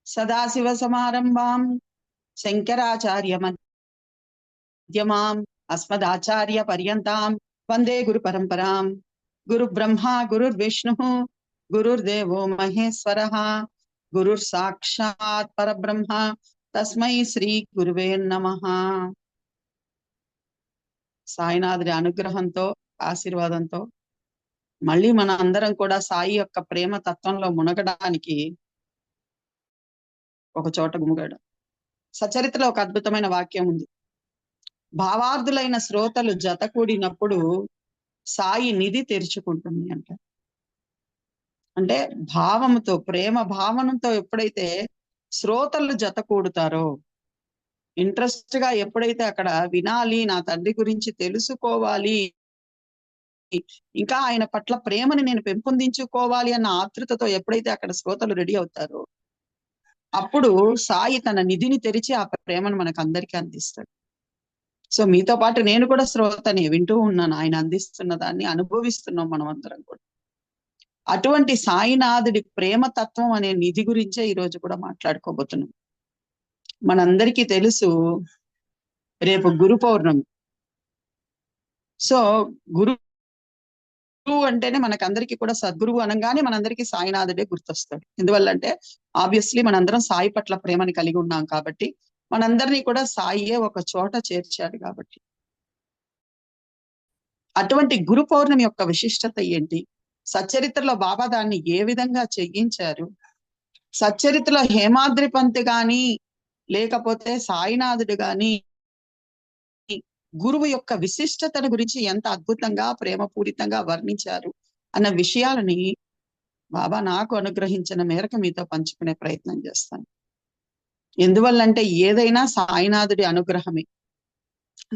సదాశివ సమారంభాం శంకరాచార్య మధ్యమాం అస్మదాచార్య పర్యంతాం వందే గురు పరంపరాం. గురు బ్రహ్మ గురుర్విష్ణు గురుర్దేవో మహేశ్వరః గురుర్ సాక్షాత్ పరబ్రహ్మ తస్మై శ్రీ గురువే నమః. సాయినాథుడి అనుగ్రహంతో ఆశీర్వాదంతో మళ్ళీ మన అందరం కూడా సాయి యొక్క ప్రేమ తత్వంలో మునగడానికి ఒక చోట గుమిగాడు. సచరిత్రలో ఒక అద్భుతమైన వాక్యం ఉంది. భావార్థులైన శ్రోతలు జత కూడినప్పుడు సాయి నిధి తెరుచుకుంటుంది అంట. అంటే భావంతో, ప్రేమ భావనతో ఎప్పుడైతే శ్రోతలు జత కూడుతారో, ఇంట్రెస్ట్ గా ఎప్పుడైతే అక్కడ వినాలి, నా తండ్రి గురించి తెలుసుకోవాలి, ఇంకా ఆయన పట్ల ప్రేమని నేను పెంపొందించుకోవాలి అన్న ఆతృతతో ఎప్పుడైతే అక్కడ శ్రోతలు రెడీ అవుతారో, అప్పుడు సాయి తన నిధిని తెరిచి ఆ ప్రేమను మనకు అందరికీ అందిస్తాడు. సో మీతో పాటు నేను కూడా శ్రోతని, వింటూ ఉన్నాను, ఆయన అందిస్తున్న దాన్ని అనుభవిస్తున్నాం మనం అందరం కూడా. అటువంటి సాయినాథుడి ప్రేమ తత్వం అనే నిధి గురించే ఈరోజు కూడా మాట్లాడుకోబోతున్నాం. మనందరికీ తెలుసు రేపు గురు పౌర్ణమి. సో గురువు అంటేనే మనకందరికీ కూడా సద్గురువు అనగానే మనందరికీ సాయినాథుడే గుర్తొస్తాడు. ఎందువల్లంటే ఆబ్వియస్లీ మనందరం సాయి పట్ల ప్రేమని కలిగి ఉన్నాం కాబట్టి, మనందరినీ కూడా సాయియే ఒక చోట చేర్చాడు కాబట్టి. అటువంటి గురు పౌర్ణమి యొక్క విశిష్టత ఏంటి, సచ్చరిత్రలో బాబా దాన్ని ఏ విధంగా చెయ్యించారు, సచ్చరిత్రలో హేమాద్రి పంత్ గాని లేకపోతే సాయినాథుడు గాని గురువు యొక్క విశిష్టతను గురించి ఎంత అద్భుతంగా ప్రేమపూరితంగా వర్ణించారు అన్న విషయాలని బాబా నాకు అనుగ్రహించిన మేరకు మీతో పంచుకునే ప్రయత్నం చేస్తాను. ఎందువల్లంటే ఏదైనా సాయినాథుడి అనుగ్రహమే,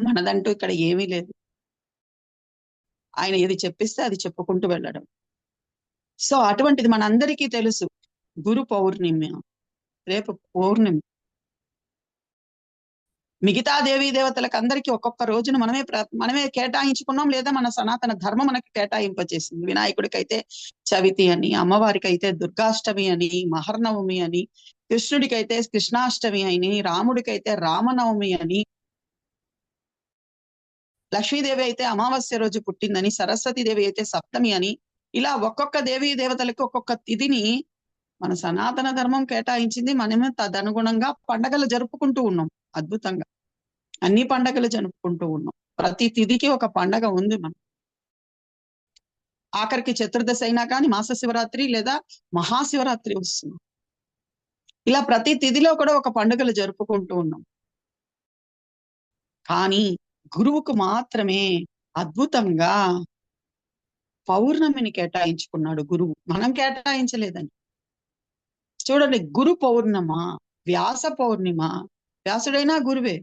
మనదంటూ ఇక్కడ ఏమీ లేదు. ఆయన ఏది చెప్పిస్తే అది చెప్పుకుంటూ వెళ్ళడం. సో అటువంటిది మనందరికీ తెలుసు గురు పౌర్ణిమ, రేపు పౌర్ణమి. మిగతా దేవీ దేవతలకు అందరికీ ఒక్కొక్క రోజును మనమే కేటాయించుకున్నాం, లేదా మన సనాతన ధర్మం మనకి కేటాయింపచేసింది. వినాయకుడికి అయితే చవితి అని, అమ్మవారికి అయితే దుర్గాష్టమి అని, మహర్నవమి అని, కృష్ణుడికి అయితే కృష్ణాష్టమి అని, రాముడికైతే రామనవమి అని, లక్ష్మీదేవి అయితే అమావాస్య రోజు పుట్టిందని, సరస్వతీదేవి అయితే సప్తమి అని, ఇలా ఒక్కొక్క దేవీ దేవతలకు ఒక్కొక్క తిథిని మన సనాతన ధర్మం కేటాయించింది. మనమే తదనుగుణంగా పండగలు జరుపుకుంటూ ఉన్నాం. అద్భుతంగా అన్ని పండగలు జరుపుకుంటూ ఉన్నాం. ప్రతి తిథికి ఒక పండగ ఉంది. మనం ఆఖరికి చతుర్దశి అయినా కానీ మాస శివరాత్రి లేదా మహాశివరాత్రి వస్తుంది. ఇలా ప్రతి తిథిలో కూడా ఒక పండుగలు జరుపుకుంటూ ఉన్నాం. కానీ గురువుకు మాత్రమే అద్భుతంగా పౌర్ణమిని కేటాయించుకున్నాడు గురువు, మనం కేటాయించలేదని. చూడండి, గురు పౌర్ణమ, వ్యాస పౌర్ణిమ, వ్యాసుడైనా గురువే,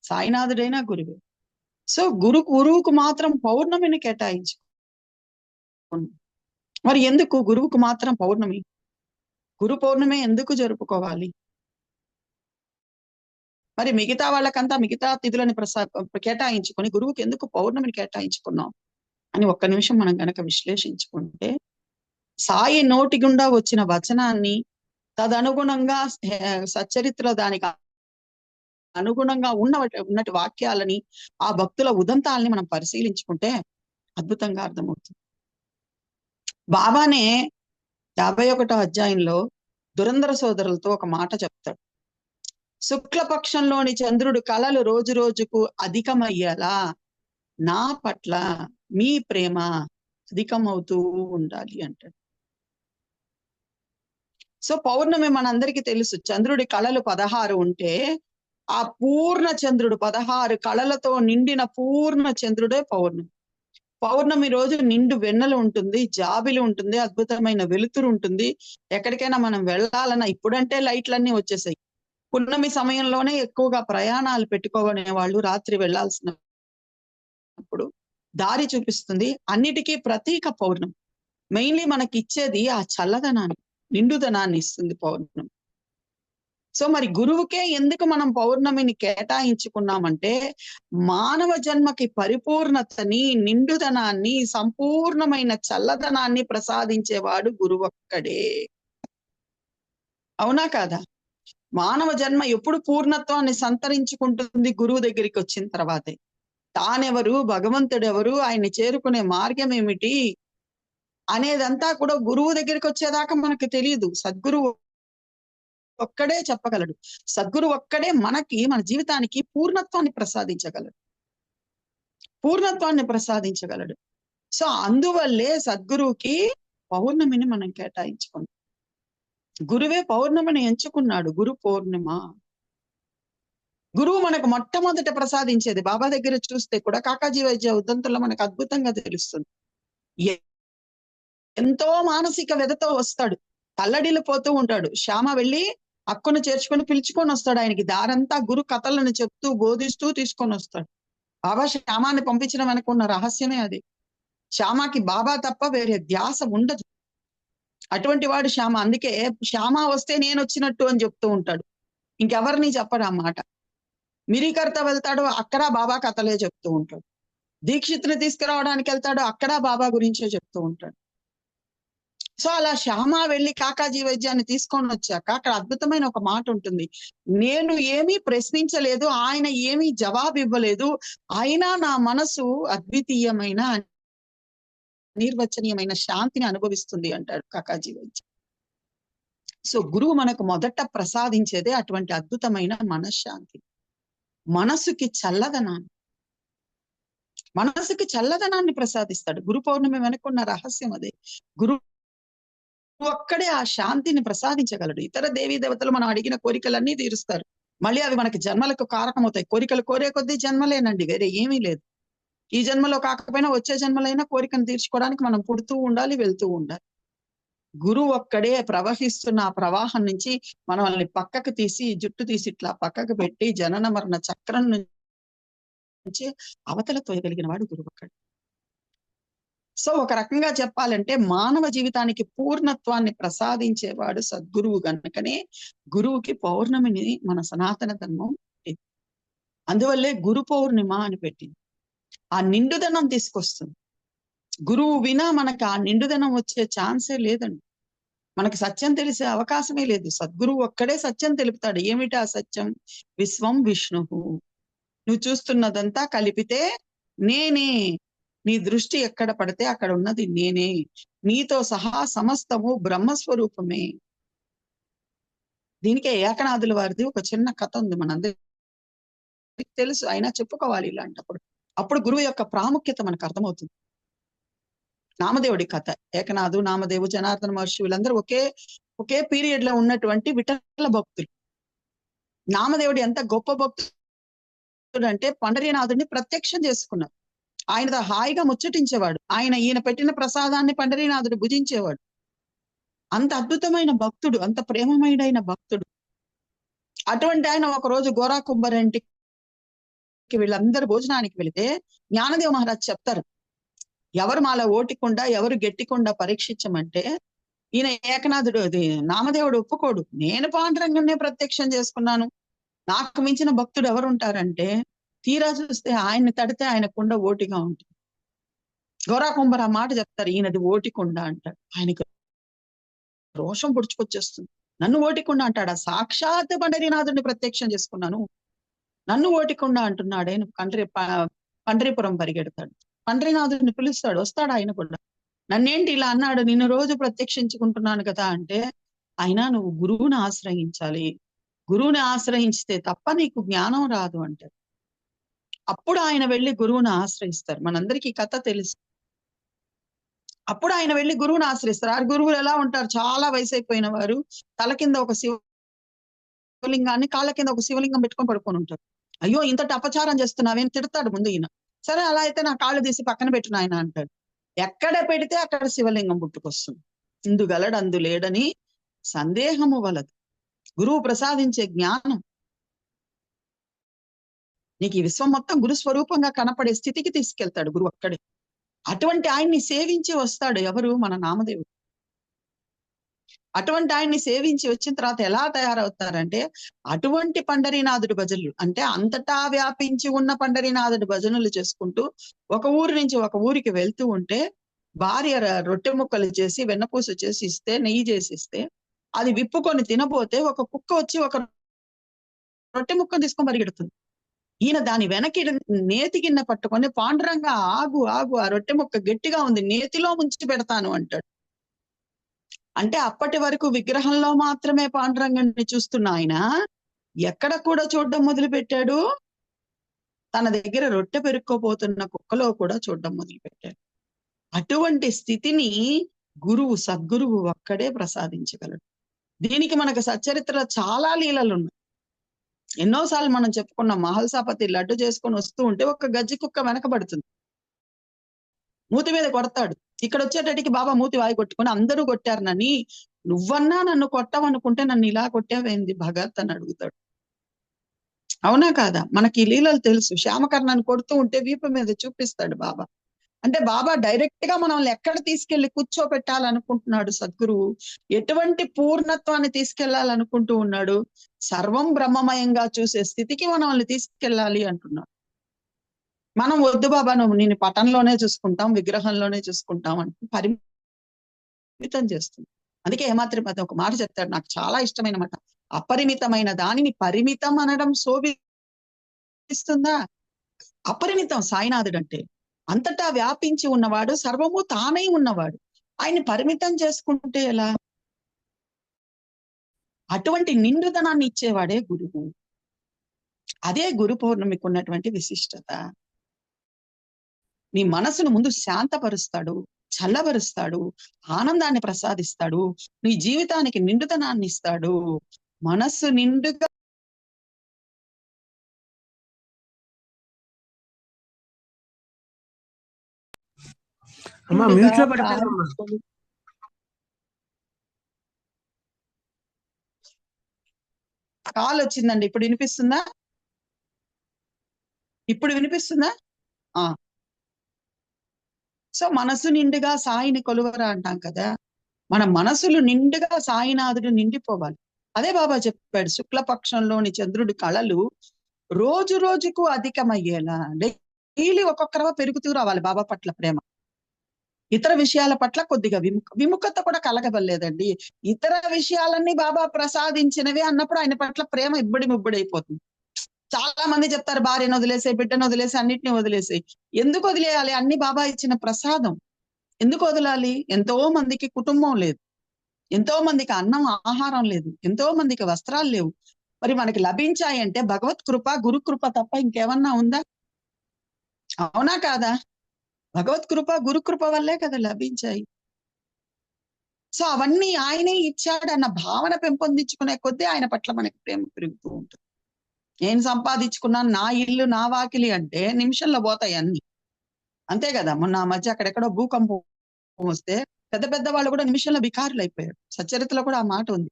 సాయినాథుడైనా గురువే. సో గురువుకు మాత్రం పౌర్ణమిని కేటాయించు. మరి ఎందుకు గురువుకు మాత్రం పౌర్ణమి, గురు పౌర్ణమి ఎందుకు జరుపుకోవాలి? మరి మిగతా వాళ్ళకంతా మిగతా తిథులని కేటాయించుకొని గురువుకి ఎందుకు పౌర్ణమిని కేటాయించుకున్నాం అని ఒక్క నిమిషం మనం గనక విశ్లేషించుకుంటే, సాయి నోటి గుండా వచ్చిన వచనాన్ని తదనుగుణంగా సచ్చరిత్రలో దానికి అనుగుణంగా ఉన్నటి వాక్యాలని, ఆ భక్తుల ఉదంతాలని మనం పరిశీలించుకుంటే అద్భుతంగా అర్థమవుతుంది. బాబానే 51వ అధ్యాయంలో దురంధర సోదరులతో ఒక మాట చెప్తాడు. శుక్లపక్షంలోని చంద్రుడు కళలు రోజు రోజుకు అధికమయ్యేలా నా పట్ల మీ ప్రేమ అధికమవుతూ ఉండాలి అంటాడు. సో పౌర్ణమి మనందరికీ తెలుసు, చంద్రుడి కళలు 16 ఉంటే ఆ పూర్ణ చంద్రుడు 16 కళలతో నిండిన పూర్ణ చంద్రుడే పౌర్ణమి. పౌర్ణమి రోజు నిండు వెన్నెల ఉంటుంది, జాబిలి ఉంటుంది, అద్భుతమైన వెలుతురు ఉంటుంది. ఎక్కడికైనా మనం వెళ్ళాలన్నా, ఇప్పుడంటే లైట్లన్నీ వచ్చేసాయి, పున్నమి సమయంలోనే ఎక్కువగా ప్రయాణాలు పెట్టుకోవనే వాళ్ళు రాత్రి వెళ్లాల్సినప్పుడు దారి చూపిస్తుంది. అన్నిటికీ ప్రతీక పౌర్ణమి. మెయిన్లీ మనకి ఇచ్చేది ఆ చల్లదనాన్ని, నిండుదనాన్ని ఇస్తుంది పౌర్ణమి. సో మరి గురువుకే ఎందుకు మనం పౌర్ణమిని కేటాయించుకున్నామంటే, మానవ జన్మకి పరిపూర్ణతని, నిండుదనాన్ని, సంపూర్ణమైన చల్లదనాన్ని ప్రసాదించేవాడు గురువొక్కడే. అవునా కాదా? మానవ జన్మ ఎప్పుడు పూర్ణత్వాన్ని సంతరించుకుంటుంది? గురువు దగ్గరికి వచ్చిన తర్వాతే. తానెవరు, భగవంతుడెవరు, ఆయన్ని చేరుకునే మార్గం ఏమిటి అనేదంతా కూడా గురువు దగ్గరికి వచ్చేదాకా మనకు తెలియదు. సద్గురువు ఒక్కడే చెప్పగలడు. సద్గురు ఒక్కడే మనకి, మన జీవితానికి పూర్ణత్వాన్ని ప్రసాదించగలడు. పూర్ణత్వాన్ని ప్రసాదించగలడు. సో అందువల్లే సద్గురువుకి పౌర్ణమిని మనం కేటాయించుకున్నాం. గురువే పౌర్ణమిని ఎంచుకున్నాడు. గురు పౌర్ణిమ. గురువు మనకు మొట్టమొదట ప్రసాదించేది. బాబా దగ్గర చూస్తే కూడా కాకాజీ వైద్య ఉదంతంలో మనకు అద్భుతంగా తెలుస్తుంది. ఎంతో మానసిక వ్యధతో వస్తాడు. తల్లడిల్లిపోతూ ఉంటాడు. శ్యామ వెళ్ళి అక్కును చేర్చుకొని పిలుచుకొని వస్తాడు. ఆయనకి దారంతా గురు కథలను చెప్తూ బోధిస్తూ తీసుకొని వస్తాడు. బాబా శ్యామాన్ని పంపించడం వెనకున్న రహస్యమే అది. శ్యామకి బాబా తప్ప వేరే ధ్యాస ఉండదు. అటువంటి వాడు శ్యామ. అందుకే శ్యామ వస్తే నేను వచ్చినట్టు అని చెప్తూ ఉంటాడు. ఇంకెవరిని చెప్పడు ఆ మాట. మిరీకర్త వెళ్తాడు, అక్కడ బాబా కథలే చెప్తూ ఉంటాడు. దీక్షిత్ని తీసుకురావడానికి వెళ్తాడు, అక్కడ బాబా గురించే చెప్తూ ఉంటాడు. సో అలా శ్యామ వెళ్ళి కాకాజీ వైద్యాన్ని తీసుకొని వచ్చాక అక్కడ అద్భుతమైన ఒక మాట ఉంటుంది. నేను ఏమీ ప్రశ్నించలేదు, ఆయన ఏమీ జవాబు ఇవ్వలేదు, అయినా నా మనసు అద్వితీయమైన నిర్వచనీయమైన శాంతిని అనుభవిస్తుంది అంటాడు కాకాజీ వైద్య. సో గురువు మనకు మొదట ప్రసాదించేదే అటువంటి అద్భుతమైన మనశ్శాంతి, మనసుకి చల్లదనాన్ని, మనసుకి చల్లదనాన్ని ప్రసాదిస్తాడు. గురు పౌర్ణమి వెనుకున్న రహస్యం అదే. గురువు ఒక్కడే ఆ శాంతిని ప్రసాదించగలడు. ఇతర దేవీ దేవతలు మనం అడిగిన కోరికలన్నీ తీరుస్తారు. మళ్ళీ అవి మనకి జన్మలకు కారకమవుతాయి. కోరికలు కోరే కొద్దీ జన్మలేనండి, వేరే ఏమీ లేదు. ఈ జన్మలో కాకపోయినా వచ్చే జన్మలైనా కోరికను తీర్చుకోవడానికి మనం పుడుతూ ఉండాలి, వెళ్తూ ఉండాలి. గురువు ఒక్కడే ప్రవహిస్తున్న ఆ ప్రవాహం నుంచి మనల్ని పక్కకు తీసి, జుట్టు తీసి ఇట్లా పక్కకు పెట్టి జనన మరణ చక్రం నుంచి అవతల తోయగలిగిన వాడు గురువు ఒక్కడే. సో ఒక రకంగా చెప్పాలంటే మానవ జీవితానికి పూర్ణత్వాన్ని ప్రసాదించేవాడు సద్గురువు గనుకనే గురువుకి పౌర్ణమిని మన సనాతన ధర్మం పెట్టింది. అందువల్లే గురు పౌర్ణిమ అని పెట్టింది. ఆ నిండుదనం తీసుకొస్తుంది. గురువు వినా మనకు ఆ నిండుదనం వచ్చే ఛాన్సే లేదండి. మనకి సత్యం తెలిసే అవకాశమే లేదు. సద్గురువు ఒక్కడే సత్యం తెలుపుతాడు. ఏమిటి ఆ సత్యం? విశ్వం విష్ణువు. నువ్వు చూస్తున్నదంతా కలిపితే నేనే. నీ దృష్టి ఎక్కడ పడితే అక్కడ ఉన్నది నేనే. నీతో సహా సమస్తము బ్రహ్మస్వరూపమే. దీనికే ఏకనాథుల వారిది ఒక చిన్న కథ ఉంది, మనందరికి తెలుసు, అయినా చెప్పుకోవాలి ఇలాంటప్పుడు. అప్పుడు గురువు యొక్క ప్రాముఖ్యత మనకు అర్థమవుతుంది. నామదేవుడి కథ. ఏకనాథు, నామదేవు, జనార్దన మహర్షి వీళ్ళందరూ ఒకే పీరియడ్ లో ఉన్నటువంటి విఠల భక్తులు. నామదేవుడు ఎంత గొప్ప భక్తుడు అంటే పండరీనాథుడిని ప్రత్యక్షం చేసుకున్నారు. ఆయనతో హాయిగా ముచ్చటించేవాడు. ఈయన పెట్టిన ప్రసాదాన్ని పండరీనాథుడు భుజించేవాడు. అంత అద్భుతమైన భక్తుడు, అంత ప్రేమమయుడైన భక్తుడు. అటువంటి ఆయన ఒకరోజు గోరా కుంభరింటికి వీళ్ళందరూ భోజనానికి వెళితే జ్ఞానదేవ మహారాజ్ చెప్తారు, ఎవరు మాల ఓటికుండా ఎవరు గట్టికుండా పరీక్షించమంటే ఈయన ఏకనాథుడు అది నామదేవుడు ఒప్పుకోడు. నేను పాండురంగునే ప్రత్యక్షం చేసుకున్నాను, నాకు మించిన భక్తుడు ఎవరు ఉంటారంటే తీరా చూస్తే ఆయన్ని తడితే ఆయన కుండ ఓటిగా ఉంటుంది. గోరా కుంభర్ ఆ మాట చెప్తారు, ఈయనది ఓటికుండ అంటాడు. ఆయనకు రోషం పుడుచుకొచ్చేస్తుంది. నన్ను ఓటికుండా అంటాడా? సాక్షాత్ పండరీనాథుడిని ప్రత్యక్షం చేసుకున్నాను, నన్ను ఓటికుండా అంటున్నాడే. పండరీపురం పరిగెడతాడు. పండరీనాథుడిని పిలుస్తాడు, వస్తాడు ఆయన కూడా. నన్నేంటి ఇలా అన్నాడు? నిన్ను రోజు ప్రత్యక్షించుకుంటున్నాను కదా అంటే, అయినా నువ్వు గురువుని ఆశ్రయించాలి, గురువుని ఆశ్రయించితే తప్ప నీకు జ్ఞానం రాదు అంటారు. అప్పుడు ఆయన వెళ్ళి గురువుని ఆశ్రయిస్తారు. మనందరికీ కథ తెలుసు. అప్పుడు ఆయన వెళ్ళి గురువుని ఆశ్రయిస్తారు. ఆ గురువులు ఎలా ఉంటారు? చాలా వయసు అయిపోయిన వారు, తల కింద ఒక శివలింగాన్ని, కాళ్ళ కింద ఒక శివలింగం పెట్టుకొని పడుకొని ఉంటారు. అయ్యో ఇంతటి అపచారం చేస్తున్నావేని తిడతాడు ముందు ఈయన. సరే అలా అయితే నా కాళ్ళు తీసి పక్కన పెట్టిన ఆయన అంటాడు. ఎక్కడ పెడితే అక్కడ శివలింగం పుట్టుకొస్తుంది. ఇందుగలడు అందు లేడని సందేహము వలదు. గురువు ప్రసాదించే జ్ఞానం నీకు ఈ విశ్వం మొత్తం గురు స్వరూపంగా కనపడే స్థితికి తీసుకెళ్తాడు గురువు అక్కడే. అటువంటి ఆయన్ని సేవించి వస్తాడు ఎవరు? మన నామదేవుడు. అటువంటి ఆయన్ని సేవించి వచ్చిన తర్వాత ఎలా తయారవుతారంటే అటువంటి పండరీనాథుడి భజనలు, అంటే అంతటా వ్యాపించి ఉన్న పండరీనాథుడి భజనలు చేసుకుంటూ ఒక ఊరి నుంచి ఒక ఊరికి వెళ్తూ ఉంటే భార్య రొట్టె ముక్కలు చేసి వెన్నపూస చేసి ఇస్తే, నెయ్యి చేసి ఇస్తే అది విప్పుకొని తినబోతే ఒక కుక్క వచ్చి ఒక రొట్టె ముక్కను తీసుకొని పరిగెడుతుంది. ఈయన దాని వెనక్కి నేతి గిన్నె పట్టుకొని పాండురంగా ఆగు ఆగు, ఆ రొట్టె ముక్క గట్టిగా ఉంది, నేతిలో ముంచి పెడతాను అంటాడు. అంటే అప్పటి వరకు విగ్రహంలో మాత్రమే పాండురంగాన్ని చూస్తున్న ఆయన ఎక్కడ కూడా చూడడం మొదలు పెట్టాడు, తన దగ్గర రొట్టె పెరుక్కోపోతున్న కుక్కలో కూడా చూడడం మొదలు పెట్టాడు. అటువంటి స్థితిని గురువు, సద్గురువు ఒక్కడే ప్రసాదించగలడు. దీనికి మనకు సచ్చరిత్రలో చాలా లీలలు ఉన్నాయి. ఎన్నోసార్లు మనం చెప్పుకున్నాం. మహల్సాపతి లడ్డు చేసుకొని వస్తూ ఉంటే ఒక గజ్జి కుక్క వెనకబడుతుంది, మూతి మీద కొడతాడు. ఇక్కడ వచ్చేటట్టుకి బాబా మూతి వాయి కొట్టుకుని అందరూ కొట్టారనని, నువ్వన్నా నన్ను కొట్టవనుకుంటే నన్ను ఇలా కొట్టావేంది భగత్ అని అడుగుతాడు. అవునా కాదా? మనకి ఈ లీలలు తెలుసు. శ్యామకర్ణాన్ని కొడుతూ ఉంటే వీపు మీద చూపిస్తాడు బాబా. అంటే బాబా డైరెక్ట్ గా మనల్ని ఎక్కడ తీసుకెళ్లి కూర్చోపెట్టాలనుకుంటున్నాడు సద్గురువు, ఎటువంటి పూర్ణత్వాన్ని తీసుకెళ్లాలనుకుంటూ ఉన్నాడు, సర్వం బ్రహ్మమయంగా చూసే స్థితికి మనల్ని తీసుకెళ్ళాలి అంటున్నాడు. మనం వద్దు బాబా, నువ్వు నేను పటంలోనే చూసుకుంటాం, విగ్రహంలోనే చూసుకుంటాం అంటే పరిమితం చేస్తుంది. అందుకే హేమాద్రిపతి ఒక మాట చెప్తాడు, నాకు చాలా ఇష్టమైన మాట, అపరిమితమైన దానిని పరిమితం అనడం శోభిస్తుందా? అపరిమితం సాయినాథుడు అంటే అంతటా వ్యాపించి ఉన్నవాడు, సర్వము తానై ఉన్నవాడు. ఆయన్ని పరిమితం చేసుకుంటే ఎలా? అటువంటి నిండుదనాన్ని ఇచ్చేవాడే గురువు. అదే గురు పౌర్ణమికి ఉన్నటువంటి విశిష్టత. నీ మనసును ముందు శాంతపరుస్తాడు, చల్లబరుస్తాడు, ఆనందాన్ని ప్రసాదిస్తాడు, నీ జీవితానికి నిండుదనాన్ని ఇస్తాడు. మనస్సు నిండుగా కాల్ వచ్చిందండి. ఇప్పుడు వినిపిస్తుందా? ఇప్పుడు వినిపిస్తుందా? సో మనసు నిండుగా సాయిని కొలువరా అంటాం కదా, మన మనసులు నిండుగా సాయినాథుడు నిండిపోవాలి. అదే బాబా చెప్పాడు, శుక్లపక్షంలోని చంద్రుడి కళలు రోజు రోజుకు అధికమయ్యేలా డైలీ ఒక్కొక్కరవ పెరుగుతూ రావాలి బాబా పట్ల ప్రేమ. ఇతర విషయాల పట్ల కొద్దిగా విముఖత కూడా కలగబడలేదండి. ఇతర విషయాలన్నీ బాబా ప్రసాదించినవి అన్నప్పుడు ఆయన పట్ల ప్రేమ ఇబ్బడి ముబ్బడైపోతుంది. చాలా మంది చెప్తారు, భార్యను వదిలేసే, బిడ్డను వదిలేసి, అన్నిటిని వదిలేసి. ఎందుకు వదిలేయాలి? అన్ని బాబా ఇచ్చిన ప్రసాదం. ఎందుకు వదలాలి? ఎంతో మందికి కుటుంబం లేదు, ఎంతో మందికి అన్నం ఆహారం లేదు, ఎంతో మందికి వస్త్రాలు లేవు. మరి మనకి లభించాయి అంటే భగవత్ కృప, గురు కృప తప్ప ఇంకేమన్నా ఉందా? అవునా కాదా? భగవత్ కృప, గురు కృప వల్లే కదా లభించాయి. సో అవన్నీ ఆయనే ఇచ్చాడు అన్న భావన పెంపొందించుకునే కొద్దీ ఆయన పట్ల మనకి ప్రేమ పెరుగుతూ ఉంటుంది. నేను సంపాదించుకున్నాను, నా ఇల్లు నా వాకిలి అంటే నిమిషంలో పోతాయి అన్ని. అంతే కదా? మొన్న ఆ మధ్య అక్కడెక్కడో భూకంపం వస్తే పెద్ద పెద్ద వాళ్ళు కూడా నిమిషంలో బికారులు అయిపోయారు. సచ్చరితలో కూడా ఆ మాట ఉంది.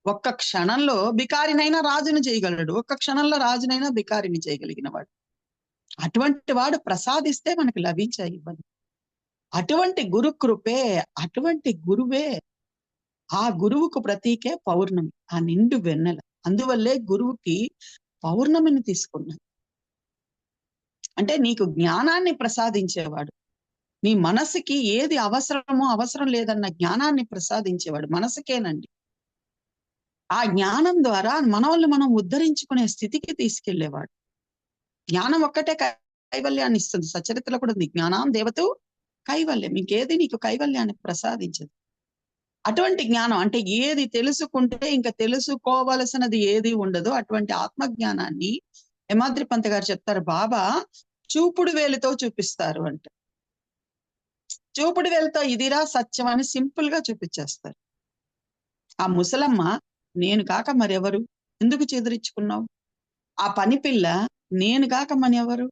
ఒక్క క్షణంలో బికారినైనా రాజుని చేయగలడు, ఒక్క క్షణంలో రాజునైనా బికారిని చేయగలిగిన వాడు. అటువంటి వాడు ప్రసాదిస్తే మనకి లభించాయి ఇవ్వని. అటువంటి గురు కృపే, అటువంటి గురువే. ఆ గురువుకు ప్రతీకే పౌర్ణమి, ఆ నిండు వెన్నెల. అందువల్లే గురువుకి పౌర్ణమిని తీసుకున్నాను. అంటే నీకు జ్ఞానాన్ని ప్రసాదించేవాడు, నీ మనసుకి ఏది అవసరమో అవసరం లేదన్న జ్ఞానాన్ని ప్రసాదించేవాడు మనసుకేనండి. ఆ జ్ఞానం ద్వారా మనల్ని మనం ఉద్ధరించుకునే స్థితికి తీసుకెళ్లేవాడు. జ్ఞానం ఒక్కటే కైవల్యాన్ని ఇస్తుంది. సచరిత్రలో కూడా ఉంది, జ్ఞానం దేవతు కైవల్యం. ఇంకేది నీకు కైవల్యాన్ని ప్రసాదించదు. అటువంటి జ్ఞానం అంటే ఏది తెలుసుకుంటే ఇంకా తెలుసుకోవలసినది ఏది ఉండదు. అటువంటి ఆత్మజ్ఞానాన్ని హేమాద్రి పంత్ గారు చెప్తారు, బాబా చూపుడు వేలుతో చూపిస్తారు అంటే. చూపుడు వేలుతో ఇదిరా సత్యం అని సింపుల్ గా చూపించేస్తారు. ఆ ముసలమ్మ నేను కాక మరెవరు, ఎందుకు చెదిరించుకున్నావు? ఆ పని పిల్ల నేను కాక మరెవరు?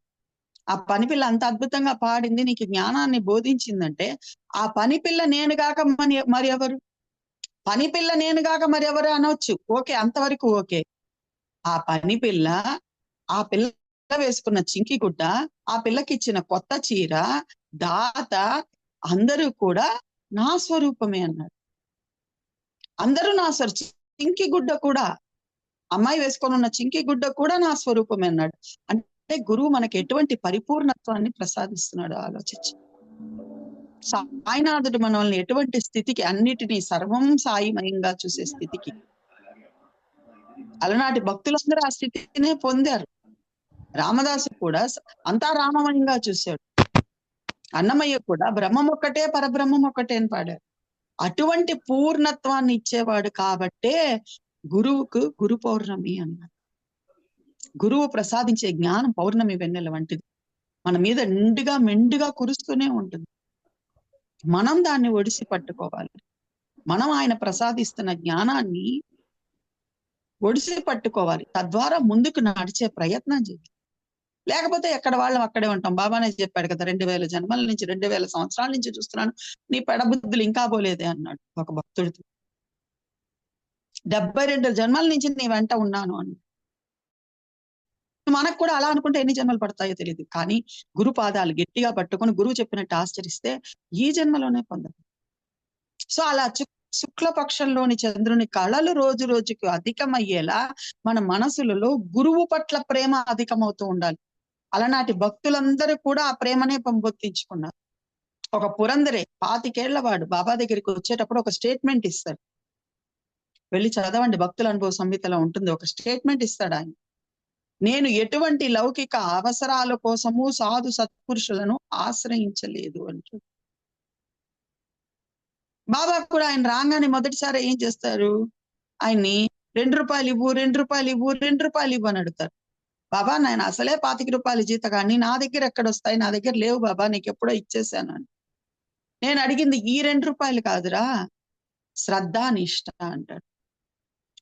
ఆ పని పిల్ల అంత అద్భుతంగా పాడింది, నీకు జ్ఞానాన్ని బోధించిందంటే ఆ పని పిల్ల నేను కాక మరి ఎవరు? పని పిల్ల నేను కాక మరెవరు అనొచ్చు, ఓకే, అంతవరకు ఓకే. ఆ పని పిల్ల, ఆ పిల్ల వేసుకున్న చింకి గుడ్డ, ఆ పిల్లకి ఇచ్చిన కొత్త చీర, దాత అందరూ కూడా నా స్వరూపమే అన్నాడు. అందరూ నా చింకి గుడ్డ కూడా, అమ్మాయి వేసుకొని ఉన్న చింకి గుడ్డ కూడా నా స్వరూపమే అన్నాడు. అంటే గురువు మనకి ఎటువంటి పరిపూర్ణత్వాన్ని ప్రసాదిస్తున్నాడు ఆలోచించి. సాయినాథుడు మనల్ని ఎటువంటి స్థితికి, అన్నిటినీ సర్వం సాయిమయంగా చూసే స్థితికి, అలనాటి భక్తులందరూ ఆ స్థితినే పొందారు. రామదాసు కూడా అంతా రామమయంగా చూశాడు. అన్నమయ్య కూడా బ్రహ్మం ఒక్కటే పరబ్రహ్మం ఒక్కటే అని పాడారు. అటువంటి పూర్ణత్వాన్ని ఇచ్చేవాడు కాబట్టే గురువుకు గురు పౌర్ణమి అన్నారు. గురువు ప్రసాదించే జ్ఞానం పౌర్ణమి వెన్నెల వంటిది. మన మీద నిండుగా మెండుగా కురుస్తూనే ఉంటుంది. మనం దాన్ని ఒడిసి పట్టుకోవాలి. మనం ఆయన ప్రసాదిస్తున్న జ్ఞానాన్ని ఒడిసి పట్టుకోవాలి. తద్వారా ముందుకు నడిచే ప్రయత్నం చేయాలి. లేకపోతే ఎక్కడ వాళ్ళం అక్కడే ఉంటాం. బాబానే చెప్పాడు కదా, 2000 జన్మల నుంచి 2000 సంవత్సరాల నుంచి చూస్తున్నాను, నీ పెడబుద్ధులు ఇంకా పోలేదే అన్నాడు ఒక భక్తుడితో. 72 జన్మల నుంచి నీ వెంట ఉన్నాను అని. మనకు కూడా అలా అనుకుంటే ఎన్ని జన్మలు పడతాయో తెలియదు. కానీ గురు పాదాలు గట్టిగా పట్టుకొని గురువు చెప్పినట్టు ఆచరిస్తే ఈ జన్మలోనే పొందాలి. సో అలా శుక్లపక్షంలోని చంద్రుని కళలు రోజు రోజుకు అధికమయ్యేలా మన మనసులలో గురువు పట్ల ప్రేమ అధికమవుతూ ఉండాలి. అలనాటి భక్తులందరూ కూడా ఆ ప్రేమనే పంపొత్తించుకున్నారు. ఒక పురందరే 25 ఏళ్ల వాడు బాబా దగ్గరికి వచ్చేటప్పుడు ఒక స్టేట్మెంట్ ఇస్తాడు. వెళ్ళి చదవండి, భక్తుల అనుభవ సంహితలో ఉంటుంది. ఒక స్టేట్మెంట్ ఇస్తాడు ఆయన. నేను ఎటువంటి లౌకిక అవసరాల కోసము సాధు సత్పురుషులను ఆశ్రయించలేదు అంటూ. బాబా కూడా ఆయన రాగానే మొదటిసారి ఏం చేస్తారు, ఆయన్ని 2 రూపాయలు ఇవ్వు, 2 రూపాయలు ఇవ్వు, 2 రూపాయలు ఇవ్వు అని అడుగుతారు. బాబా నేను అసలే 25 రూపాయలు జీతగాన్ని, నా దగ్గర ఎక్కడొస్తాయి, నా దగ్గర లేవు బాబా, నీకు ఎప్పుడో ఇచ్చేసాను అని. నేను అడిగింది ఈ 2 రూపాయలు కాదురా, శ్రద్ధ నిష్ఠ అంటాడు.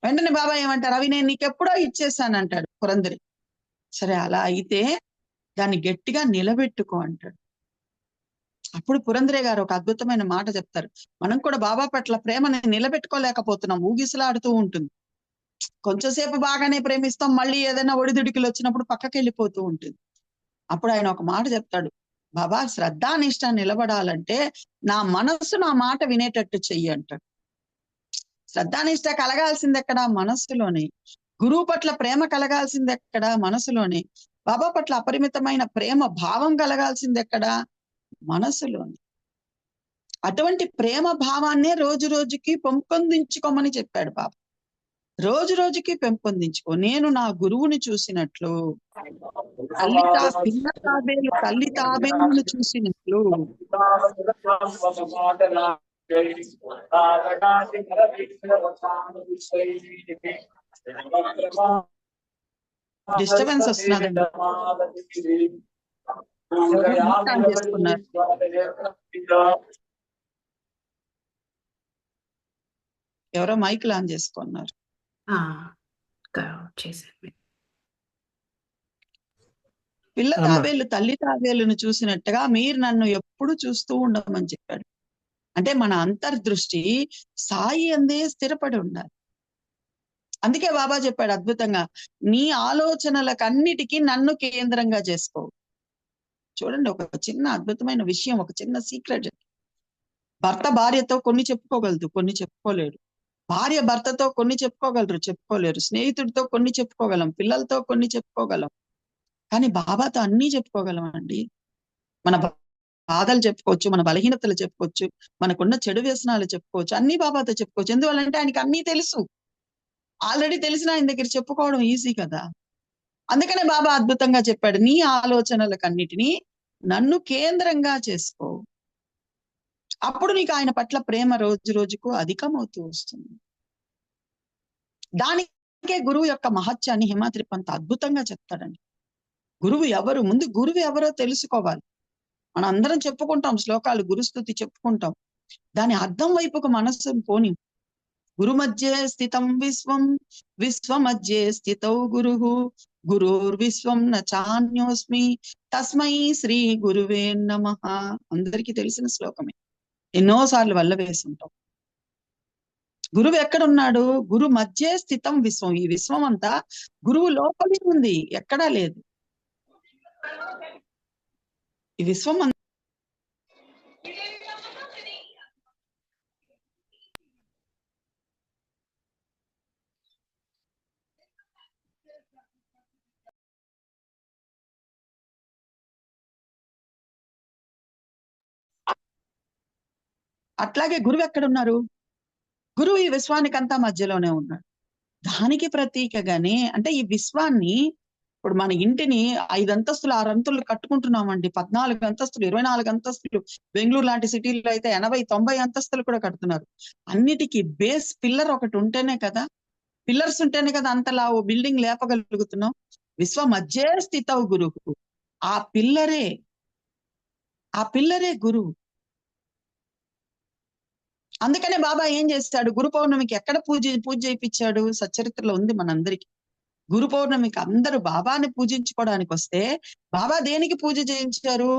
వెంటనే బాబా ఏమంటారు, అవి నేను నీకెప్పుడో ఇచ్చేసాను అంటాడు పురందరి. సరే అలా అయితే దాన్ని గట్టిగా నిలబెట్టుకో అంటాడు. అప్పుడు పురందరే గారు ఒక అద్భుతమైన మాట చెప్తారు. మనం కూడా బాబా పట్ల ప్రేమని నిలబెట్టుకోలేకపోతున్నాం, ఊగిసలాడుతూ ఉంటుంది. కొంచెంసేపు బాగానే ప్రేమిస్తాం, మళ్ళీ ఏదైనా ఒడిదుడికిలు వచ్చినప్పుడు పక్కకి వెళ్ళిపోతూ ఉంటుంది. అప్పుడు ఆయన ఒక మాట చెప్తాడు, బాబా శ్రద్ధానిష్ట నిలబడాలంటే నా మనస్సు నా మాట వినేటట్టు చెయ్యి అంటాడు. శ్రద్ధానిష్ట కలగాల్సింది ఎక్కడ, మనస్సులోనే. గురువు పట్ల ప్రేమ కలగాల్సింది ఎక్కడ, మనసులోనే. బాబా పట్ల అపరిమితమైన ప్రేమ భావం కలగాల్సింది ఎక్కడ, మనసులోనే. అటువంటి ప్రేమ భావాన్నే రోజు రోజుకి పెంపొందించుకోమని చెప్పాడు బాబా. రోజు రోజుకి పెంపొందించుకో. నేను నా గురువుని చూసినట్లు, పిల్ల తాబేలు తల్లి తాబేలును చూసినట్లు. డిస్టర్బెన్స్ వస్తున్నదండి. చేసుకున్నారు. ఎవరో మైక్ ఆన్ చేసుకున్నారు. పిల్ల తాబేలు తల్లి తాబేలును చూసినట్టుగా మీరు నన్ను ఎప్పుడు చూస్తూ ఉండమని చెప్పాడు. అంటే మన అంతర్దృష్టి సాయి అందే స్థిరపడి ఉండాలి. అందుకే బాబా చెప్పాడు అద్భుతంగా, నీ ఆలోచనలకన్నిటికీ నన్ను కేంద్రంగా చేసుకో. చూడండి, ఒక చిన్న అద్భుతమైన విషయం, ఒక చిన్న సీక్రెట్. భర్త భార్యతో కొన్ని చెప్పుకోగలదు, కొన్ని చెప్పుకోలేడు. భార్య భర్తతో కొన్ని చెప్పుకోగలరు, చెప్పుకోలేరు. స్నేహితుడితో కొన్ని చెప్పుకోగలం, పిల్లలతో కొన్ని చెప్పుకోగలం. కానీ బాబాతో అన్నీ చెప్పుకోగలం అండి. మన బాధలు చెప్పుకోవచ్చు, మన బలహీనతలు చెప్పుకోవచ్చు, మనకున్న చెడు వ్యసనాలు చెప్పుకోవచ్చు, అన్ని బాబాతో చెప్పుకోవచ్చు. ఎందువల్లంటే ఆయనకి అన్నీ తెలుసు. ఆల్రెడీ తెలిసిన ఆయన దగ్గర చెప్పుకోవడం ఈజీ కదా. అందుకనే బాబా అద్భుతంగా చెప్పాడు, నీ ఆలోచనలకన్నిటినీ నన్ను కేంద్రంగా చేసుకో. అప్పుడు నీకు ఆయన పట్ల ప్రేమ రోజు రోజుకు అధికమవుతూ వస్తుంది. దానికే గురువు యొక్క మహత్యాన్ని హిమాద్రి పంత్ అద్భుతంగా చెప్తాడండి. గురువు ఎవరు, ముందు గురువు ఎవరో తెలుసుకోవాలి. మనం అందరం చెప్పుకుంటాం శ్లోకాలు, గురుస్తుతి చెప్పుకుంటాం. దాని అర్థం వైపుకు మనస్సును పోని. గురు మధ్య స్థితం విశ్వం, విశ్వ మధ్య స్థితౌ గురుః, గురుర్విశ్వం న చాన్యోస్మి, తస్మై శ్రీ గురువే నమః. అందరికీ తెలిసిన శ్లోకమే, ఎన్నోసార్లు వల్ల వేసుంటాం. గురువు ఎక్కడున్నాడు, గురు మధ్య స్థితం విశ్వం. ఈ విశ్వం అంతా గురువు లోపలే ఉంది, ఎక్కడా లేదు. ఈ విశ్వం అట్లాగే గురువు ఎక్కడున్నారు? గురువు ఈ విశ్వానికంతా మధ్యలోనే ఉన్నాడు. దానికి ప్రతీకగానే అంటే ఈ విశ్వాన్ని ఇప్పుడు మన ఇంటిని 5 అంతస్తులు 6 అంతస్తులు కట్టుకుంటున్నామండి. 14 అంతస్తులు 24 అంతస్తులు బెంగళూరు లాంటి సిటీల్లో అయితే 80, 90 అంతస్తులు కూడా కడుతున్నారు. అన్నిటికీ బేస్ పిల్లర్ ఒకటి ఉంటేనే కదా, పిల్లర్స్ ఉంటేనే కదా అంతలా ఓ బిల్డింగ్ లేపగలుగుతున్నాం. విశ్వ మధ్యే స్థితౌ గురువు. ఆ పిల్లరే గురువు. అందుకనే బాబా ఏం చేస్తాడు, గురు పౌర్ణమికి ఎక్కడ పూజ చేయించాడు? సచ్చరిత్రలో ఉంది మనందరికి. గురు పౌర్ణమికి అందరూ బాబాని పూజించుకోవడానికి వస్తే బాబా దేనికి పూజ చేయించారు?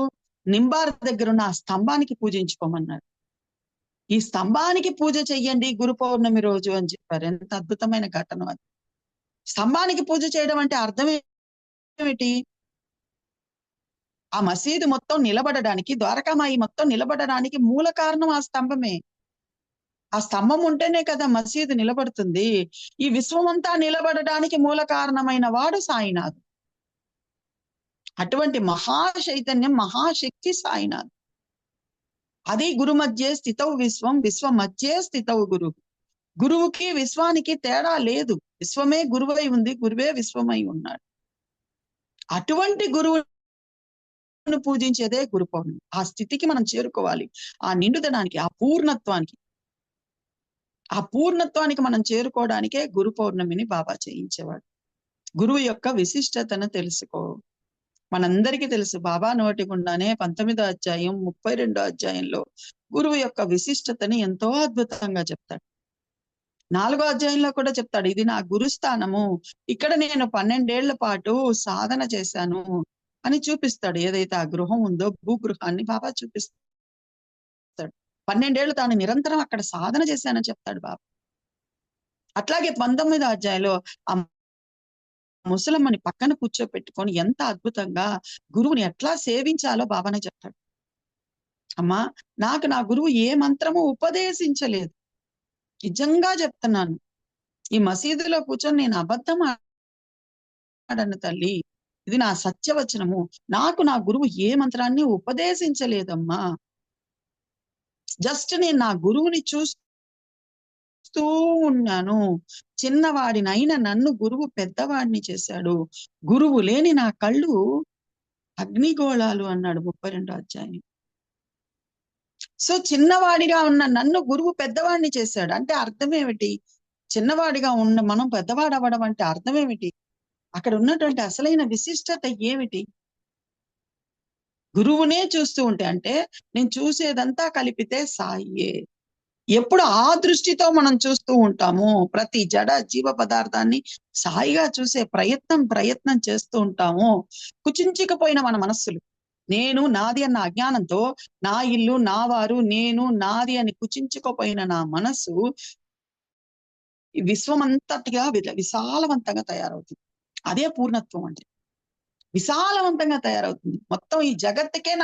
నింబార్ దగ్గర ఉన్న ఆ స్తంభానికి పూజించుకోమన్నారు. ఈ స్తంభానికి పూజ చెయ్యండి గురు పౌర్ణమి రోజు అని చెప్పారు. ఎంత అద్భుతమైన ఘటన అది. స్తంభానికి పూజ చేయడం అంటే అర్థం ఏమిటి? ఆ మసీదు మొత్తం నిలబడడానికి, ద్వారకామాయి మొత్తం నిలబడడానికి మూల కారణం ఆ స్తంభమే. ఆ స్తంభం ఉంటేనే కదా మసీదు నిలబడుతుంది. ఈ విశ్వమంతా నిలబడడానికి మూల కారణమైన వాడు సాయినాథ్. అటువంటి మహాచైతన్యం, మహాశక్తి సాయినాథ్. అది గురు మధ్యే స్థితౌ విశ్వం, విశ్వ మధ్యే స్థితౌ గురు. గురువుకి విశ్వానికి తేడా లేదు. విశ్వమే గురువై ఉంది, గురువే విశ్వమై ఉన్నాడు. అటువంటి గురువును పూజించేదే గురు పౌర్ణమి. ఆ స్థితికి మనం చేరుకోవాలి. ఆ నిండుదనానికి, ఆ పూర్ణత్వానికి మనం చేరుకోవడానికే గురు పౌర్ణమిని బాబా చేయించేవాడు. గురువు యొక్క విశిష్టతను తెలుసుకో. మనందరికీ తెలుసు బాబా నోటి గుండానే 19వ అధ్యాయం 32వ అధ్యాయంలో గురువు యొక్క విశిష్టతని ఎంతో అద్భుతంగా చెప్తాడు. 4వ అధ్యాయంలో కూడా చెప్తాడు, ఇది నా గురుస్థానము, ఇక్కడ నేను 12 ఏళ్ల పాటు సాధన చేశాను అని చూపిస్తాడు. ఏదైతే ఆ గృహం ఉందో భూగృహాన్ని బాబా చూపిస్తాడు. 12 ఏళ్లు తాను నిరంతరం అక్కడ సాధన చేశానని చెప్తాడు బాబా. అట్లాగే 19వ అధ్యాయంలో ఆ ముసలమ్మని పక్కన కూర్చోపెట్టుకొని ఎంత అద్భుతంగా గురువుని ఎట్లా సేవించాలో బాబానే చెప్తాడు. అమ్మా, నాకు నా గురువు ఏ మంత్రము ఉపదేశించలేదు. నిజంగా చెప్తున్నాను, ఈ మసీదులో కూర్చొని నేను అబద్ధం ఆడను తల్లి, ఇది నా సత్యవచనము. నాకు నా గురువు ఏ మంత్రాన్ని ఉపదేశించలేదమ్మా. జస్ట్ నేను నా గురువుని చూస్తూ ఉన్నాను. చిన్నవాడినైన నన్ను గురువు పెద్దవాడిని చేశాడు. గురువు లేని నా కళ్ళు అగ్నిగోళాలు అన్నాడు 32వ అధ్యాయం. సో చిన్నవాడిగా ఉన్న నన్ను గురువు పెద్దవాడిని చేశాడు అంటే అర్థం ఏమిటి? చిన్నవాడిగా ఉన్న మనం పెద్దవాడు అవ్వడం అంటే అర్థం ఏమిటి? అక్కడ ఉన్నటువంటి అసలైన విశిష్టత ఏమిటి? గురువునే చూస్తూ ఉంటే, అంటే నేను చూసేదంతా కలిపితే సాయే. ఎప్పుడు ఆ దృష్టితో మనం చూస్తూ ఉంటామో, ప్రతి జడ జీవ పదార్థాన్ని సాయిగా చూసే ప్రయత్నం చేస్తూ ఉంటామో, కుచించుకుపోయిన మన మనస్సులు, నేను నాది అన్న అజ్ఞానంతో నా ఇల్లు నా వారు నేను నాది అని కుచించుకుపోయిన నా మనస్సు విశ్వమంతటిగా విశాలవంతంగా తయారవుతుంది. అదే పూర్ణత్వం అంటే. విశాలవంతంగా తయారవుతుంది. మొత్తం ఈ జగత్తుకే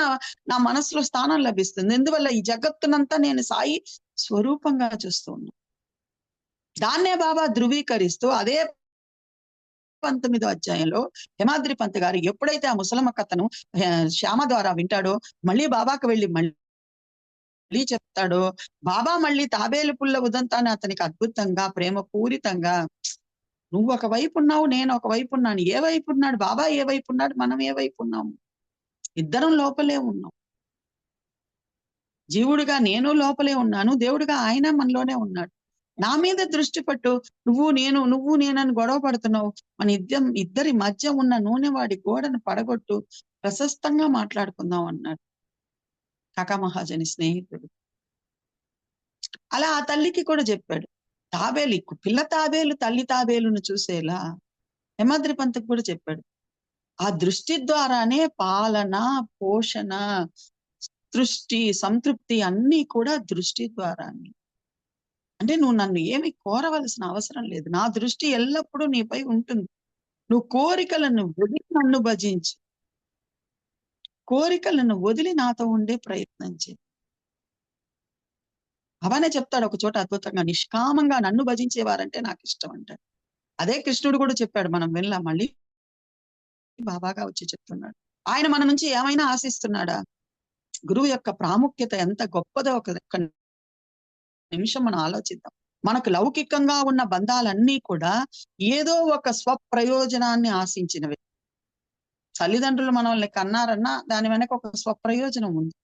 నా మనసులో స్థానం లభిస్తుంది. ఎందువల్ల ఈ జగత్తునంతా నేను సాయి స్వరూపంగా చూస్తూ ఉన్నా. దాన్నే బాబా ధృవీకరిస్తూ అదే 19వ అధ్యాయంలో హేమాద్రి పంత్ గారు ఎప్పుడైతే ఆ ముసలమ్మ కథను శ్యామ ద్వారా వింటాడో, మళ్ళీ బాబాకు వెళ్ళి మళ్ళీ చెప్తాడో, బాబా మళ్ళీ తాబేలు పుల్ల ఉదంతాన్ని అతనికి అద్భుతంగా ప్రేమ పూరితంగా, నువ్వు ఒక వైపు ఉన్నావు, నేను ఒక వైపు ఉన్నాను. ఏ వైపు ఉన్నాడు బాబా? ఏ వైపు ఉన్నాడు? మనం ఏ వైపు ఉన్నాము? ఇద్దరం లోపలే ఉన్నాం. జీవుడిగా నేను లోపలే ఉన్నాను, దేవుడిగా ఆయన మనలోనే ఉన్నాడు. నా మీద దృష్టి పట్టు, నువ్వు నేనని గొడవ పడుతున్నావు. మన ఇద్దరి మధ్య ఉన్న నూనెవాడి గోడను పడగొట్టు, ప్రశస్తంగా మాట్లాడుకుందాం అన్నాడు కాకా మహాజని స్నేహితుడు. అలా ఆ తల్లికి కూడా చెప్పాడు, పిల్ల తాబేలు తల్లి తాబేలును చూసేలా హేమాద్రి పంత్కి కూడా చెప్పాడు. ఆ దృష్టి ద్వారానే పాలన, పోషణ, సృష్టి, సంతృప్తి అన్ని కూడా దృష్టి ద్వారానే. అంటే నువ్వు నన్ను ఏమి కోరవలసిన అవసరం లేదు. నా దృష్టి ఎల్లప్పుడూ నీపై ఉంటుంది. నువ్వు కోరికలను వదిలి నన్ను భజించు. కోరికలను వదిలి నాతో ఉండే ప్రయత్నం చేయి. అవనే చెప్తాడు ఒక చోట అద్భుతంగా, నిష్కామంగా నన్ను భజించేవారంటే నాకు ఇష్టం అంటాడు. అదే కృష్ణుడు కూడా చెప్పాడు, మనం వెళ్ళాం మళ్ళీ బాబాగా వచ్చి చెప్తున్నాడు. ఆయన మన నుంచి ఏమైనా ఆశిస్తున్నాడా? గురువు యొక్క ప్రాముఖ్యత ఎంత గొప్పదో ఒక నిమిషం మనం ఆలోచిద్దాం. మనకు లౌకికంగా ఉన్న బంధాలన్నీ కూడా ఏదో ఒక స్వప్రయోజనాన్ని ఆశించినవి. తల్లిదండ్రులు మనల్ని కన్నారన్నా దాని వెనక ఒక స్వప్రయోజనం ఉంది.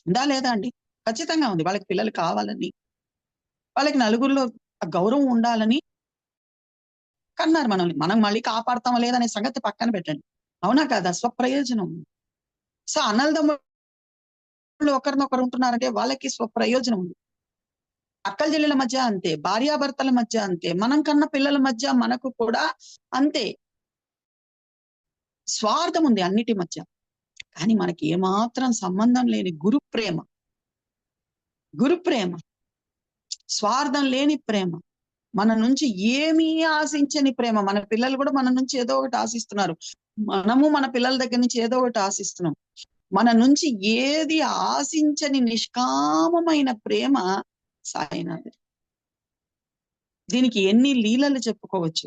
ఉందా లేదా అండి? ఖచ్చితంగా ఉంది. వాళ్ళకి పిల్లలు కావాలని, వాళ్ళకి నలుగురిలో గౌరవం ఉండాలని కన్నారు మనల్ని. మనం మళ్ళీ కాపాడతామా లేదనే సంగతి పక్కన పెట్టండి. అవునా కాదా? స్వప్రయోజనం. సో అన్నదమ్ములు ఒకరినొకరు ఉంటున్నారంటే వాళ్ళకి స్వప్రయోజనం ఉంది. అక్కల చెల్లెల మధ్య అంతే, భార్యాభర్తల మధ్య అంతే, మనం కన్న పిల్లల మధ్య మనకు కూడా అంతే. స్వార్థం ఉంది అన్నిటి మధ్య. కానీ మనకి ఏమాత్రం సంబంధం లేని గురు ప్రేమ, స్వార్థం లేని ప్రేమ, మన నుంచి ఏమీ ఆశించని ప్రేమ. మన పిల్లలు కూడా మన నుంచి ఏదో ఒకటి ఆశిస్తున్నారు. మనము మన పిల్లల దగ్గర నుంచి ఏదో ఒకటి ఆశిస్తున్నాం. మన నుంచి ఏది ఆశించని నిష్కామమైన ప్రేమ సాయినాథుడు. దీనికి ఎన్ని లీలలు చెప్పుకోవచ్చు.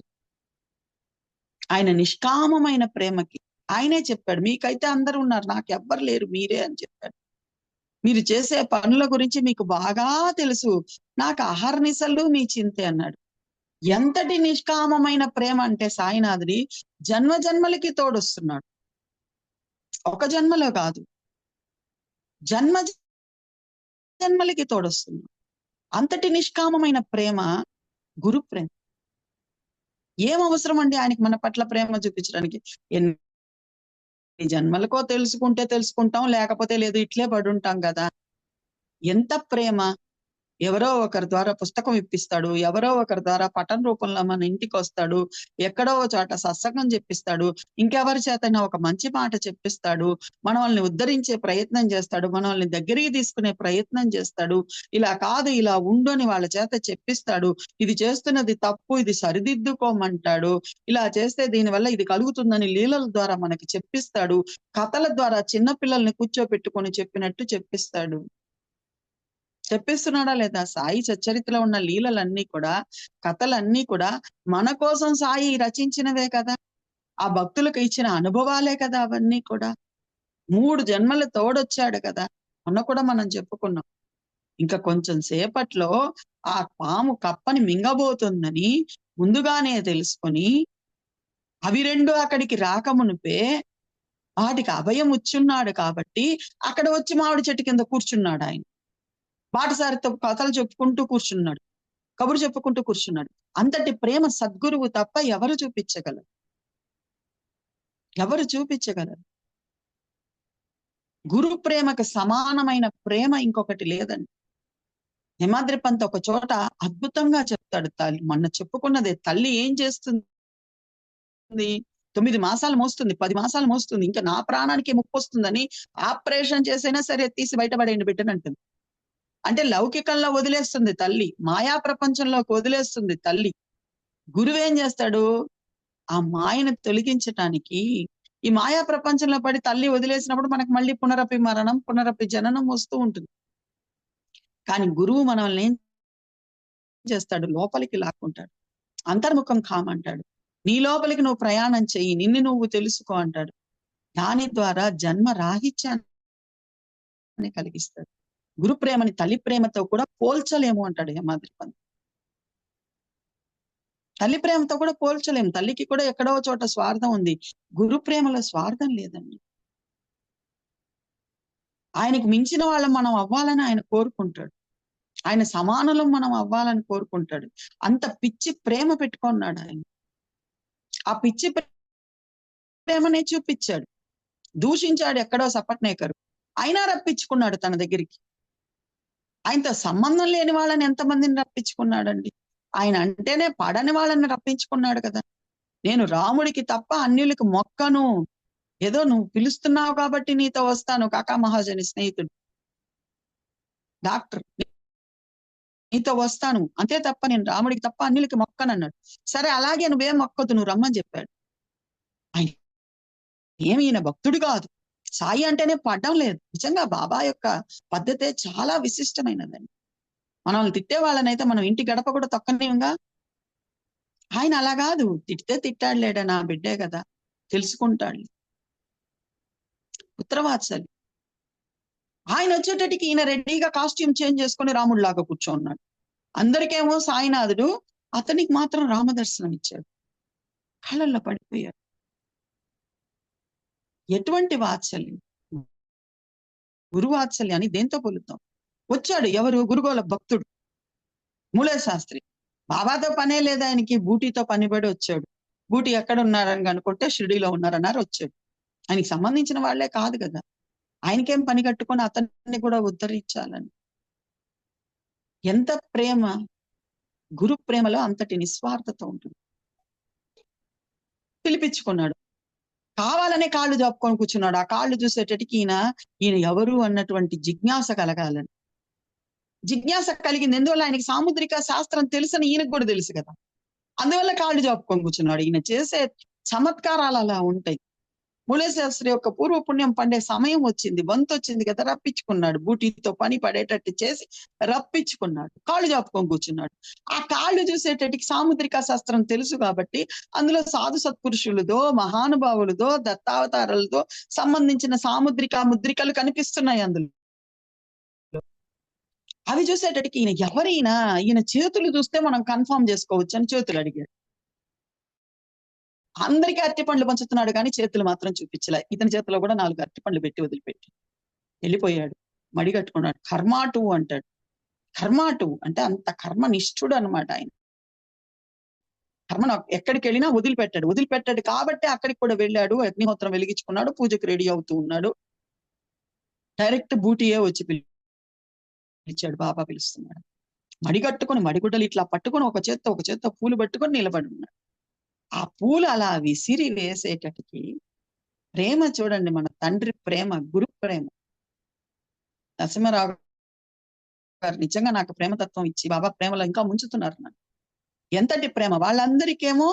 ఆయన నిష్కామమైన ప్రేమకి ఆయనే చెప్పాడు, మీకైతే అందరూ ఉన్నారు, నాకు ఎవ్వరు లేరు, మీరే అని చెప్పాడు. మీరు చేసే పనుల గురించి మీకు బాగా తెలుసు, నాకు అహర్నిశలు మీ చింతే అన్నాడు. ఎంతటి నిష్కామమైన ప్రేమ అంటే సాయినాథుడి జన్మ జన్మలకి తోడొస్తున్నాడు. ఒక జన్మలో కాదు, జన్మ జన్మలకి తోడొస్తున్నాడు. అంతటి నిష్కామమైన ప్రేమ గురు ప్రేమ. ఏం అవసరం అండి ఆయనకి మన పట్ల ప్రేమ చూపించడానికి? ఎన్ని జన్మలకో తెలుసుకుంటాం, లేకపోతే లేదు, ఇట్లే పడుంటాం కదా. ఎంత ప్రేమ! ఎవరో ఒకరి ద్వారా పుస్తకం ఇప్పిస్తాడు, ఎవరో ఒకరి ద్వారా పఠన రూపంలో మన ఇంటికి వస్తాడు, ఎక్కడో చోట సత్సంగం చెప్పిస్తాడు, ఇంకెవరి చేతైనా ఒక మంచి మాట చెప్పిస్తాడు, మనల్ని ఉద్ధరించే ప్రయత్నం చేస్తాడు, మనల్ని దగ్గరికి తీసుకునే ప్రయత్నం చేస్తాడు. ఇలా కాదు, ఇలా ఉండు అని వాళ్ళ చేత చెప్పిస్తాడు. ఇది చేస్తున్నది తప్పు, ఇది సరిదిద్దుకోమంటాడు. ఇలా చేస్తే దీనివల్ల ఇది కలుగుతుందని లీలల ద్వారా మనకి చెప్పిస్తాడు. కథల ద్వారా చిన్న పిల్లల్ని కూర్చోపెట్టుకొని చెప్పినట్టు చెప్పిస్తాడు. చెప్పిస్తున్నాడా లేదా? సాయి సచ్చరిత్రలో ఉన్న లీలలన్నీ కూడా, కథలన్నీ కూడా మన కోసం సాయి రచించినవే కదా. ఆ భక్తులకు ఇచ్చిన అనుభవాలే కదా అవన్నీ కూడా. 3 జన్మలు తోడొచ్చాడు కదా. మొన్న కూడా మనం చెప్పుకున్నాం. ఇంకా కొంచెం సేపట్లో ఆ పాము కప్పని మింగబోతుందని ముందుగానే తెలుసుకొని, అవి 2 అక్కడికి రాకమునుపే వాటికి అభయం ఇచ్చున్నాడు కాబట్టి అక్కడ వచ్చి మామిడి చెట్టు కింద కూర్చున్నాడు ఆయన. బాటసారితో కథలు చెప్పుకుంటూ కూర్చున్నాడు, కబురు చెప్పుకుంటూ కూర్చున్నాడు. అంతటి ప్రేమ సద్గురువు తప్ప ఎవరు చూపించగలరు? ఎవరు చూపించగలరు? గురు ప్రేమకు సమానమైన ప్రేమ ఇంకొకటి లేదండి. హిమాద్రి పంత్ ఒక చోట అద్భుతంగా చెప్తాడు. తల్లి మొన్న చెప్పుకున్నదే, తల్లి ఏం చేస్తుంది? 9 మాసాలు మోస్తుంది, 10 మాసాలు మోస్తుంది, ఇంకా నా ప్రాణానికి ముప్పు వస్తుందని ఆపరేషన్ చేసైనా సరే తీసి బయటపడేయండి బిడ్డనంటుంది. అంటే లౌకికంలో వదిలేస్తుంది తల్లి, మాయా ప్రపంచంలోకి వదిలేస్తుంది తల్లి. గురువేం చేస్తాడు? ఆ మాయను తొలగించటానికి ఈ మాయా ప్రపంచంలో పడి తల్లి వదిలేసినప్పుడు మనకు మళ్ళీ పునరపి మరణం, పునరపి జననం వస్తూ ఉంటుంది. కానీ గురువు మనల్ని ఏం చేస్తాడు? లోపలికి లాక్కుంటాడు, అంతర్ముఖం కామంటాడు. నీ లోపలికి నువ్వు ప్రయాణం చెయ్యి, నిన్ను నువ్వు తెలుసుకో అంటాడు. దాని ద్వారా జన్మ రాహిత్యాన్ని కలిగిస్తాడు. గురు ప్రేమని తల్లి ప్రేమతో కూడా పోల్చలేము అంటాడు హిమాద్రి పంత్. తల్లి ప్రేమతో కూడా పోల్చలేము. తల్లికి కూడా ఎక్కడో చోట స్వార్థం ఉంది, గురు ప్రేమలో స్వార్థం లేదండి. ఆయనకు మించిన వాళ్ళం మనం అవ్వాలని ఆయన కోరుకుంటాడు. ఆయన సమానులం మనం అవ్వాలని కోరుకుంటాడు. అంత పిచ్చి ప్రేమ పెట్టుకున్నాడు ఆయన. ఆ పిచ్చి ప్రేమనే చూపించాడు. దూషించాడు ఎక్కడో సపట్నేకరు, అయినా రప్పించుకున్నాడు తన దగ్గరికి. ఆయనతో సంబంధం లేని వాళ్ళని ఎంతమందిని రప్పించుకున్నాడండి. ఆయన అంటేనే పడని వాళ్ళని రప్పించుకున్నాడు కదా. నేను రాముడికి తప్ప అన్యులకు మొక్కను, ఏదో నువ్వు పిలుస్తున్నావు కాబట్టి నీతో వస్తాను, కాకా మహాజని స్నేహితుడు డాక్టర్, నీతో వస్తాను అంతే తప్ప నేను రాముడికి తప్ప అన్యులకి మొక్కనన్నాడు. సరే అలాగే నువ్వేం మొక్కదు, నువ్వు రమ్మని చెప్పాడు. ఆయన ఏమి ఈయన భక్తుడు కాదు, సాయి అంటేనే పడ్డం లేదు. నిజంగా బాబా యొక్క పద్ధతే చాలా విశిష్టమైనదండి. మనల్ని తిట్టే వాళ్ళనైతే మనం ఇంటి గడప కూడా తొక్కనివ్వంగా. ఆయన అలా కాదు, తిట్టితే తిట్టాడులేడా, నా బిడ్డే కదా, తెలుసుకుంటాడు. పుత్రవాత్సల్యం. ఆయన ఆయన వచ్చేటట్టుకి ఈయన రెడీగా కాస్ట్యూమ్ చేంజ్ చేసుకొని రాముడిలాగా కూర్చోన్నాడు. అందరికేమో సాయినాథుడు, అతనికి మాత్రం రామదర్శనం ఇచ్చాడు. కళ్ళల్లో పడిపోయాడు. ఎటువంటి వాత్సల్యం! గురువాత్సల్యాన్ని దేంతో పోలుతాం? వచ్చాడు ఎవరు? గురుగోల భక్తుడు మూలే శాస్త్రి. బాబాతో పనే లేదు ఆయనకి, బూటీతో పనిపడి వచ్చాడు. బూటీ ఎక్కడ ఉన్నారని అనుకుంటే షిరిడీలో ఉన్నారన్నారు, వచ్చాడు. ఆయనకి సంబంధించిన వాళ్లే కాదు కదా, ఆయనకేం పని కట్టుకొని అతన్ని కూడా ఉద్ధరించాలని. ఎంత ప్రేమ! గురు ప్రేమలో అంతటి నిస్వార్థత ఉంటుంది. పిలిపించుకున్నాడు. కావాలనే కాళ్ళు జాపుకొని కూర్చున్నాడు. ఆ కాళ్ళు చూసేటట్టుకి ఈయన ఎవరు అన్నటువంటి జిజ్ఞాస కలగాలని. జిజ్ఞాస కలిగింది. ఎందువల్ల? ఆయనకి సాముద్రిక శాస్త్రం తెలుసని ఈయనకు కూడా తెలుసు కదా, అందువల్ల కాళ్ళు జాపుకొని కూర్చున్నాడు. ఈయన చేసే చమత్కారాలు అలా ఉంటాయి. మూలే శాస్త్రి యొక్క పూర్వ పుణ్యం పండే సమయం వచ్చింది, వంతు వచ్చింది కదా, రప్పించుకున్నాడు. బూటీతో పని పడేటట్టు చేసి రప్పించుకున్నాడు. కాళ్ళు జాపుకొని కూర్చున్నాడు. ఆ కాళ్ళు చూసేటట్టుకి సాముద్రిక శాస్త్రం తెలుసు కాబట్టి అందులో సాధు సత్పురుషులదో, మహానుభావులదో, దత్తావతారాలతో సంబంధించిన సాముద్రిక ముద్రికలు కనిపిస్తున్నాయి అందులో. అవి చూసేటట్టుకి ఈయన ఎవరైనా, ఈయన చేతులు చూస్తే మనం కన్ఫర్మ్ చేసుకోవచ్చు అని చేతులు అడిగాడు. అందరికీ అరటి పండ్లు పంచుతున్నాడు కానీ చేతులు మాత్రం చూపించలే. ఇతని చేతిలో కూడా 4 అరటి పండ్లు పెట్టి వదిలిపెట్టి వెళ్ళిపోయాడు. మడి కట్టుకున్నాడు. కర్మాటు అంటాడు. కర్మాటు అంటే అంత కర్మనిష్ఠుడు అనమాట ఆయన. కర్మను ఎక్కడికి వెళ్ళినా వదిలిపెట్టాడు కాబట్టి అక్కడికి కూడా వెళ్ళాడు. అగ్నిహోత్రం వెలిగించుకున్నాడు. పూజకు రెడీ అవుతూ ఉన్నాడు. డైరెక్ట్ బూటీయే వచ్చి పిలిచాడు. బాబా పిలుస్తున్నాడు. మడి కట్టుకొని, మడిగుడ్డలు ఇట్లా పట్టుకొని ఒక చేత్తో పూలు పట్టుకొని నిలబడి ఉన్నాడు. ఆ పూలు అలా విసిరి వేసేటట్టుకి ప్రేమ చూడండి, మన తండ్రి ప్రేమ, గురు ప్రేమ. నరసింహారావు గారు నిజంగా నాకు ప్రేమతత్వం ఇచ్చి బాబా ప్రేమలో ఇంకా ముంచుతున్నారు నన్ను. ఎంతటి ప్రేమ! వాళ్ళందరికేమో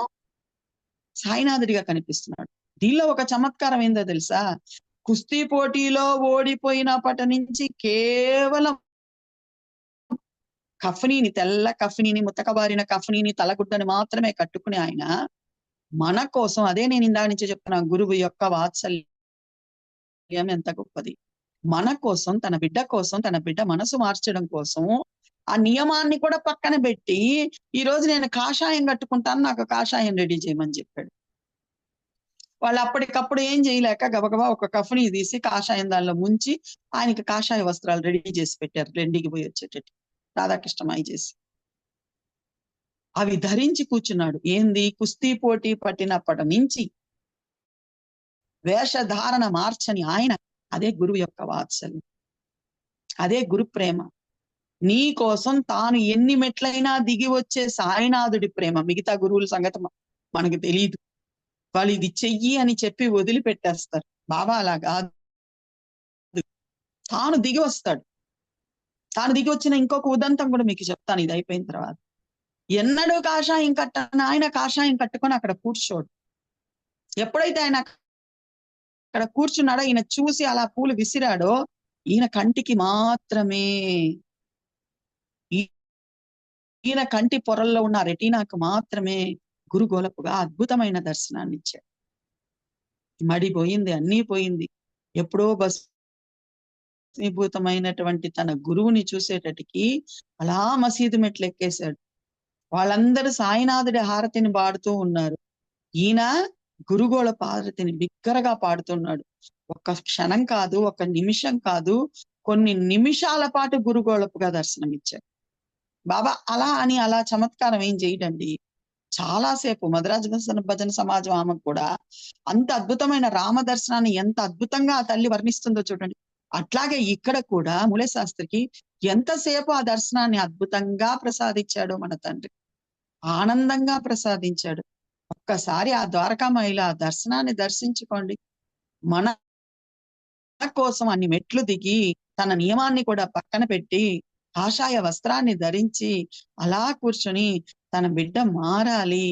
సాయినాథుడిగా కనిపిస్తున్నాడు. దీనిలో ఒక చమత్కారం ఏందో తెలుసా? కుస్తీ పోటీలో ఓడిపోయినప్పటి నుంచి కేవలం కఫనీని, తెల్ల కఫనీని, ముతకబారిన కఫనీని, తలగుడ్డని మాత్రమే కట్టుకుని ఆయన మన కోసం, అదే నేను ఇందా నుంచి చెప్తున్నా, గురువు యొక్క వాత్సల్యం ఎంత గొప్పది. మన కోసం, తన బిడ్డ కోసం, తన బిడ్డ మనసు మార్చడం కోసం ఆ నియమాన్ని కూడా పక్కన పెట్టి, ఈ రోజు నేను కాషాయం కట్టుకుంటాను, నాకు కాషాయం రెడీ చేయమని చెప్పాడు. వాళ్ళు అప్పటికప్పుడు ఏం చేయలేక గబగబా ఒక కఫనీ తీసి కాషాయం దానిలో ముంచి ఆయనకి కాషాయ వస్త్రాలు రెడీ చేసి పెట్టారు. రెండికి పోయి వచ్చేటట్టు రాధాకృష్ణమాయి చేసి అవి ధరించి కూర్చున్నాడు. ఏంది? కుస్తీ పోటీ పట్టినప్పటి నుంచి వేషధారణ మార్చని ఆయన. అదే గురువు యొక్క వాత్సల్యం, అదే గురు ప్రేమ. నీ కోసం తాను ఎన్ని మెట్లైనా దిగి వచ్చే సాయినాథుడి ప్రేమ. మిగతా గురువుల సంగతి మనకు తెలియదు. వాళ్ళు ఇది చెయ్యి అని చెప్పి వదిలిపెట్టేస్తారు. బాబా అలా కాదు, తాను దిగి వస్తాడు. తాను దిగి వచ్చిన ఇంకొక ఉదంతం కూడా మీకు చెప్తాను ఇది అయిపోయిన తర్వాత. ఎన్నడూ కాషాయం కట్టని ఆయన కాషాయం కట్టుకొని అక్కడ కూర్చోడు. ఎప్పుడైతే ఆయన అక్కడ కూర్చున్నాడో, ఈయన చూసి అలా పూలు విసిరాడో, ఈయన కంటికి మాత్రమే, ఈయన కంటి పొరల్లో ఉన్న రెటీనాకు మాత్రమే గురుగోలపుగా అద్భుతమైన దర్శనాన్ని ఇచ్చాడు. మడి పోయింది, అన్నీ పోయింది. ఎప్పుడో భస్మీభూతమైనటువంటి తన గురువుని చూసేటట్టుకి అలా మసీదు మెట్లు ఎక్కేశాడు. వాళ్ళందరూ సాయినాథుడి హారతిని పాడుతూ ఉన్నారు. ఈయన గురుగోళ హారతిని బిగ్గరగా పాడుతున్నాడు. ఒక్క క్షణం కాదు, ఒక నిమిషం కాదు, కొన్ని నిమిషాల పాటు గురుగోళపుగా దర్శనమిచ్చాడు. బాబా అలా చమత్కారం ఏం చేయడండి. చాలాసేపు మద్రాసు భజన సమాజం ఆమె కూడా అంత అద్భుతమైన రామ దర్శనాన్ని ఎంత అద్భుతంగా ఆ తల్లి వర్ణిస్తుందో చూడండి. అట్లాగే ఇక్కడ కూడా మూలే శాస్త్రికి ఎంతసేపు ఆ దర్శనాన్ని అద్భుతంగా ప్రసాదించాడో మన తండ్రి. ఆనందంగా ప్రసాదించాడు. ఒక్కసారి ఆ ద్వారకామాయిల ఆ దర్శనాన్ని దర్శించుకోండి. మన కోసం అన్ని మెట్లు దిగి తన నియమాన్ని కూడా పక్కన పెట్టి కాషాయ వస్త్రాన్ని ధరించి అలా కూర్చొని తన బిడ్డ మారాలి,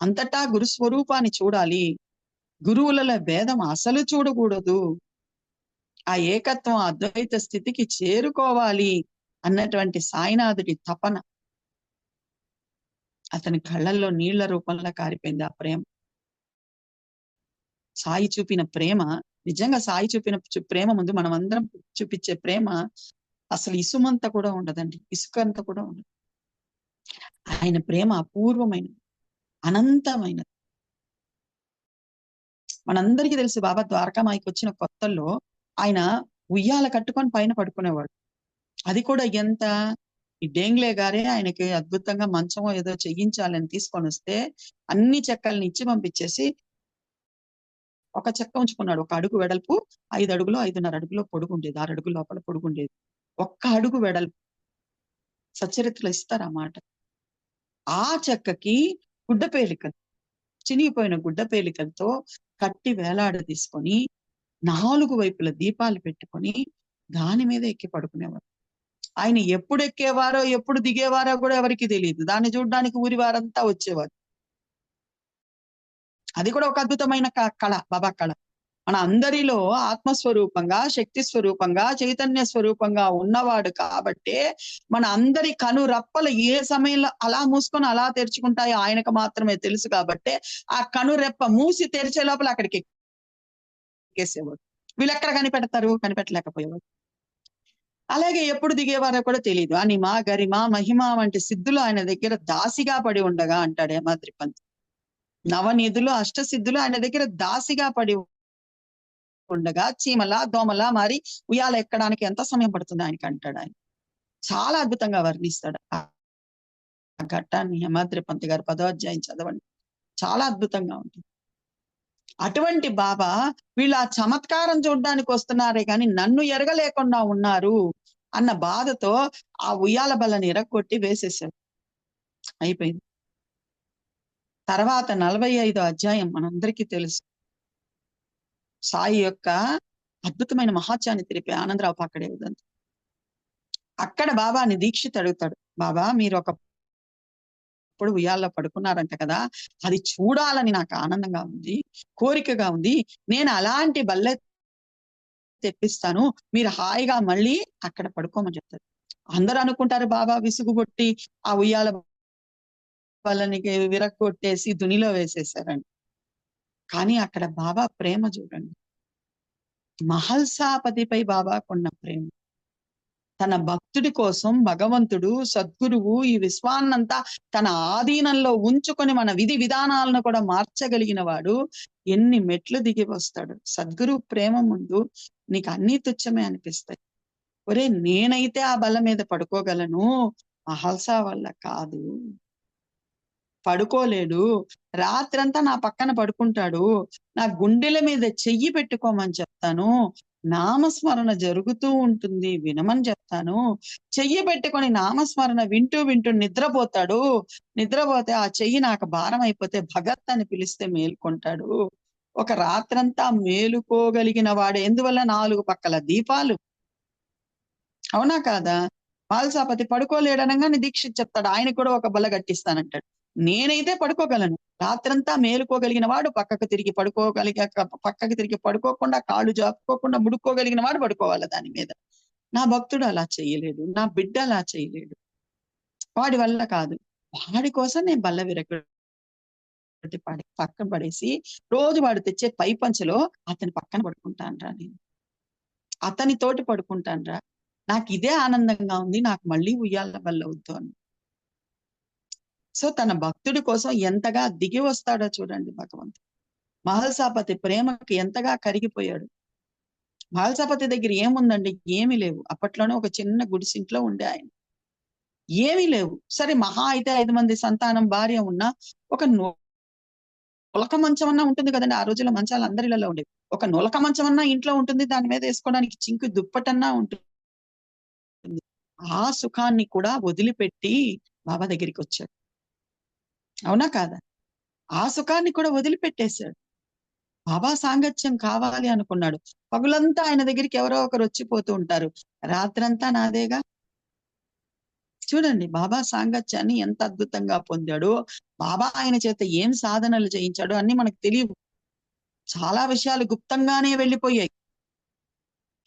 అంతటా గురు స్వరూపాన్ని చూడాలి, గురువులలో భేదం అసలు చూడకూడదు, ఆ ఏకత్వం అద్వైత స్థితికి చేరుకోవాలి అన్నటువంటి సాయినాథుడి తపన అతని కళ్ళల్లో నీళ్ల రూపంలో కారిపోయింది ఆ ప్రేమ. సాయి చూపిన ప్రేమ, నిజంగా సాయి చూపిన ప్రేమ ముందు మనం అందరం చూపించే ప్రేమ అసలు ఇసుమంత కూడా ఉండదండి, ఇసుకంత కూడా ఉండదు. ఆయన ప్రేమ అపూర్వమైనది, అనంతమైనది. మనందరికీ తెలుసు బాబా ద్వారకామాయికి వచ్చిన కొత్తల్లో ఆయన ఉయ్యాల కట్టుకొని పైన పడుకునేవాడు. అది కూడా ఎంత, ఈ డేంగ్లే గారే ఆయనకి అద్భుతంగా మంచం ఏదో చెయ్యించాలని తీసుకొని వస్తే అన్ని చెక్కల్ని ఇచ్చి పంపించేసి ఒక చెక్క ఉంచుకున్నాడు. ఒక అడుగు వెడల్పు, 5 అడుగులు 5.5 అడుగులో పొడుగు ఉండేది, 6 అడుగుల లోపల పొడుగు ఉండేది. ఒక్క అడుగు వెడల్పు. సచ్చరిత్రలో ఇస్తారు ఆ మాట. ఆ చెక్కకి గుడ్డ పేలికలు, చినిగిపోయిన గుడ్డ పేలికలతో కట్టి వేలాడ తీసుకొని 4 వైపుల దీపాలు పెట్టుకొని దాని మీద ఎక్కి పడుకునేవారు. ఆయన ఎప్పుడు ఎక్కేవారో ఎప్పుడు దిగేవారో కూడా ఎవరికి తెలియదు. దాన్ని చూడడానికి ఊరి వారంతా వచ్చేవారు. అది కూడా ఒక అద్భుతమైన కళ, బాబా కళ. మన అందరిలో ఆత్మస్వరూపంగా, శక్తి స్వరూపంగా, చైతన్య స్వరూపంగా ఉన్నవాడు కాబట్టే మన అందరి కను రెప్పలు ఏ సమయంలో అలా మూసుకొని అలా తెరుచుకుంటాయో ఆయనకు మాత్రమే తెలుసు. కాబట్టే ఆ కను రెప్ప మూసి తెరిచే లోపల అక్కడికి ఎక్కేసేవాడు. వీళ్ళు ఎక్కడ కనిపెడతారు? కనిపెట్టలేకపోయేవాడు. అలాగే ఎప్పుడు దిగేవారో కూడా తెలియదు. అనిమ, గరిమ, మహిమ వంటి సిద్ధులు ఆయన దగ్గర దాసిగా పడి ఉండగా అంటాడు హేమాద్రి పంత్. నవనిధులు, అష్టసిద్ధులు ఆయన దగ్గర దాసిగా పడి ఉండగా చీమల, దోమల మారి ఉయ్యాల ఎక్కడానికి ఎంత సమయం పడుతుంది ఆయనకి అంటాడు. ఆయన చాలా అద్భుతంగా వర్ణిస్తాడు ఆ ఘట్టాన్ని. హేమాద్రి పంత్ గారు 10వ అధ్యాయం చదవండి, చాలా అద్భుతంగా ఉంటుంది. అటువంటి బాబా వీళ్ళు ఆ చమత్కారం చూడడానికి వస్తున్నారే కానీ నన్ను ఎరగలేకుండా ఉన్నారు అన్న బాధతో ఆ ఉయ్యాల బల్లని ఎరగొట్టి వేసేసాడు. అయిపోయింది. తర్వాత 45వ అధ్యాయం మనందరికీ తెలుసు. సాయి యొక్క అద్భుతమైన మహాత్యాన్ని తెలిపే ఆనందరావు పాకడే ఉదంతి. అక్కడ బాబాని దీక్షిత్ అడుగుతాడు, బాబా మీరు ఒకప్పుడు ఉయ్యాల్లో పడుకున్నారంట కదా, అది చూడాలని నాకు ఆనందంగా ఉంది, కోరికగా ఉంది. నేను అలాంటి బల్లె తెప్పిస్తాను, మీరు హాయిగా మళ్ళీ అక్కడ పడుకోమని చెప్తారు. అందరూ అనుకుంటారు బాబా విసుగుబొట్టి ఆ ఉయ్యాల బల్లని విరగొట్టేసి దునిలో వేసేసారండి. కానీ అక్కడ బాబా ప్రేమ చూడండి. మహల్సాపతిపై బాబాకున్న ప్రేమ. తన భక్తుడి కోసం భగవంతుడు, సద్గురువు ఈ విశ్వాన్నంతా తన ఆధీనంలో ఉంచుకొని మన విధి విధానాలను కూడా మార్చగలిగిన వాడు ఎన్ని మెట్లు దిగి వస్తాడు. సద్గురు ప్రేమ ముందు నీకు అన్ని తుచ్చమే అనిపిస్తాయి. ఒరే నేనైతే ఆ బల్ల మీద పడుకోగలను, మహల్సా వల్ల కాదు, పడుకోలేడు. రాత్రంతా నా పక్కన పడుకుంటాడు, నా గుండెల మీద చెయ్యి పెట్టుకోమని చెప్తాను, నామస్మరణ జరుగుతూ ఉంటుంది వినమని చెప్తాను. చెయ్యి పెట్టుకొని నామస్మరణ వింటూ వింటూ నిద్రపోతాడు. నిద్రపోతే ఆ చెయ్యి నాకు భారం అయిపోతే భగత్ అని పిలిస్తే మేల్కొంటాడు. ఒక రాత్రంతా మేలుకోగలిగిన వాడు. ఎందువల్ల? 4 పక్కల దీపాలు. అవునా కాదా? మహల్సాపతి పడుకోలేడనగానే దీక్షిత్ చెప్తాడు, ఆయనకు కూడా ఒక బల్ల కట్టిస్తానంటాడు. నేనైతే పడుకోగలను. రాత్రంతా మేలుకోగలిగిన వాడు, పక్కకు తిరిగి పడుకోకుండా, కాళ్ళు జాపుకోకుండా ముడుక్కోగలిగిన వాడు పడుకోవాలి దాని మీద. నా భక్తుడు అలా చేయలేడు, నా బిడ్డ అలా చేయలేడు, వాడి వల్ల కాదు. వాడి కోసం నేను బల్ల విరగొట్టి పక్కన పడేసి రోజు వాడు తెచ్చే పై పంచలో అతని పక్కన పడుకుంటానురా, నేను అతనితోటి పడుకుంటానురా, నాకు ఇదే ఆనందంగా ఉంది, నాకు మళ్ళీ ఉయ్యాల బల్ల వద్దు అని. సో తన భక్తుడి కోసం ఎంతగా దిగి వస్తాడో చూడండి భగవంతుడు. మహల్సాపతి ప్రేమకి ఎంతగా కరిగిపోయాడు. మహల్సాపతి దగ్గర ఏముందండి? ఏమీ లేవు. అప్పట్లోనే ఒక చిన్న గుడిసింట్లో ఉండే ఆయన. ఏమీ లేవు. సరే మహా అయితే 5 మంది సంతానం, భార్య ఉన్నా ఒక నులక మంచం అన్నా ఉంటుంది కదండి. ఆ రోజుల్లో మంచాలు అందరిలో ఉండేవి. ఒక నులక మంచం అన్నా ఇంట్లో ఉంటుంది, దాని మీద వేసుకోవడానికి చింకు దుప్పటన్నా ఉంటుంది. ఆ సుఖాన్ని కూడా వదిలిపెట్టి బాబా దగ్గరికి వచ్చాడు. అవునా కాదా? ఆ సుఖాన్ని కూడా వదిలిపెట్టేశాడు. బాబా సాంగత్యం కావాలి అనుకున్నాడు. పగులంతా ఆయన దగ్గరికి ఎవరో ఒకరు వచ్చిపోతూ ఉంటారు, రాత్రంతా నాదేగా. చూడండి బాబా సాంగత్యాన్ని ఎంత అద్భుతంగా పొందాడో, బాబా ఆయన చేత ఏం సాధనలు చేయించాడో అన్ని మనకు తెలియవు. చాలా విషయాలు గుప్తంగానే వెళ్ళిపోయాయి.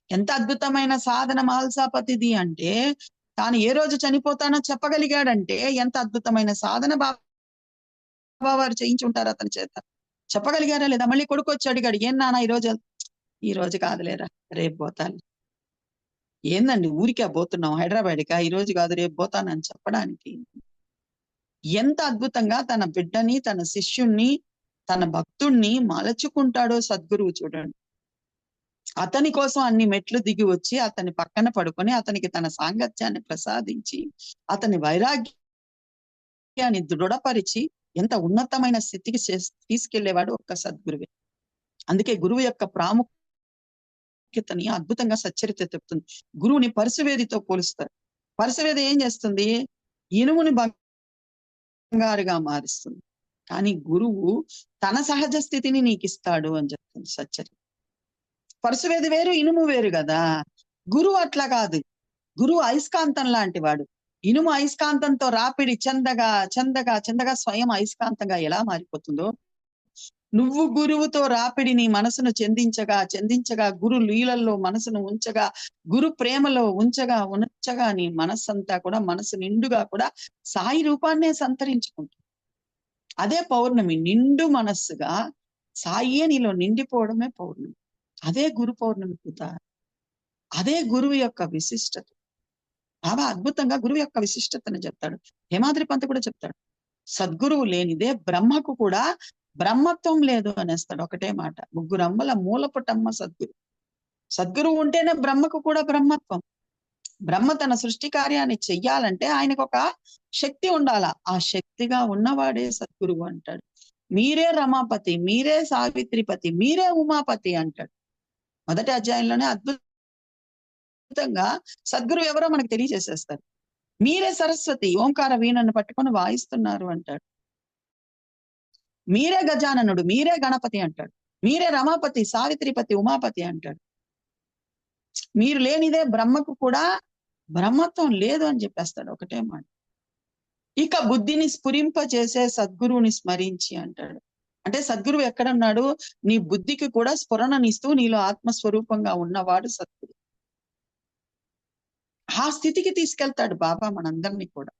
ఎంత అద్భుతమైన సాధన మహల్సాపతిది అంటే, తాను ఏ రోజు చనిపోతానో చెప్పగలిగాడంటే ఎంత అద్భుతమైన సాధన బాబా వారు చేయించుంటారు అతని చేత. చెప్పగలిగారా లేదా? మళ్ళీ కొడుకు వచ్చి అడిగాడు, ఏం నాన్న ఈ రోజు కాదులేరా, రేపు పోతాను. ఏందండి ఊరికే పోతున్నాం హైదరాబాద్కా? ఈ రోజు కాదు రేపు పోతానని చెప్పడానికి ఎంత అద్భుతంగా తన బిడ్డని, తన శిష్యుణ్ణి, తన భక్తుణ్ణి మలచుకుంటాడో సద్గురువు చూడండి. అతని కోసం అన్ని మెట్లు దిగి వచ్చి అతని పక్కన పడుకొని అతనికి తన సాంగత్యాన్ని ప్రసాదించి అతని వైరాగ్యాన్ని దృఢపరిచి ఎంత ఉన్నతమైన స్థితికి తీసుకెళ్లేవాడు ఒక్క సద్గురువే. అందుకే గురువు యొక్క ప్రాముఖ్యతని అద్భుతంగా సచ్చరిత్ర చెప్తుంది. గురువుని పరశువేదితో పోలుస్తారు. పరశువేది ఏం చేస్తుంది? ఇనుముని బంగారుగా మారుస్తుంది. కానీ గురువు తన సహజ స్థితిని నీకు ఇస్తాడు అని చెప్తుంది సచ్చరిత్ర. పరశువేది వేరు, ఇనుము వేరు కదా. గురువు అట్లా కాదు. గురువు అయస్కాంతం లాంటి వాడు. ఇనుము అయస్కాంతంతో రాపిడి చెందగా చెందగా చెందగా స్వయం అయస్కాంతంగా ఎలా మారిపోతుందో, నువ్వు గురువుతో రాపిడి నీ మనసును చెందించగా చెందించగా, గురు లీలల్లో మనసును ఉంచగా, గురు ప్రేమలో ఉంచగా నీ మనస్సంతా కూడా, మనసు నిండుగా కూడా సాయి రూపాన్నే సంతరించుకుంటుంది. అదే పౌర్ణమి. నిండు మనస్సుగా సాయే నీలో నిండిపోవడమే పౌర్ణమి. అదే గురు పౌర్ణమి పూత. అదే గురువు యొక్క విశిష్టత. బాబా అద్భుతంగా గురువు యొక్క విశిష్టతను చెప్తాడు. హేమాద్రి పంత్ కూడా చెప్తాడు, సద్గురువు లేనిదే బ్రహ్మకు కూడా బ్రహ్మత్వం లేదు అనేస్తాడు. ఒకటే మాట, ముగ్గురమ్మల మూలపుటమ్మ సద్గురు. సద్గురువు ఉంటేనే బ్రహ్మకు కూడా బ్రహ్మత్వం. బ్రహ్మ తన సృష్టి కార్యాన్ని చెయ్యాలంటే ఆయనకు ఒక శక్తి ఉండాల. ఆ శక్తిగా ఉన్నవాడే సద్గురువు అంటాడు. మీరే రమాపతి, మీరే సావిత్రిపతి, మీరే ఉమాపతి అంటాడు. మొదటి అధ్యాయంలోనే అద్భుతంగా సద్గురు ఎవరో మనకు తెలియజేసేస్తారు. మీరే సరస్వతి, ఓంకార వీణను పట్టుకొని వాయిస్తున్నారు అంటాడు. మీరే గజాననుడు, మీరే గణపతి అంటాడు. మీరే రమాపతి, సావిత్రిపతి, ఉమాపతి అంటాడు. మీరు లేనిదే బ్రహ్మకు కూడా బ్రహ్మత్వం లేదు అని చెప్పేస్తాడు. ఒకటే మాట. ఇక బుద్ధిని స్ఫురింపజేసే సద్గురువుని స్మరించి అంటాడు. అంటే సద్గురువు ఎక్కడున్నాడు? నీ బుద్ధికి కూడా స్ఫురణనిస్తూ నీలో ఆత్మస్వరూపంగా ఉన్నవాడు సద్గురు. ఆ స్థితికి తీసుకెళ్తాడు బాబా మనందరినీ కూడా.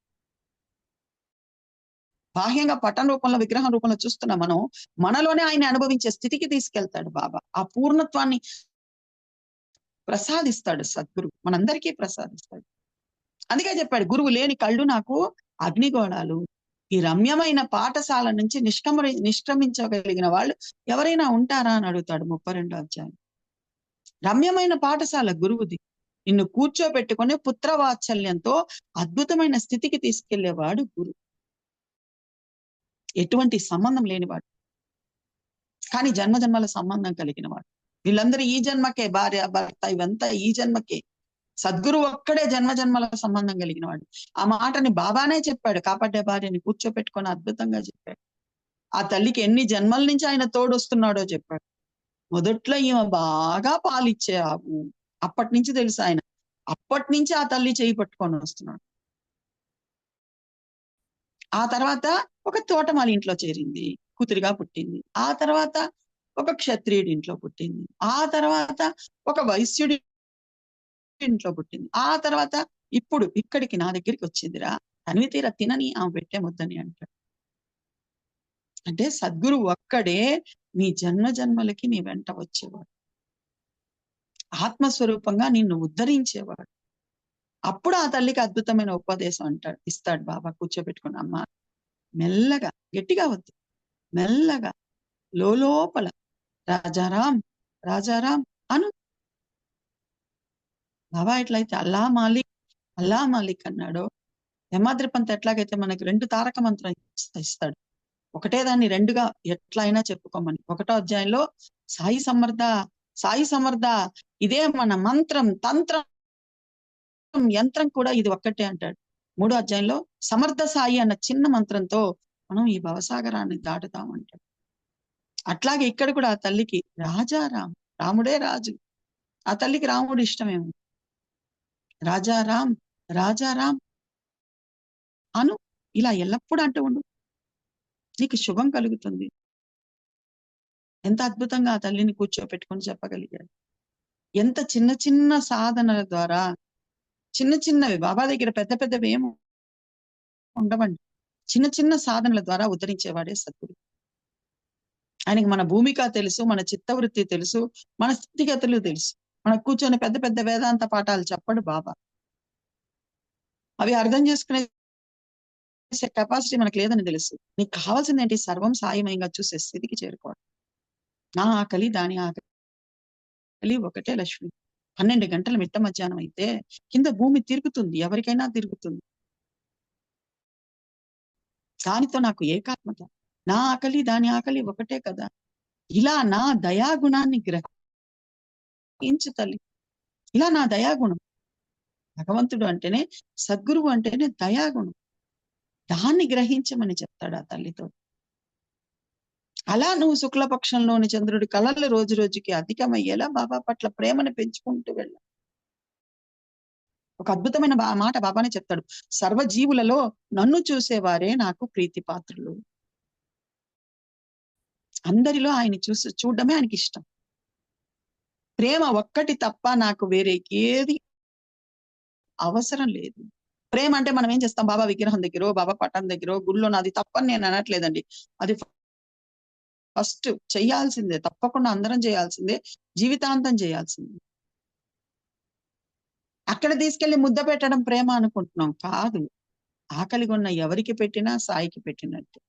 బాహ్యంగా పటం రూపంలో, విగ్రహం రూపంలో చూస్తున్నా మనం, మనలోనే ఆయన అనుభవించే స్థితికి తీసుకెళ్తాడు బాబా. ఆ పూర్ణత్వాన్ని ప్రసాదిస్తాడు సద్గురు, మనందరికీ ప్రసాదిస్తాడు. అందుకే చెప్పాడు, గురువు లేని కళ్ళు నాకు అగ్నిగోళాలు. ఈ రమ్యమైన పాఠశాల నుంచి నిష్క్రమించగలిగిన వాళ్ళు ఎవరైనా ఉంటారా అని అడుగుతాడు 32వ అధ్యాయం. రమ్యమైన పాఠశాల గురువుది. నిన్ను కూర్చోబెట్టుకుని పుత్రవాత్సల్యంతో అద్భుతమైన స్థితికి తీసుకెళ్లేవాడు గురువు. ఎటువంటి సంబంధం లేనివాడు, కానీ జన్మజన్మల సంబంధం కలిగిన వాడు. వీళ్ళందరూ ఈ జన్మకే, భార్య భర్త ఇవంతా ఈ జన్మకే. సద్గురు ఒక్కడే జన్మజన్మల సంబంధం కలిగిన వాడు. ఆ మాటని బాబానే చెప్పాడు. కాపాడే భార్యని కూర్చోపెట్టుకొని అద్భుతంగా చెప్పాడు. ఆ తల్లికి ఎన్ని జన్మల నుంచి ఆయన తోడొస్తున్నాడో చెప్పాడు. మొదట్లో ఈమె బాగా పాలిచ్చే ఆవు. అప్పటి నుంచి తెలుసు ఆయన. అప్పటి నుంచి ఆ తల్లి చేయి పట్టుకొని వస్తున్నాడు. ఆ తర్వాత ఒక తోటమాలి ఇంట్లో చేరింది, కూతురిగా పుట్టింది. ఆ తర్వాత ఒక క్షత్రియుడి ఇంట్లో పుట్టింది. ఆ తర్వాత ఒక వైశ్యుడి ఇంట్లో పుట్టింది. ఆ తర్వాత ఇప్పుడు ఇక్కడికి నా దగ్గరికి వచ్చిందిరా, తనివి తీర తినని ఆమె పెట్టే ముద్దని అంటాడు. అంటే సద్గురు ఒక్కడే నీ జన్మ జన్మలకి నీ వెంట వచ్చేవాడు, ఆత్మస్వరూపంగా నిన్ను ఉద్ధరించేవాడు. అప్పుడు ఆ తల్లికి అద్భుతమైన ఉపదేశం ఇస్తాడు బాబా. కూర్చోబెట్టుకుని, అమ్మ మెల్లగా, గట్టిగా వద్దు, మెల్లగా లోపల రాజారాం రాజారాం అను. బాబా ఎట్లయితే అల్లా మాలిక్ అన్నాడో, హేమాద్రి పంత్ ఎట్లాగైతే మనకి 2 తారక మంత్రం ఇస్తాడు. ఒకటే దాన్ని 2గా ఎట్లా అయినా చెప్పుకోమని. 1వ అధ్యాయంలో సాయి సమర్థ ఇదే మన మంత్రం, తంత్రం, యంత్రం కూడా ఇది ఒక్కటే అంటాడు. 3వ అధ్యాయంలో సమర్థ సాయి అన్న చిన్న మంత్రంతో మనం ఈ భవసాగరాన్ని దాటుతామంటాడు. అట్లాగే ఇక్కడ కూడా ఆ తల్లికి రాజారాం, రాముడే రాజు. ఆ తల్లికి రాముడు ఇష్టమేమో. రాజారాం రాజారాం అను, ఇలా ఎల్లప్పుడూ అంటూ ఉండు, నీకు శుభం కలుగుతుంది. ఎంత అద్భుతంగా ఆ తల్లిని కూర్చోపెట్టుకొని చెప్పగలిగాడు. ఎంత చిన్న చిన్న సాధనల ద్వారా, చిన్న చిన్నవి, బాబా దగ్గర పెద్ద పెద్దవి ఏమో ఉండవండి, చిన్న చిన్న సాధనల ద్వారా ఉద్ధరించేవాడే సద్గురు. ఆయనకి మన భూమిక తెలుసు, మన చిత్తవృత్తి తెలుసు, మన స్థితిగతులు తెలుసు. మనకు కూర్చొని పెద్ద పెద్ద వేదాంత పాఠాలు చెప్పడు బాబా. అవి అర్థం చేసుకునే కెపాసిటీ మనకు లేదని తెలుసు. నీకు కావాల్సింది ఏంటి? సర్వం సాయమయంగా చూసే స్థితికి చేరుకోవడం. నా ఆకలి దాని ఆకలి ఒకటే లక్ష్మి. 12 గంటల మిట్ట మధ్యాహ్నం అయితే కింద భూమి తిరుగుతుంది, ఎవరికైనా తిరుగుతుంది. దానితో నాకు ఏకాత్మత. నా ఆకలి దాని ఆకలి ఒకటే కదా. ఇలా నా దయాగుణాన్ని గ్రహించు తల్లి. ఇలా నా దయాగుణం. భగవంతుడు అంటేనే, సద్గురువు అంటేనే దయాగుణం. దాన్ని గ్రహించమని చెప్తాడు ఆ తల్లితో. అలా నువ్వు శుక్లపక్షంలోని చంద్రుడి కళలు రోజు రోజుకి అధికమయ్యేలా బాబా పట్ల ప్రేమను పెంచుకుంటూ వెళ్ళ. ఒక అద్భుతమైన మాట బాబానే చెప్తాడు. సర్వజీవులలో నన్ను చూసేవారే నాకు ప్రీతి పాత్రులు. అందరిలో ఆయన చూడడమే ఆయనకి ఇష్టం. ప్రేమ ఒక్కటి తప్ప నాకు వేరే ఏది అవసరం లేదు. ప్రేమ అంటే మనం ఏం చేస్తాం? బాబా విగ్రహం దగ్గర, బాబా పటం దగ్గర, గుళ్ళో నాది తప్పని నేను అనట్లేదండి. అది ఫస్ట్ చెయ్యాల్సిందే, తప్పకుండా అందరం చేయాల్సిందే, జీవితాంతం చేయాల్సిందే. అక్కడ తీసుకెళ్లి ముద్ద పెట్టడం ప్రేమ అనుకుంటున్నాం. కాదు. ఆకలిగొన్న ఎవరికి పెట్టినా సాయికి పెట్టినట్టే.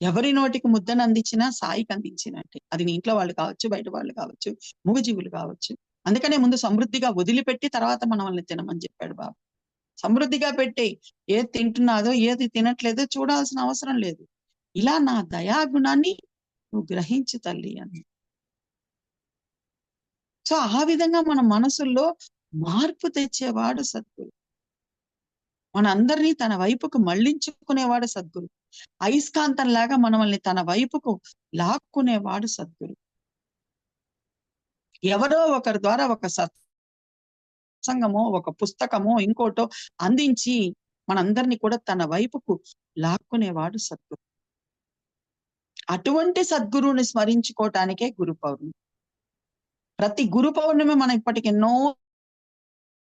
ఎవరి నోటికి ముద్దను అందించినా సాయికి అందించినట్టే. అది నీ ఇంట్లో వాళ్ళు కావచ్చు, బయట వాళ్ళు కావచ్చు, మూగజీవులు కావచ్చు. అందుకనే ముందు సమృద్ధిగా వదిలిపెట్టి తర్వాత మనల్ని తినమని చెప్పాడు బాబా. సమృద్ధిగా పెట్టి ఏది తింటున్నాదో ఏది తినట్లేదో చూడాల్సిన అవసరం లేదు. ఇలా నా దయాగుణాన్ని నువ్వు గ్రహించు తల్లి అని. సో ఆ విధంగా మన మనసుల్లో మార్పు తెచ్చేవాడు సద్గురు. మనందరినీ తన వైపుకు మళ్లించుకునేవాడు సద్గురు. అయస్కాంతంలాగా మనల్ని తన వైపుకు లాక్కునేవాడు సద్గురు. ఎవరో ఒకరి ద్వారా ఒక సత్సంగమో, ఒక పుస్తకమో, ఇంకోటో అందించి మనందరినీ కూడా తన వైపుకు లాక్కునేవాడు సద్గురు. అటువంటి సద్గురువుని స్మరించుకోవటానికే గురు పౌర్ణమి. ప్రతి గురు పౌర్ణమి మనం ఇప్పటికి ఎన్నో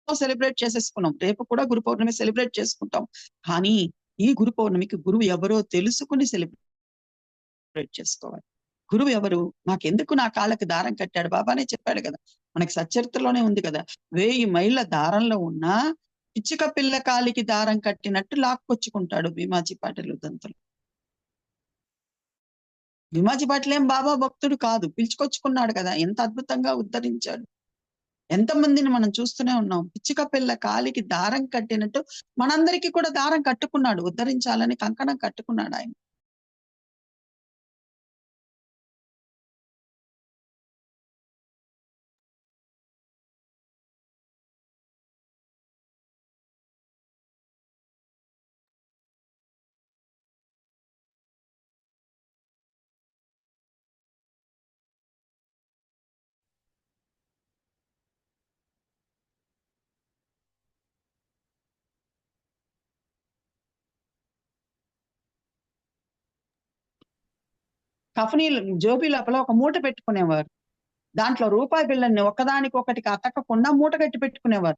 సెలబ్రేట్ చేసేసుకున్నాం. రేపు కూడా గురు పౌర్ణమి సెలబ్రేట్ చేసుకుంటాం. కానీ ఈ గురు పౌర్ణమికి గురువు ఎవరో తెలుసుకుని సెలబ్రేట్ చేసుకోవాలి. గురువు ఎవరు? నాకెందుకు నా కాళ్ళకి దారం కట్టాడు? బాబానే చెప్పాడు కదా, మనకి సచ్చరిత్రలోనే ఉంది కదా, 1000 మైళ్ళ దారంలో ఉన్న పిచ్చుక పిల్ల కాలికి దారం కట్టినట్టు లాక్కొచ్చుకుంటాడు భీమాజీ పాటిల్ దంతులు. భీమాజీ పాటిల్ ఏం బాబా భక్తుడు కాదు, పిలుచుకొచ్చుకున్నాడు కదా, ఎంత అద్భుతంగా ఉద్ధరించాడు. ఎంతమందిని మనం చూస్తూనే ఉన్నాం. పిచ్చుక పిల్ల కాలికి దారం కట్టినట్టు మనందరికీ కూడా దారం కట్టుకున్నాడు, ఉద్ధరించాలని కంకణం కట్టుకున్నాడు ఆయన. కఫనీ జోబీ లోపల ఒక మూట పెట్టుకునేవారు. దాంట్లో రూపాయి బిళ్ళని ఒక్కదానికి ఒకటికి అతకకుండా మూట కట్టి పెట్టుకునేవారు.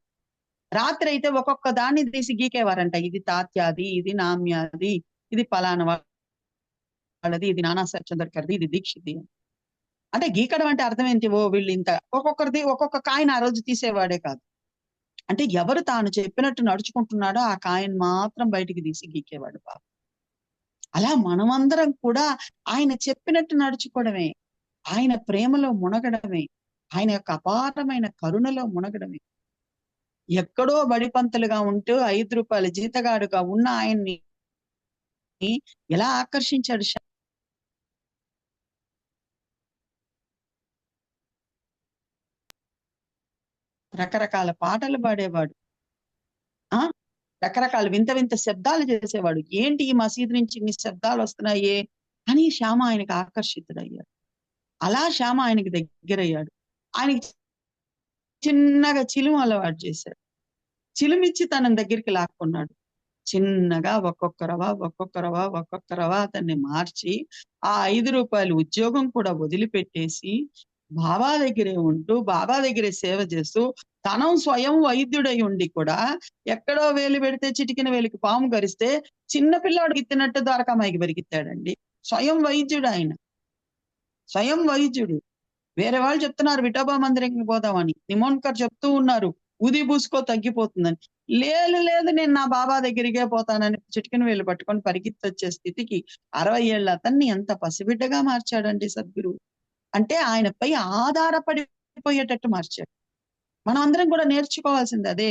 రాత్రి అయితే ఒక్కొక్క దాన్ని తీసి గీకేవారంట. ఇది తాత్యాది, ఇది నామ్యాది, ఇది పలానా వాళ్ళది, ఇది నానా సత్చందర్కర్ది, ఇది దీక్షిది. అంటే గీకడం అంటే అర్థం ఏంటి? ఓ వీళ్ళు ఇంత, ఒక్కొక్కరిది ఒక్కొక్క కాయిన్ ఆ రోజు తీసేవాడే కాదు. అంటే ఎవరు తాను చెప్పినట్టు నడుచుకుంటున్నాడో ఆ కాయిన్ మాత్రం బయటికి తీసి గీకేవాడు బాబు. అలా మనమందరం కూడా ఆయన చెప్పినట్టు నడుచుకోవడమే, ఆయన ప్రేమలో మునగడమే, ఆయన యొక్క అపారమైన కరుణలో మునగడమే. ఎక్కడో బడిపంతులుగా ఉంటూ 5 రూపాయల జీతగాడుగా ఉన్న ఆయన్ని ఎలా ఆకర్షించాడు. రకరకాల పాటలు పాడేవాడు. ఆ రకరకాల వింత వింత శబ్దాలు చేసేవాడు. ఏంటి ఈ మసీదు నుంచి ఇన్ని శబ్దాలు వస్తున్నాయే అని శ్యామ ఆయనకు ఆకర్షితుడయ్యాడు. అలా శ్యామ ఆయనకి దగ్గరయ్యాడు. ఆయనకి చిన్నగా చిలుము అలవాటు చేశాడు. చిలుమిచ్చి తన దగ్గరికి లాక్కున్నాడు. చిన్నగా ఒక్కొక్క రవా అతన్ని మార్చి ఆ 5 రూపాయలు ఉద్యోగం కూడా వదిలిపెట్టేసి బాబా దగ్గరే ఉంటూ, బాబా దగ్గరే సేవ చేస్తూ, తనం స్వయం వైద్యుడై ఉండి కూడా ఎక్కడో వేలు పెడితే చిటికిన వేలికి పాము గరిస్తే చిన్న పిల్లాడికి తిన్నట్టు ద్వారకామాయికి పెరిగిస్తాడండి. స్వయం వైద్యుడు ఆయన. స్వయం వైద్యుడు. వేరే వాళ్ళు చెప్తున్నారు విఠోబా మందిరంకి పోదామని, నిమోన్కర్ చెప్తూ ఉన్నారు ఊది పూసుకో తగ్గిపోతుందని. లేదు లేదు నేను నా బాబా దగ్గరికే పోతానని చిటికెన వేలు పట్టుకొని పరిగెత్తొచ్చే స్థితికి 60 ఏళ్ళ అతన్ని ఎంత పసిబిడ్డగా మార్చాడండి సద్గురు. అంటే ఆయనపై ఆధారపడిపోయేటట్టు మార్చాడు. మనం అందరం కూడా నేర్చుకోవాల్సింది అదే.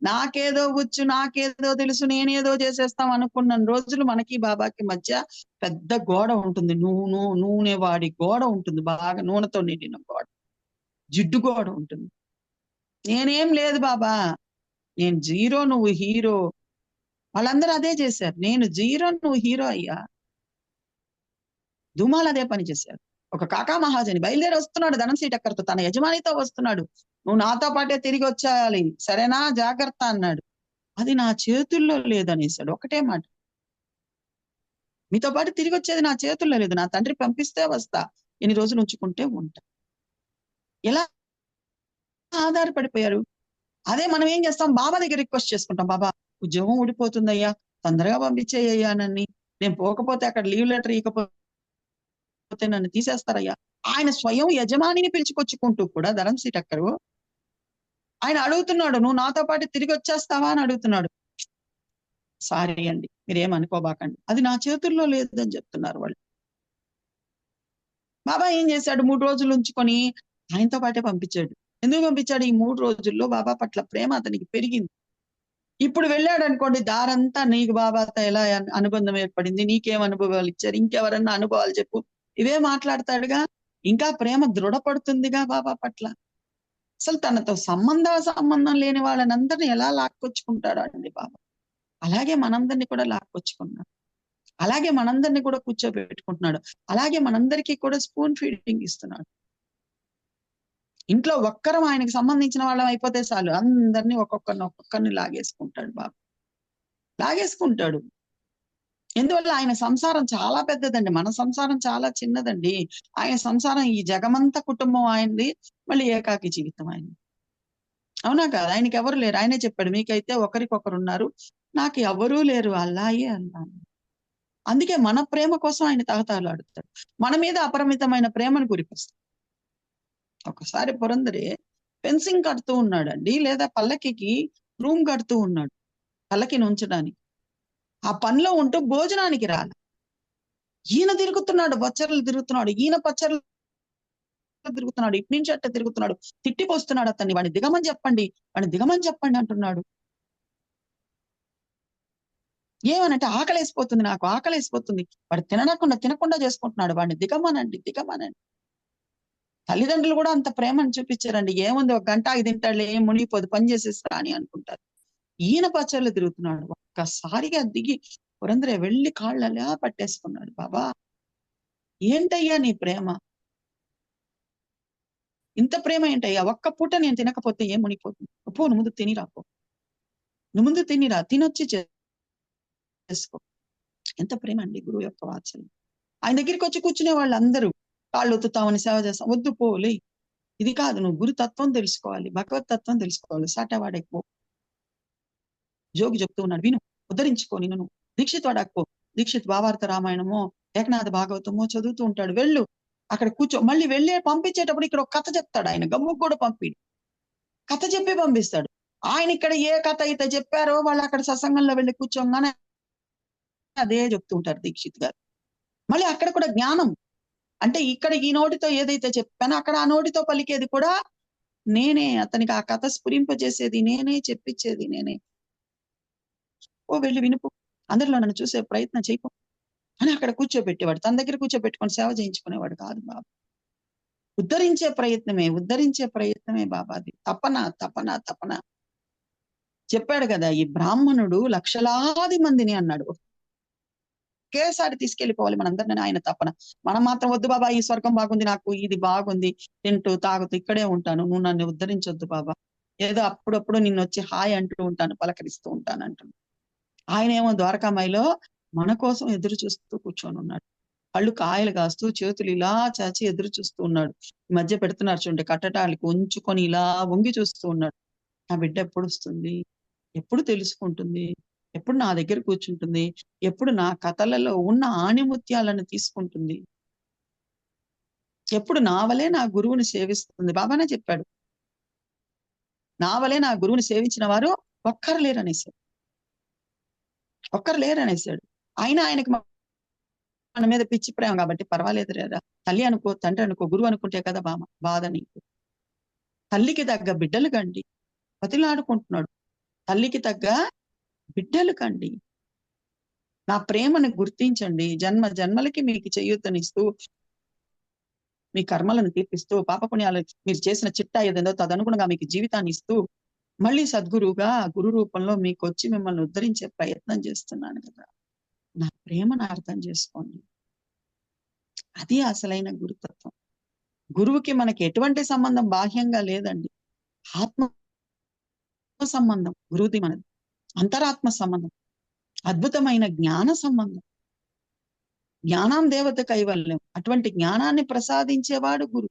నాకేదో వచ్చు, నాకేదో తెలుసు, నేనేదో చేసేస్తాం అనుకున్న రోజులు మనకి బాబాకి మధ్య పెద్ద గోడ ఉంటుంది. నూనె వాడి గోడ ఉంటుంది, బాగా నూనెతో నిండిన గోడ, జిడ్డు గోడ ఉంటుంది. నేనేం లేదు బాబా, నేను జీరో, నువ్వు హీరో. వాళ్ళందరూ అదే చేశారు. నేను జీరో, నువ్వు హీరో అయ్యా. ధూమాలు అదే పని చేశారు. ఒక కాకా మహాజని బయలుదేరి వస్తున్నాడు ధనంశ్రీ టక్కర్తో, తన యజమానితో వస్తున్నాడు. నువ్వు నాతో పాటే తిరిగి వచ్చేయాలి, సరేనా, జాగ్రత్త అన్నాడు. అది నా చేతుల్లో లేదనేసాడు. ఒకటే మాట, మీతో పాటు తిరిగి వచ్చేది నా చేతుల్లో లేదు, నా తండ్రి పంపిస్తే వస్తా, ఎన్ని రోజులు ఉంచుకుంటే ఉంటా. ఎలా ఆధారపడిపోయారు. అదే మనం ఏం చేస్తాం, బాబా దగ్గర రిక్వెస్ట్ చేసుకుంటాం, బాబా ఉద్యోగం ఊడిపోతుందయ్యా, తొందరగా పంపించేయ్యా నన్ను, నేను పోకపోతే అక్కడ లీవ్ లెటర్ ఇకపోతే నన్ను తీసేస్తారయ్యా. ఆయన స్వయం యజమానిని పిలుచుకొచ్చుకుంటూ కూడా ధరంశ్రీ టక్కరు ఆయన అడుగుతున్నాడు, నువ్వు నాతో పాటు తిరిగి వచ్చేస్తావా అని అడుగుతున్నాడు. సారీ అండి, మీరేమనుకోబాకండి, అది నా చేతుల్లో లేదని చెప్తున్నారు వాళ్ళు. బాబా ఏం చేశాడు, 3 రోజులు ఉంచుకొని ఆయనతో పాటే పంపించాడు. ఎందుకు పంపించాడు, ఈ 3 రోజుల్లో బాబా పట్ల ప్రేమ అతనికి పెరిగింది. ఇప్పుడు వెళ్ళాడు అనుకోండి, దారంతా నీకు బాబాతో ఎలా అనుబంధం ఏర్పడింది, నీకేం అనుభవాలు ఇచ్చారు, ఇంకెవరన్నా అనుభవాలు చెప్పు, ఇవే మాట్లాడతాడుగా. ఇంకా ప్రేమ దృఢపడుతుందిగా బాబా పట్ల. అసలు తనతో సంబంధం లేని వాళ్ళని అందరినీ ఎలా లాక్కొచ్చుకుంటాడు అండి బాబా. అలాగే మనందరినీ కూడా లాక్కొచ్చుకున్నాడు. అలాగే మనందరినీ కూడా కూర్చోబెట్టుకుంటున్నాడు. అలాగే మనందరికీ కూడా స్పూన్ ఫీడింగ్ ఇస్తున్నాడు. ఇంట్లో ఒక్కరం ఆయనకి సంబంధించిన వాళ్ళం అయిపోతే చాలు, అందరినీ ఒక్కొక్కరిని లాగేసుకుంటాడు బాబా, లాగేసుకుంటాడు. ఎందువల్ల ఆయన సంసారం చాలా పెద్దదండి, మన సంసారం చాలా చిన్నదండి. ఆయన సంసారం ఈ జగమంత కుటుంబం ఆయనది, మళ్ళీ ఏకాకి జీవితం ఆయన. అవునా కాదు, ఆయనకి ఎవరు లేరు. ఆయనే చెప్పాడు, మీకైతే ఒకరికొకరు ఉన్నారు, నాకు ఎవరూ లేరు, అల్లాయే అల్లా. అందుకే మన ప్రేమ కోసం ఆయన తహతహలాడుతాడు, మన మీద అపరిమితమైన ప్రేమను కురిపిస్తాడు. ఒకసారి పురందరే ఫెన్సింగ్ కడుతూ ఉన్నాడండి, లేదా పల్లకికి రూమ్ కడుతూ ఉన్నాడు, పల్లకిని ఉంచడానికి. ఆ పనిలో ఉంటూ భోజనానికి రాలి ఈయన తిరుగుతున్నాడు, బచ్చర్లు తిరుగుతున్నాడు, ఈయన పచ్చర్లు తిరుగుతున్నాడు, ఇటు నుంచి అట్ట తిరుగుతున్నాడు, తిట్టిపోస్తున్నాడు అతన్ని, వాడిని దిగమని చెప్పండి అంటున్నాడు. ఏమనంటే ఆకలేసిపోతుంది, నాకు ఆకలేసిపోతుంది, వాడు తినకుండా చేసుకుంటున్నాడు, వాడిని దిగమనండి. తల్లిదండ్రులు కూడా అంత ప్రేమను చూపించారండి. ఏముంది, 1 గంట 5 తింటాడులే, ఏం మునిగిపోదు, పని చేసేస్తా అని అనుకుంటారు. ఈయన పచ్చళ్ళు తిరుగుతున్నాడు. ఒక్కసారిగా దిగి పురందరే వెళ్ళి కాళ్ళు అలా పట్టేసుకున్నాడు. బాబా ఏంటయ్యా నీ ప్రేమ, ఇంత ప్రేమ ఏంటయ్యా, ఒక్క పూట నేను తినకపోతే ఏం మునిగిపోతుంది, పో నువ్వు ముందు తినిరా, తినొచ్చి చేసుకో. ఎంత ప్రేమ అండి గురువు యొక్క వాత్సల్యం. ఆయన దగ్గరికి వచ్చి కూర్చునే వాళ్ళు అందరూ కాళ్ళు ఒత్తుతామని సేవ చేస్తాం, వద్దు పోలే, ఇది కాదు, నువ్వు గురు తత్వం తెలుసుకోవాలి, భగవత్ తత్వం తెలుసుకోవాలి, సాటవాడెక్కువ జోగి చెప్తూ ఉన్నాడు, విను, ఉద్ధరించుకో నిన్ను. దీక్షిత్ వాడకపో, దీక్షిత్ భావార్థ రామాయణమో ఏకనాథ భాగవతమో చదువుతూ ఉంటాడు, వెళ్ళు అక్కడ కూర్చో. మళ్ళీ వెళ్ళే పంపించేటప్పుడు ఇక్కడ ఒక కథ చెప్తాడు ఆయన, గమ్ముకు కూడా కథ చెప్పి పంపిస్తాడు. ఆయన ఇక్కడ ఏ కథ అయితే చెప్పారో వాళ్ళు అక్కడ సత్సంగంలో వెళ్ళి కూర్చోగానే అదే చెప్తూ ఉంటారు దీక్షిత్ గారు. మళ్ళీ అక్కడ కూడా జ్ఞానం, అంటే ఇక్కడ ఈ నోటితో ఏదైతే చెప్పానో అక్కడ ఆ నోటితో పలికేది కూడా నేనే, అతనికి ఆ కథ స్ఫురింపజేసేది నేనే, చెప్పించేది నేనే. ఓ వెళ్ళి వినుపు, అందరిలో నన్ను చూసే ప్రయత్నం చేయకు అని అక్కడ కూర్చోబెట్టేవాడు. తన దగ్గర కూర్చోబెట్టుకొని సేవ చేయించుకునేవాడు కాదు బాబా. ఉద్ధరించే ప్రయత్నమే బాబాది. తపన చెప్పాడు కదా, ఈ బ్రాహ్మణుడు లక్షలాది మందిని అన్నాడు, ఒకేసారి తీసుకెళ్లిపోవాలి మనందరిని ఆయన తపన. మనం మాత్రం వద్దు బాబా, ఈ స్వర్గం బాగుంది, నాకు ఇది బాగుంది, తింటూ తాగుతూ ఇక్కడే ఉంటాను, నువ్వు నన్ను ఉద్ధరించొద్దు బాబా, ఏదో అప్పుడప్పుడు నిన్ను వచ్చి హాయ్ అంటూ ఉంటాను, పలకరిస్తూ ఉంటాను అంటున్నాడు. ఆయన ఏమో ద్వారకామాయిలో మన కోసం ఎదురు చూస్తూ కూర్చొని ఉన్నాడు, కళ్ళు కాయలు కాస్తూ చేతులు ఇలా చాచి ఎదురు చూస్తూ ఉన్నాడు. ఈ మధ్య పెడుతున్నారు చూడండి, కట్టటాలకి ఉంచుకొని ఇలా వంగి చూస్తూ ఉన్నాడు. నా బిడ్డ ఎప్పుడు వస్తుంది, ఎప్పుడు తెలుసుకుంటుంది, ఎప్పుడు నా దగ్గర కూర్చుంటుంది, ఎప్పుడు నా కథలలో ఉన్న ఆణిముత్యాలను తీసుకుంటుంది. ఎప్పుడు నా వలే నా గురువుని సేవిస్తుంది. బాబానే చెప్పాడు, నా వలే నా గురువుని సేవించిన వారు ఒక్కరు లేరనేసాడు. ఒక్కరు లేరనేసాడు. అయినా ఆయనకి మన మీద పిచ్చి ప్రేమ కాబట్టి పర్వాలేదు రేరా, తల్లి అనుకో, తండ్రి అనుకో, గురువు అనుకుంటే కదా బాధ నీకు. తల్లికి తగ్గ బిడ్డలు కండి, బతిలాడుకుంటున్నాడు. తల్లికి తగ్గ బిడ్డలు కండి, నా ప్రేమను గుర్తించండి, జన్మ జన్మలకి మీకు చేయూతనిస్తూ, మీ కర్మలను తీర్పిస్తూ, పాపపుణ్యాలు మీరు చేసిన చిట్టా ఏదేందో తదనుగుణంగా మీకు జీవితాన్ని ఇస్తూ, మళ్ళీ సద్గురువుగా గురు రూపంలో మీకు వచ్చి మిమ్మల్ని ఉద్ధరించే ప్రయత్నం చేస్తున్నాను కదా. నా ప్రేమను అర్థం చేసుకోండి. అది అసలైన గురుతత్వం. గురువుకి మనకి ఎటువంటి సంబంధం బాహ్యంగా లేదండి. ఆత్మ సంబంధం గురువుది మనది, అంతరాత్మ సంబంధం, అద్భుతమైన జ్ఞాన సంబంధం. జ్ఞానం దేవత కైవల్యం. అటువంటి జ్ఞానాన్ని ప్రసాదించేవాడు గురు.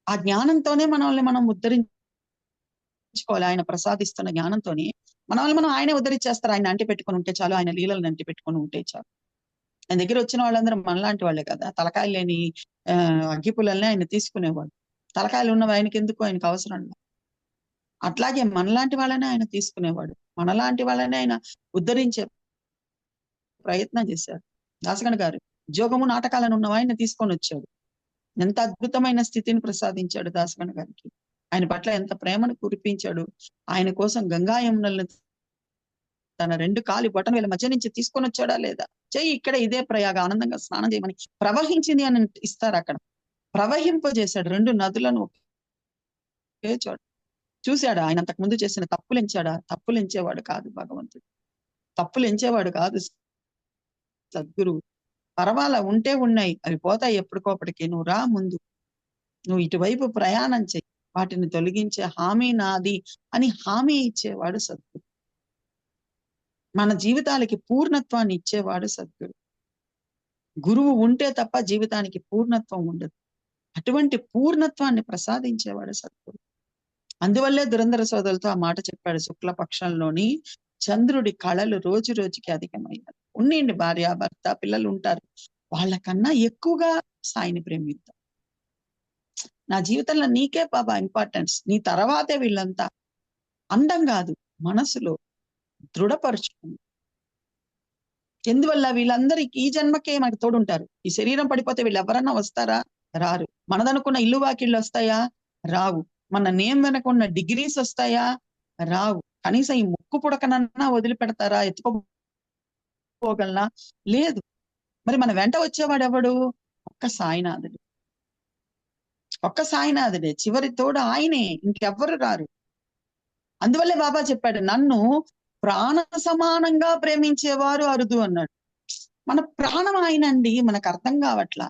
ఆ జ్ఞానంతోనే మనల్ని మనం ఉద్ధరించుకోవాలి. ఆయన ప్రసాదిస్తున్న జ్ఞానంతోనే మనల్ని మనం ఆయనే ఉద్ధరించేస్తారు. ఆయన అంటి పెట్టుకుని ఉంటే చాలు, ఆయన లీలలను అంటి పెట్టుకుని ఉంటే చాలు. ఆయన దగ్గర వచ్చిన వాళ్ళందరూ మనలాంటి వాళ్ళే కదా. తలకాయలు లేని అగ్గిపుల్లల్ని ఆయన తీసుకునేవాడు. తలకాయలు ఉన్న ఆయనకి ఎందుకు, ఆయనకు అవసరం లేదు. అట్లాగే మనలాంటి వాళ్ళనే ఆయన తీసుకునేవాడు. మనలాంటి వాళ్ళనే ఆయన ఉద్ధరించే ప్రయత్నం చేశారు. దాసగణ్ గారు ఉద్యోగము నాటకాలను ఉన్న ఆయన తీసుకొని వచ్చాడు. ఎంత అద్భుతమైన స్థితిని ప్రసాదించాడు దాసగణ్ గారికి. ఆయన పట్ల ఎంత ప్రేమను కురిపించాడు. ఆయన కోసం గంగా యమునల్ని తన 2 కాలి బొటన వేల మధ్య నుంచి తీసుకొని వచ్చాడా లేదా? చెయ్యి ఇక్కడ ఇదే ప్రయాగ, ఆనందంగా స్నానం చేయమని ప్రవహించింది అని ఇస్తారు అక్కడ. ప్రవహింపజేశాడు 2 నదులను ఒకే చోట. చూశాడా ఆయన అంతకు ముందు చేసిన తప్పులు ఎంచాడా? తప్పులు ఎంచేవాడు కాదు భగవంతుడు. తప్పులు ఎంచేవాడు కాదు సద్గురువు. పర్వాలా, ఉంటే ఉన్నాయి, అవి పోతాయి ఎప్పటికోప్పటికి. నువ్వు రా ముందు, నువ్వు ఇటువైపు ప్రయాణం చెయ్యి, వాటిని తొలగించే హామీ నాది అని హామీ ఇచ్చేవాడు సద్గురు. మన జీవితాలకి పూర్ణత్వాన్ని ఇచ్చేవాడు సద్గురు. గురువు ఉంటే తప్ప జీవితానికి పూర్ణత్వం ఉండదు. అటువంటి పూర్ణత్వాన్ని ప్రసాదించేవాడు సద్గురు. అందువల్లే దురంధర సోదరులతో ఆ మాట చెప్పాడు, శుక్లపక్షంలోని చంద్రుడి కళలు రోజు రోజుకి అధికమయ్యారు. ఉండండి, భార్య భర్త పిల్లలు ఉంటారు, వాళ్ళకన్నా ఎక్కువగా సాయిని ప్రేమిద్దాం. నా జీవితంలో నీకే బాబా ఇంపార్టెన్స్, నీ తర్వాతే వీళ్ళంతా. అందం కాదు, మనసులో దృఢపరుచుకుంది. ఎందువల్ల వీళ్ళందరికీ ఈ జన్మకే మనకు తోడుంటారు. ఈ శరీరం పడిపోతే వీళ్ళు ఎవరన్నా వస్తారా? రారు. మనదనుకున్న ఇల్లు వాకిళ్ళు వస్తాయా? రావు. మన నేమ్ వెనకున్న డిగ్రీస్ వస్తాయా? రావు. కనీసం ఈ ముక్కు పుడకనన్నా వదిలిపెడతారా? ఎత్తుకోగలనా? లేదు. మరి మన వెంట వచ్చేవాడు ఎవడు? ఒక్క సాయినాథుడు. ఒక్క సాయినాథుడే. చివరి తోడు ఆయనే, ఇంకెవ్వరు రారు. అందువల్లే బాబా చెప్పాడు, నన్ను ప్రాణ సమానంగా ప్రేమించేవారు అరుదు అన్నాడు. మన ప్రాణం ఆయనండి, మనకు అర్థం కావట్లా.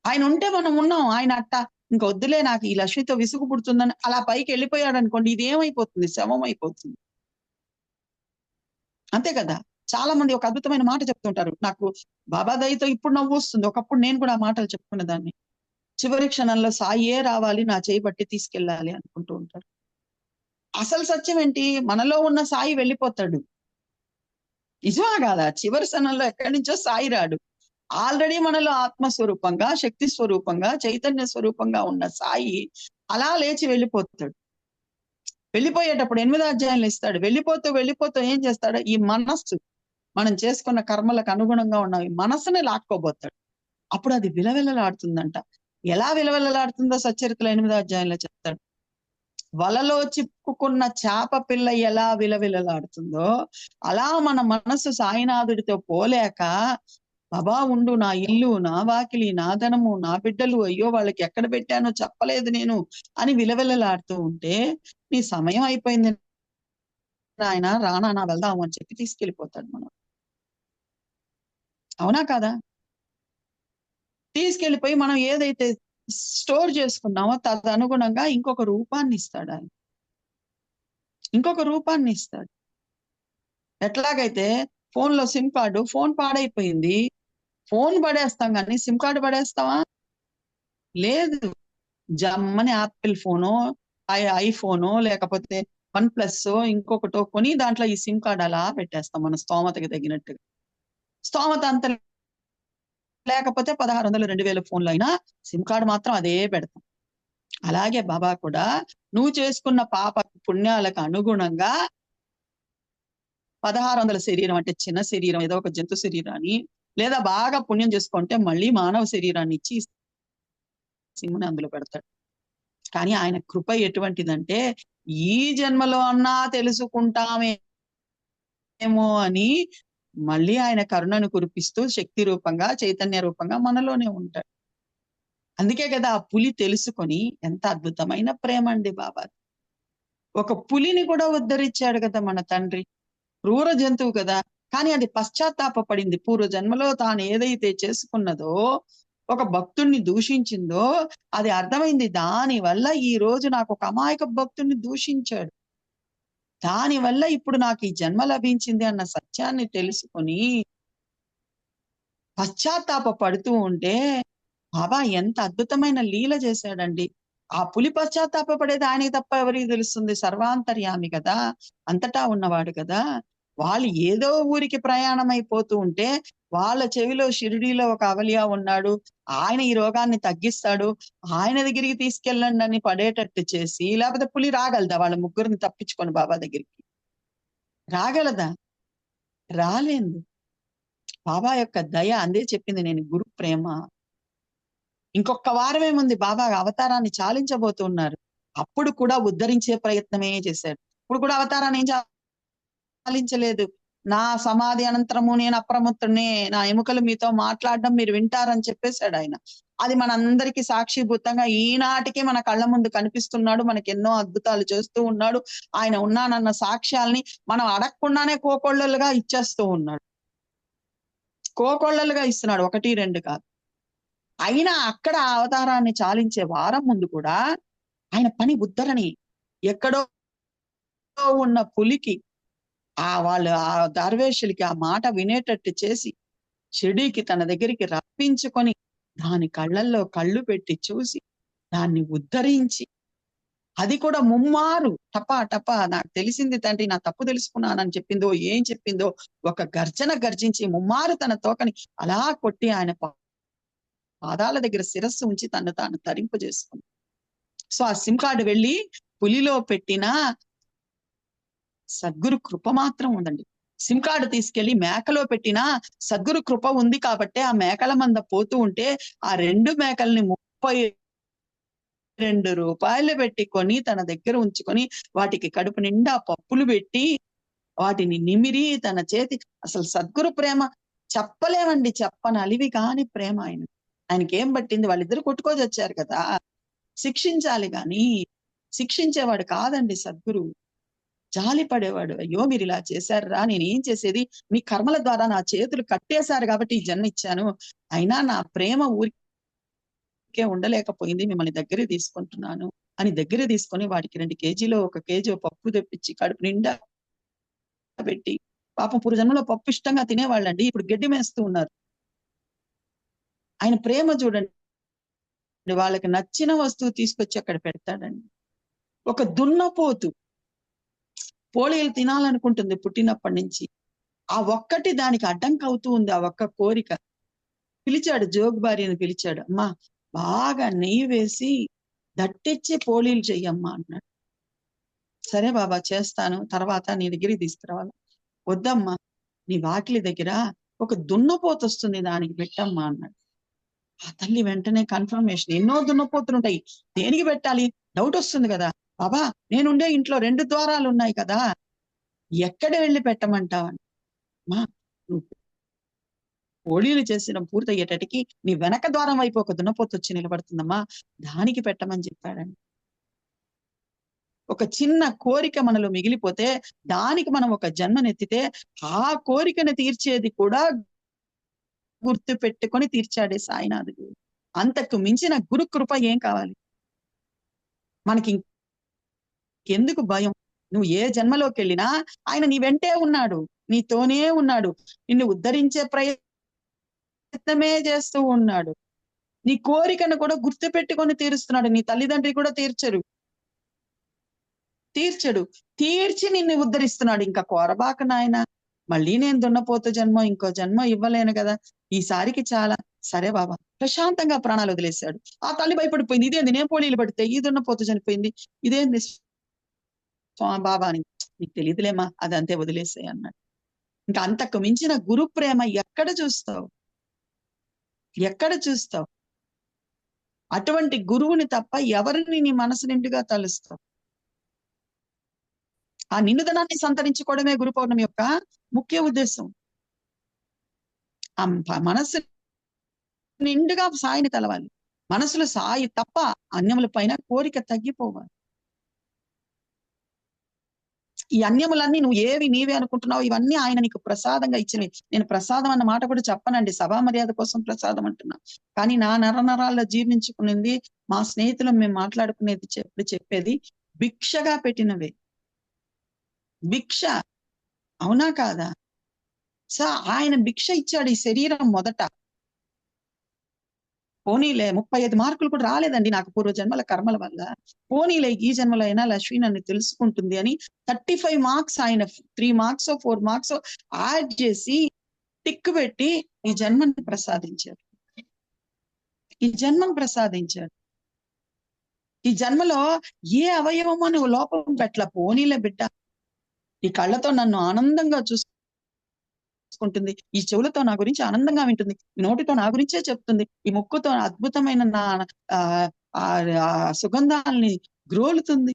ఆయన ఉంటే మనం ఉన్నాం. ఆయన అట్ట ఇంక వద్దులే, నాకు ఈ లక్ష్మితో విసుగు పుడుతుందని అలా పైకి వెళ్ళిపోయాడు అనుకోండి, ఇదేమైపోతుంది? శవం అయిపోతుంది. అంతే కదా. చాలా మంది ఒక అద్భుతమైన మాట చెప్తుంటారు, నాకు బాబా దయతో ఇప్పుడు నవ్వు వస్తుంది, ఒకప్పుడు నేను కూడా ఆ మాటలు చెప్పుకునేదాన్ని. చివరి క్షణంలో సాయే రావాలి, నా చేయి బట్టి తీసుకెళ్ళాలి అనుకుంటూ ఉంటారు. అసలు సత్యం ఏంటి? మనలో ఉన్న సాయి వెళ్ళిపోతాడు. నిజమా కాదా? చివరి క్షణంలో ఎక్కడి నుంచో సాయి రాడు. ఆల్రెడీ మనలో ఆత్మస్వరూపంగా, శక్తి స్వరూపంగా, చైతన్య స్వరూపంగా ఉన్న సాయి అలా లేచి వెళ్ళిపోతాడు. వెళ్ళిపోయేటప్పుడు 8వ అధ్యాయంలో ఇస్తాడు. వెళ్ళిపోతూ ఏం చేస్తాడు? ఈ మనస్సు, మనం చేసుకున్న కర్మలకు అనుగుణంగా ఉన్న ఈ మనస్సుని లాక్కోబోతాడు. అప్పుడు అది విలవిలలాడుతుందంట. ఎలా విలవిలలాడుతుందో సచ్చరిత్రలో 8వ అధ్యాయంలో చెప్తాడు. వలలో చిక్కుకున్న చేప పిల్ల ఎలా విలవిలలాడుతుందో అలా మన మనస్సు సాయినాథుడితో పోలేక, బాబా ఉండు, నా ఇల్లు, నా వాకిలి, నా ధనము, నా బిడ్డలు, అయ్యో వాళ్ళకి ఎక్కడ పెట్టానో చెప్పలేదు నేను అని విలవిలలాడుతూ ఉంటే, నీ సమయం అయిపోయింది ఆయన, రానా నా వెళ్దాము అని చెప్పి తీసుకెళ్ళిపోతాడు మనం. అవునా కాదా? తీసుకెళ్ళిపోయి మనం ఏదైతే స్టోర్ చేసుకున్నామో తదనుగుణంగా ఇంకొక రూపాన్ని ఇస్తాడు ఆయన. ఇంకొక రూపాన్ని ఇస్తాడు. ఎట్లాగైతే ఫోన్లో సిమ్ కార్డు, ఫోన్ పాడైపోయింది, ఫోన్ పడేస్తాం కానీ సిమ్ కార్డు పడేస్తావా? లేదు. జమ్మని యాపిల్ ఫోనో, ఐఫోనో, లేకపోతే OnePlus ఇంకొకటో కొని దాంట్లో ఈ సిమ్ కార్డు అలా పెట్టేస్తాం మన స్తోమతకి తగినట్టుగా. స్తోమత అంత లేకపోతే 1600, 2000 ఫోన్లు అయినా సిమ్ కార్డ్ మాత్రం అదే పెడతాం. అలాగే బాబా కూడా నువ్వు చేసుకున్న పాప పుణ్యాలకు అనుగుణంగా 1600 శరీరం అంటే చిన్న శరీరం, ఏదో ఒక జంతు శరీరాన్ని, లేదా బాగా పుణ్యం చేసుకుంటే మళ్ళీ మానవ శరీరాన్ని ఇచ్చి సిమ్ముని అందులో పెడతాడు. కానీ ఆయన కృప ఎటువంటిదంటే ఈ జన్మలో అన్నా తెలుసుకుంటామేమో అని మళ్ళీ ఆయన కరుణను కురిపిస్తూ శక్తి రూపంగా, చైతన్య రూపంగా మనలోనే ఉంటాడు. అందుకే కదా ఆ పులి తెలుసుకొని, ఎంత అద్భుతమైన ప్రేమ అండి బాబా. ఒక పులిని కూడా ఉద్ధరించాడు కదా మన తండ్రి. క్రూర జంతువు కదా, కానీ అది పశ్చాత్తాపపడింది. పూర్వ జన్మలో తాను ఏదైతే చేసుకున్నదో, ఒక భక్తుణ్ణి దూషించిందో అది అర్థమైంది. దాని వల్ల ఈ రోజు నాకు ఒక అమాయక భక్తుణ్ణి దూషించాడు, దాని వల్ల ఇప్పుడు నాకు ఈ జన్మ లభించింది అన్న సత్యాన్ని తెలుసుకొని పశ్చాత్తాప పడుతూ ఉంటే బాబా ఎంత అద్భుతమైన లీల చేశాడండి. ఆ పులి పశ్చాత్తాప పడేది ఆయనకి తప్ప ఎవరికి తెలుస్తుంది? సర్వాంతర్యామి కదా, అంతటా ఉన్నవాడు కదా. వాళ్ళు ఏదో ఊరికి ప్రయాణం అయిపోతూ ఉంటే వాళ్ళ చెవిలో షిరిడీలో ఒక అవలియా ఉన్నాడు, ఆయన ఈ రోగాన్ని తగ్గిస్తాడు, ఆయన దగ్గరికి తీసుకెళ్ళండి అని పడేటట్టు చేసి, లేకపోతే పులి రాగలదా వాళ్ళ ముగ్గురిని తప్పించుకొని బాబా దగ్గరికి? రాగలదా? రాలేదు. బాబా యొక్క దయ అందే చెప్పింది నేను గురు ప్రేమ. ఇంకొక వారమేముంది బాబా అవతారాన్ని చాలించబోతున్నారు. అప్పుడు కూడా ఉద్ధరించే ప్రయత్నమే చేశాడు. ఇప్పుడు కూడా అవతారాన్ని ఏం చాలించలేదు. నా సమాధి అనంతరము నేను అప్రమత్తుడిని, నా ఎముకలు మీతో మాట్లాడడం మీరు వింటారని చెప్పేశాడు ఆయన. అది మనందరికీ సాక్షిభూతంగా ఈనాటికి మన కళ్ళ ముందు కనిపిస్తున్నాడు. మనకి ఎన్నో అద్భుతాలు చేస్తూ ఉన్నాడు. ఆయన ఉన్నానన్న సాక్ష్యాల్ని మనం అడగకుండానే కోకొల్లలుగా ఇచ్చేస్తూ ఉన్నాడు. కోకొల్లలుగా ఇస్తున్నాడు, 1, 2 కాదు. అయినా అక్కడ అవతారాన్ని చాలించే వారం ముందు కూడా ఆయన పని ఉద్ధరణి. ఎక్కడో ఉన్న పులికి వాళ్ళు ఆ దర్వేషులకి ఆ మాట వినేటట్టు చేసి షిరిడీకి తన దగ్గరికి రప్పించుకొని దాని కళ్ళల్లో కళ్ళు పెట్టి చూసి దాన్ని ఉద్ధరించి, అది కూడా ముమ్మారు టపా టపా నాకు తెలిసింది తండ్రి, నా తప్పు తెలుసుకున్నానని చెప్పిందో ఏం చెప్పిందో ఒక గర్జన గర్జించి ముమ్మారు తన తోకని అలా కొట్టి ఆయన పాదాల దగ్గర శిరస్సు ఉంచి తను తాను తరింపజేసుకుంది. సో ఆ సిమ్ కార్డు వెళ్ళి పులిలో పెట్టిన సద్గురు కృప మాత్రం ఉందండి. సిమ్ కార్డు తీసుకెళ్లి మేకలో పెట్టిన సద్గురు కృప ఉంది కాబట్టి ఆ మేకల మంద పోతూ ఉంటే ఆ 2 మేకల్ని 32 రూపాయలు పెట్టి కొని తన దగ్గర ఉంచుకొని వాటికి కడుపు నిండా పప్పులు పెట్టి వాటిని నిమిరి తన చేతి, అసలు సద్గురు ప్రేమ చెప్పలేమండి, చెప్పనలివి కాని ప్రేమ ఆయన. ఆయనకి ఏం పట్టింది? వాళ్ళిద్దరు కొట్టుకోజొచ్చారు కదా, శిక్షించాలి గాని శిక్షించేవాడు కాదండి సద్గురు. జాలి పడేవాడు. అయ్యో మీరు ఇలా చేశారా, నేనేం చేసేది, మీ కర్మల ద్వారా నా చేతులు కట్టేశారు కాబట్టి ఈ జన్మ ఇచ్చాను, అయినా నా ప్రేమ ఊరికే ఉండలేకపోయింది, మిమ్మల్ని దగ్గర తీసుకుంటున్నాను అని దగ్గర తీసుకొని వాటికి 2 కేజీలో 1 కేజీ పప్పు తెప్పించి కడుపు నిండా పెట్టి, పాపం పూర్వజన్మలో పప్పు ఇష్టంగా తినేవాళ్ళండి, ఇప్పుడు గడ్డి మేస్తూ ఉన్నారు. ఆయన ప్రేమ చూడండి. వాళ్ళకి నచ్చిన వస్తువు తీసుకొచ్చి అక్కడ పెడతాడండి. ఒక దున్నపోతు పోళీలు తినాలనుకుంటుంది పుట్టినప్పటి నుంచి, ఆ ఒక్కటి దానికి అడ్డంకి అవుతూ ఉంది, ఆ ఒక్క కోరిక. పిలిచాడు, జోగుబారిని పిలిచాడు, అమ్మా బాగా నెయ్యి వేసి దట్టిచ్చి పోళీలు చెయ్యమ్మా అన్నాడు. సరే బాబా చేస్తాను, తర్వాత నీ దగ్గరికి తీసుకురావాలి. వద్దమ్మా, నీ వాకిలి దగ్గర ఒక దున్నపోతు వస్తుంది, దానికి పెట్టమ్మా అన్నాడు. ఆ తల్లి వెంటనే కన్ఫర్మేషన్, ఎన్నో దున్నపోతులు ఉంటాయి, దేనికి పెట్టాలి డౌట్ వస్తుంది కదా. బాబా నేనుండే ఇంట్లో 2 ద్వారాలు ఉన్నాయి కదా, ఎక్కడ వెళ్ళి పెట్టమంటావని. మా నువ్వు పోళీలు చేసిన పూర్తయ్యేటటికి నీ వెనక ద్వారం వైపు ఒక దున్నపోతు వచ్చి నిలబడుతుందమ్మా, దానికి పెట్టమని చెప్పాడండి. ఒక చిన్న కోరిక మనలో మిగిలిపోతే దానికి మనం ఒక జన్మనెత్తితే ఆ కోరికను తీర్చేది కూడా గుర్తు పెట్టుకొని తీర్చాడే సాయినాథుడు. అంతకు మించిన గురు కృప ఏం కావాలి మనకి? ఎందుకు భయం? నువ్వు ఏ జన్మలోకి వెళ్ళినా ఆయన నీ వెంటే ఉన్నాడు, నీతోనే ఉన్నాడు, నిన్ను ఉద్ధరించే ప్రయత్నమే చేస్తూ ఉన్నాడు. నీ కోరికను కూడా గుర్తు పెట్టుకొని తీరుస్తున్నాడు. నీ తల్లిదండ్రి కూడా తీర్చడు, తీర్చి నిన్ను ఉద్ధరిస్తున్నాడు. ఇంకా కోరబాక నాయన, మళ్ళీ నేను దున్నపోతు జన్మ ఇంకో జన్మ ఇవ్వలేను కదా, ఈసారికి చాలా సరే బాబా ప్రశాంతంగా ప్రాణాలు వదిలేశాడు. ఆ తల్లి భయపడిపోయింది, ఇదేంది నేను పోలీలు పడితే ఈ దున్నపోతు చనిపోయింది, ఇదేంది బాబా అని. నీకు తెలియదులేమా అది అంతే వదిలేసాయి అన్నాడు. ఇంకా అంతకు మించిన గురు ప్రేమ ఎక్కడ చూస్తావు, ఎక్కడ చూస్తావు? అటువంటి గురువుని తప్ప ఎవరిని నీ మనసు నిండుగా తలుస్తావు? ఆ నిండుదనాన్ని సంతరించుకోవడమే గురు పౌర్ణమి యొక్క ముఖ్య ఉద్దేశం. ఆ మనసు నిండుగా సాయిని తలవాలి, మనసులో సాయి తప్ప అన్యముల పైన కోరిక తగ్గిపోవాలి. ఈ అన్యములన్నీ నువ్వు ఏవి నీవే అనుకుంటున్నావు, ఇవన్నీ ఆయన నీకు ప్రసాదంగా ఇచ్చినవి. నేను ప్రసాదం అన్న మాట కూడా చెప్పనండి, సభా మర్యాద కోసం ప్రసాదం అంటున్నా. కానీ నా నరాల్లో జీర్ణించుకునింది, మా స్నేహితులు మేము మాట్లాడుకునేది చెప్పేది భిక్షగా పెట్టినవే. భిక్ష, అవునా కాదా? సో ఆయన భిక్ష ఇచ్చాడు ఈ శరీరం మొదట. పోనీలే 35 మార్కులు కూడా రాలేదండి నాకు పూర్వ జన్మల కర్మల వల్ల, పోనీలే ఈ జన్మలో అయినా లక్ష్మి నన్ను తెలుసుకుంటుంది అని 35 మార్క్స్ ఆయన 3 మార్క్స్ 4 మార్క్స్ యాడ్ చేసి టిక్ పెట్టి ఈ జన్మను ప్రసాదించాడు. ఈ జన్మను ప్రసాదించాడు. ఈ జన్మలో ఏ అవయవమో నువ్వు లోపం పెట్ల, పోనీలే బిడ్డ ఈ కళ్ళతో నన్ను ఆనందంగా చూసుకుంటుంది, ఈ చెవులతో నా గురించి ఆనందంగా వింటుంది, నోటితో నా గురించే చెప్తుంది, ఈ ముక్కుతో అద్భుతమైన నా సుగంధాలని గ్రోలుతుంది,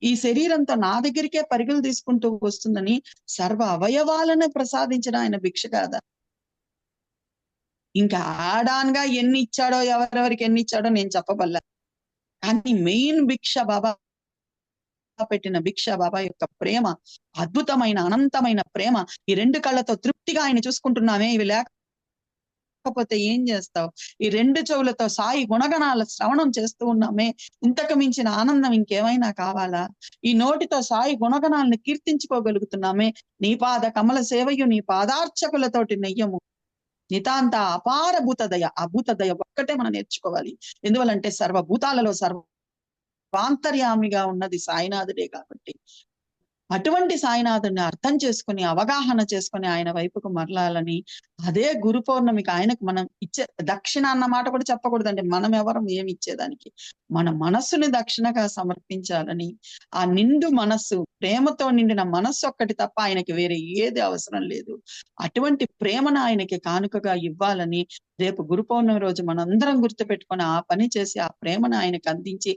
ఈ శరీరంతో నా దగ్గరికే పరుగులు తీసుకుంటూ వస్తుందని సర్వ అవయవాలను ప్రసాదించడం ఆయన భిక్ష కాదా? ఇంకా ఆడాన్గా ఎన్ని ఇచ్చాడో ఎవరెవరికి ఎన్ని ఇచ్చాడో నేను చెప్పబల్లా, కానీ మెయిన్ భిక్ష బాబా పెట్టిన భిక్ష, బాబా యొక్క ప్రేమ, అద్భుతమైన అనంతమైన ప్రేమ. ఈ 2 కళ్ళతో తృప్తిగా ఆయన చూసుకుంటున్నామే, ఇవి లేకపోతే ఏం చేస్తావు? ఈ 2 చెవులతో సాయి గుణగణాల శ్రవణం చేస్తూ ఉన్నామే, ఇంతకు మించిన ఆనందం ఇంకేమైనా కావాలా? ఈ నోటితో సాయి గుణగణాలను కీర్తించుకోగలుగుతున్నామే, నీ పాద కమల సేవయు నీ పాదార్చకులతోటి నెయ్యము నితాంత అపార భూతదయ. ఆ భూతదయ ఒక్కటే మనం నేర్చుకోవాలి. ఎందువల్లంటే సర్వభూతాలలో సర్వాంతర్యామిగా ఉన్నది సాయినాథుడే కాబట్టి. అటువంటి సాయినాథుడిని అర్థం చేసుకుని అవగాహన చేసుకుని ఆయన వైపుకు మరలాలని, అదే గురు పౌర్ణమికి ఆయనకు మనం ఇచ్చే దక్షిణ అన్న మాట కూడా చెప్పకూడదండి. మనం ఎవరం ఏమి ఇచ్చేదానికి, మన మనస్సుని దక్షిణగా సమర్పించాలని, ఆ నిండు మనస్సు, ప్రేమతో నిండిన మనస్సు ఒక్కటి తప్ప ఆయనకి వేరే ఏది అవసరం లేదు. అటువంటి ప్రేమను ఆయనకి కానుకగా ఇవ్వాలని రేపు గురు పౌర్ణమి రోజు మనందరం గుర్తుపెట్టుకొని ఆ పని చేసి ఆ ప్రేమను ఆయనకు అందించి,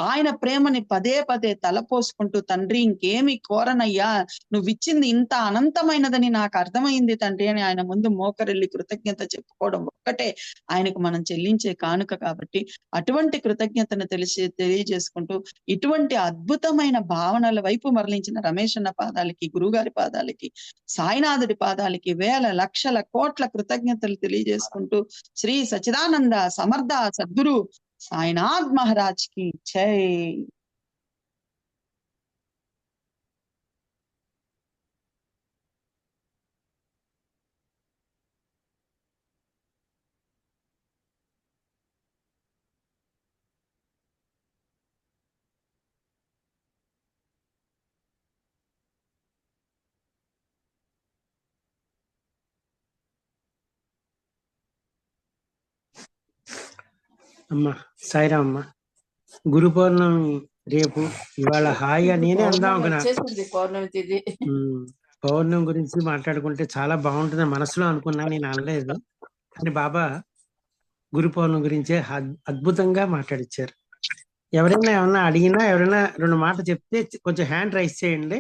ఆయన ప్రేమని పదే పదే తలపోసుకుంటూ, తండ్రి ఇంకేమి కోరనయ్యా, నువ్వు ఇచ్చింది ఇంత అనంతమైనదని నాకు అర్థమైంది తండ్రి అని ఆయన ముందు మోకరిల్లి కృతజ్ఞత చెప్పుకోవడం ఒక్కటే ఆయనకు మనం చెల్లించే కానుక. కాబట్టి అటువంటి కృతజ్ఞతను తెలియజేసుకుంటూ ఇటువంటి అద్భుతమైన భావనల వైపు మరలించిన రమేష్ అన్న పాదాలకి, గురుగారి పాదాలకి, సాయినాథుడి పాదాలకి వేల లక్షల కోట్ల కృతజ్ఞతలు తెలియజేసుకుంటూ శ్రీ సచిదానంద సమర్థ సద్గురు సాయినాథ్ మహారాజ్ కి జై. అమ్మా సాయిరామ్ అమ్మా, గురు పౌర్ణమి రేపు, ఇవాళ హాయిగా నేనే అందాం పౌర్ణమి గురించి మాట్లాడుకుంటే చాలా బాగుంటుంది మనసులో అనుకున్నా, నేను అనలేదు. కానీ బాబా గురు పౌర్ణమి గురించే అద్భుతంగా మాట్లాడిచ్చారు. ఎవరైనా ఏమన్నా అడిగినా, ఎవరైనా 2 మాటలు చెప్తే కొంచెం హ్యాండ్ రైస్ చేయండి,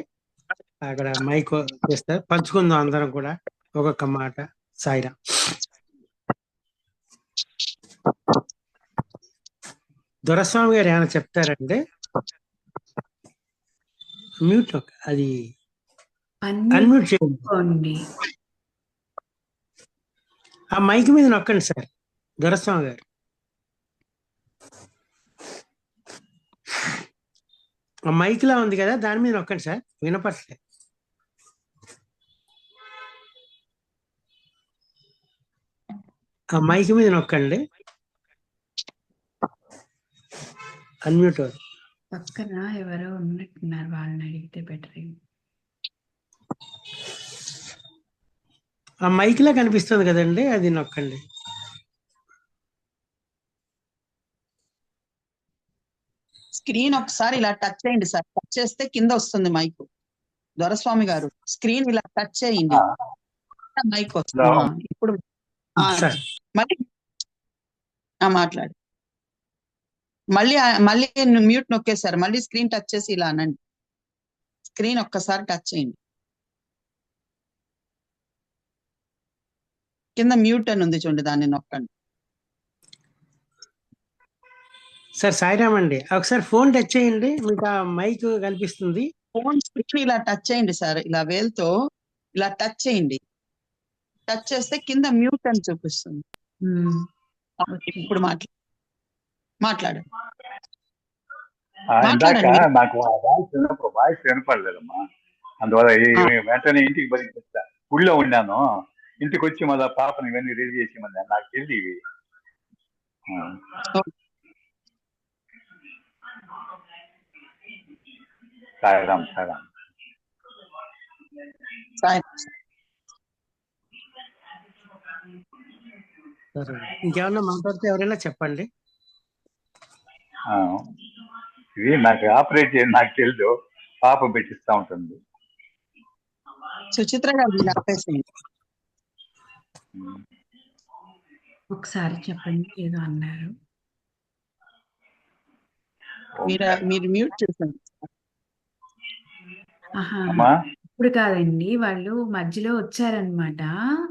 అక్కడ మైక్ చేస్తారు, పంచుకుందాం అందరం కూడా ఒక్కొక్క మాట. సాయిరామ్. దొరస్వామి గారు ఏమైనా చెప్తారంటే మ్యూట్ అది అన్మ్యూట్ చేయండి, ఆ మైక్ మీద నొక్కండి సార్. దొరస్వామి గారు ఆ మైక్ లా ఉంది కదా, దాని మీద నొక్కండి సార్, వినపట్లే. ఆ మైక్ మీద నొక్కండి, అన్మ్యూట్. పక్కన ఎవరో ఉన్నట్టున్నారు, వాళ్ళని అడిగితే బెటర్. ఆ మైక్ లా కనిపిస్తుంది కదండి, అది నొక్కండి. స్క్రీన్ ఒకసారి ఇలా టచ్ చేయండి సార్. టచ్ చేస్తే కింద వస్తుంది మైక్. దొరస్వామి గారు స్క్రీన్ ఇలా టచ్ చేయండి, మైక్ వస్తుంది. హలో. ఇప్పుడు సార్ మళ్ళీ మాట్లాడు. మళ్ళీ మళ్ళీ మ్యూట్ నొక్కేశారు. మళ్ళీ స్క్రీన్ టచ్ చేసి ఇలా అనండి. స్క్రీన్ ఒక్కసారి టచ్ చేయండి. కింద మ్యూట్ అని ఉంది చూడండి, దాన్ని నొక్కండి. సార్ సాయిరామ్ అండి, ఒకసారి ఫోన్ టచ్ చేయండి, మీకు ఆ మైక్ కనిపిస్తుంది. ఫోన్ స్క్రీన్ ఇలా టచ్ చేయండి సార్, ఇలా వేలుతో ఇలా టచ్ చేయండి. టచ్ చేస్తే కింద మ్యూట్ అని చూపిస్తుంది. ఇప్పుడు మాట్లాడండి. ఇందాక నాకు వాయిస్ వినపడలేదమ్మా, అందువల్ల వెంటనే ఇంటికి బయటకు ఊళ్ళో ఉన్నాను. ఇంటికి వచ్చి మళ్ళీ పాపని ఇవన్నీ రెడీ చేసి మళ్ళీ నాకు తెలియదు ఇవి. సాయిరామ్ సాయిరామ్. ఇంకేమన్నా మాట్లాడితే ఎవరైనా చెప్పండి. ఇది నాకు ఆపరేట్ చేయండి, నాకు తెలుసు, పాప పెట్టిస్తా ఉంటుంది. సుచిత్ర గారు ఆపేసింది. ఒకసారి చెప్పండి, ఏదో అన్నారు. మీరు మ్యూట్ చేసండి. ఇప్పుడు కాదండి, వాళ్ళు మధ్యలో వచ్చారనమాట,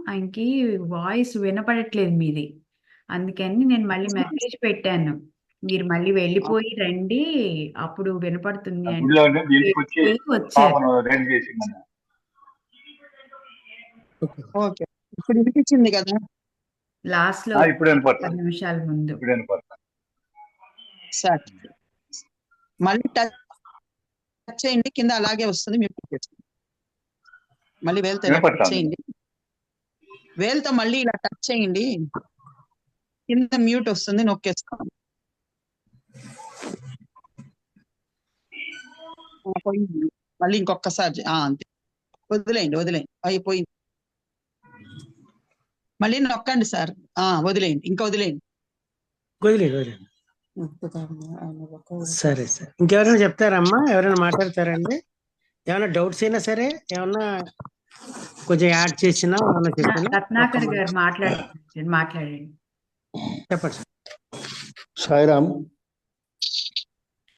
ఆయనకి వాయిస్ వినపడట్లేదు మీది, అందుకని నేను మళ్ళీ మెసేజ్ పెట్టాను, మీరు మళ్ళీ వెళ్ళిపోయి రండి అప్పుడు వినపడుతుంది అని. వచ్చారు. ఓకే, ఇప్పుడు వినిపించింది కదా లాస్ట్ లో 10 నిమిషాల ముందు. సార్ మళ్ళీ టచ్ చేయండి, కింద అలాగే వస్తుంది. మీరు మళ్ళీ వేలుతో టచ్ చేయండి, వేలుతో మళ్ళీ ఇలా టచ్ చేయండి, కింద మ్యూట్ వస్తుంది, నొక్కేస్తాం. మళ్ళీ ఇంకొకసారి అంతే, వదిలేయండి అయిపోయింది. మళ్ళీ నొక్కండి సార్, వదిలేయండి, ఇంకా వదిలేయండి. సరే సార్, ఇంకెవరైనా చెప్తారమ్మా? ఎవరైనా మాట్లాడతారండి? ఏమైనా డౌట్స్ అయినా సరే, ఏమన్నా కొంచెం యాడ్ చేసినా రత్నాకర్ గారు మాట్లాడండి. చెప్పండి సార్. సాయిరామ్,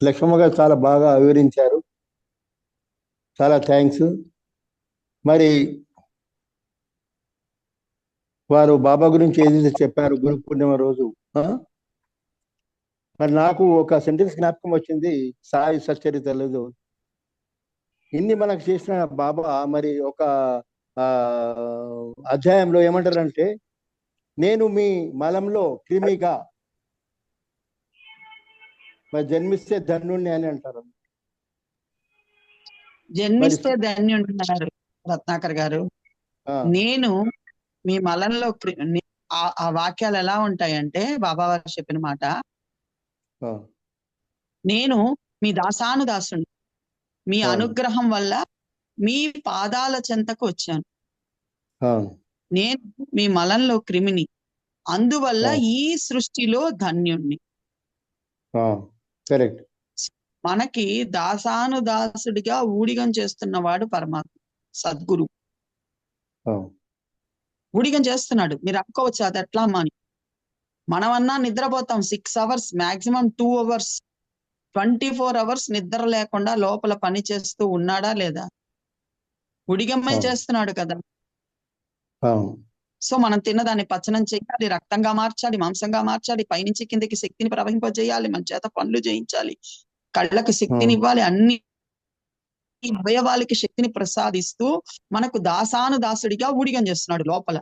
లక్ష్మమ్మ గారు చాలా బాగా వివరించారు, చాలా థ్యాంక్స్. మరి వారు బాబా గురించి ఏదైతే చెప్పారు గురు పూర్ణిమ రోజు, మరి నాకు ఒక సెంటెన్స్ జ్ఞాపకం వచ్చింది, సాయి సచ్చరితలేదు. ఇన్ని మనకు చేసిన బాబా మరి ఒక అధ్యాయంలో ఏమంటారంటే, నేను మీ మలంలో క్రిమిగా మరి జన్మిస్తే ధన్యుణ్ణి అని అంటారు. జన్మిస్తే ధన్యుణ్ణి అన్నారు రత్నాకర్ గారు. నేను మీ మలంలో ఆ వాక్యాలు ఎలా ఉంటాయంటే, బాబా వారు చెప్పిన మాట, నేను మీ దాసానుదాసుని, మీ అనుగ్రహం వల్ల మీ పాదాల చెంతకు వచ్చాను. నేను మీ మలంలో క్రిమిని, అందువల్ల ఈ సృష్టిలో ధన్యుణ్ణి. మనకి దాసానుదాసుడిగా ఊడిగం చేస్తున్నవాడు పరమాత్మ, సద్గురు ఊడిగం చేస్తున్నాడు. మీరు అనుకోవచ్చు అది ఎట్లా అమ్మా అని. మనమన్నా నిద్రపోతాం 6 hours, మాక్సిమం 2 hours, 24 hours నిద్ర లేకుండా లోపల పని చేస్తూ ఉన్నాడా లేదా? ఊడిగమే చేస్తున్నాడు కదా. సో మనం తిన్నదాన్ని పచనం చేయాలి, రక్తంగా మార్చాలి, మాంసంగా మార్చాలి, పైనుంచి కిందకి శక్తిని ప్రవహింపజేయాలి, మన చేత పనులు చేయించాలి, కళ్ళకి శక్తిని ఇవ్వాలి, అన్ని అవయవాలకి శక్తిని ప్రసాదిస్తూ మనకు దాసానుదాసుడిగా ఊడిగం చేస్తున్నాడు లోపల.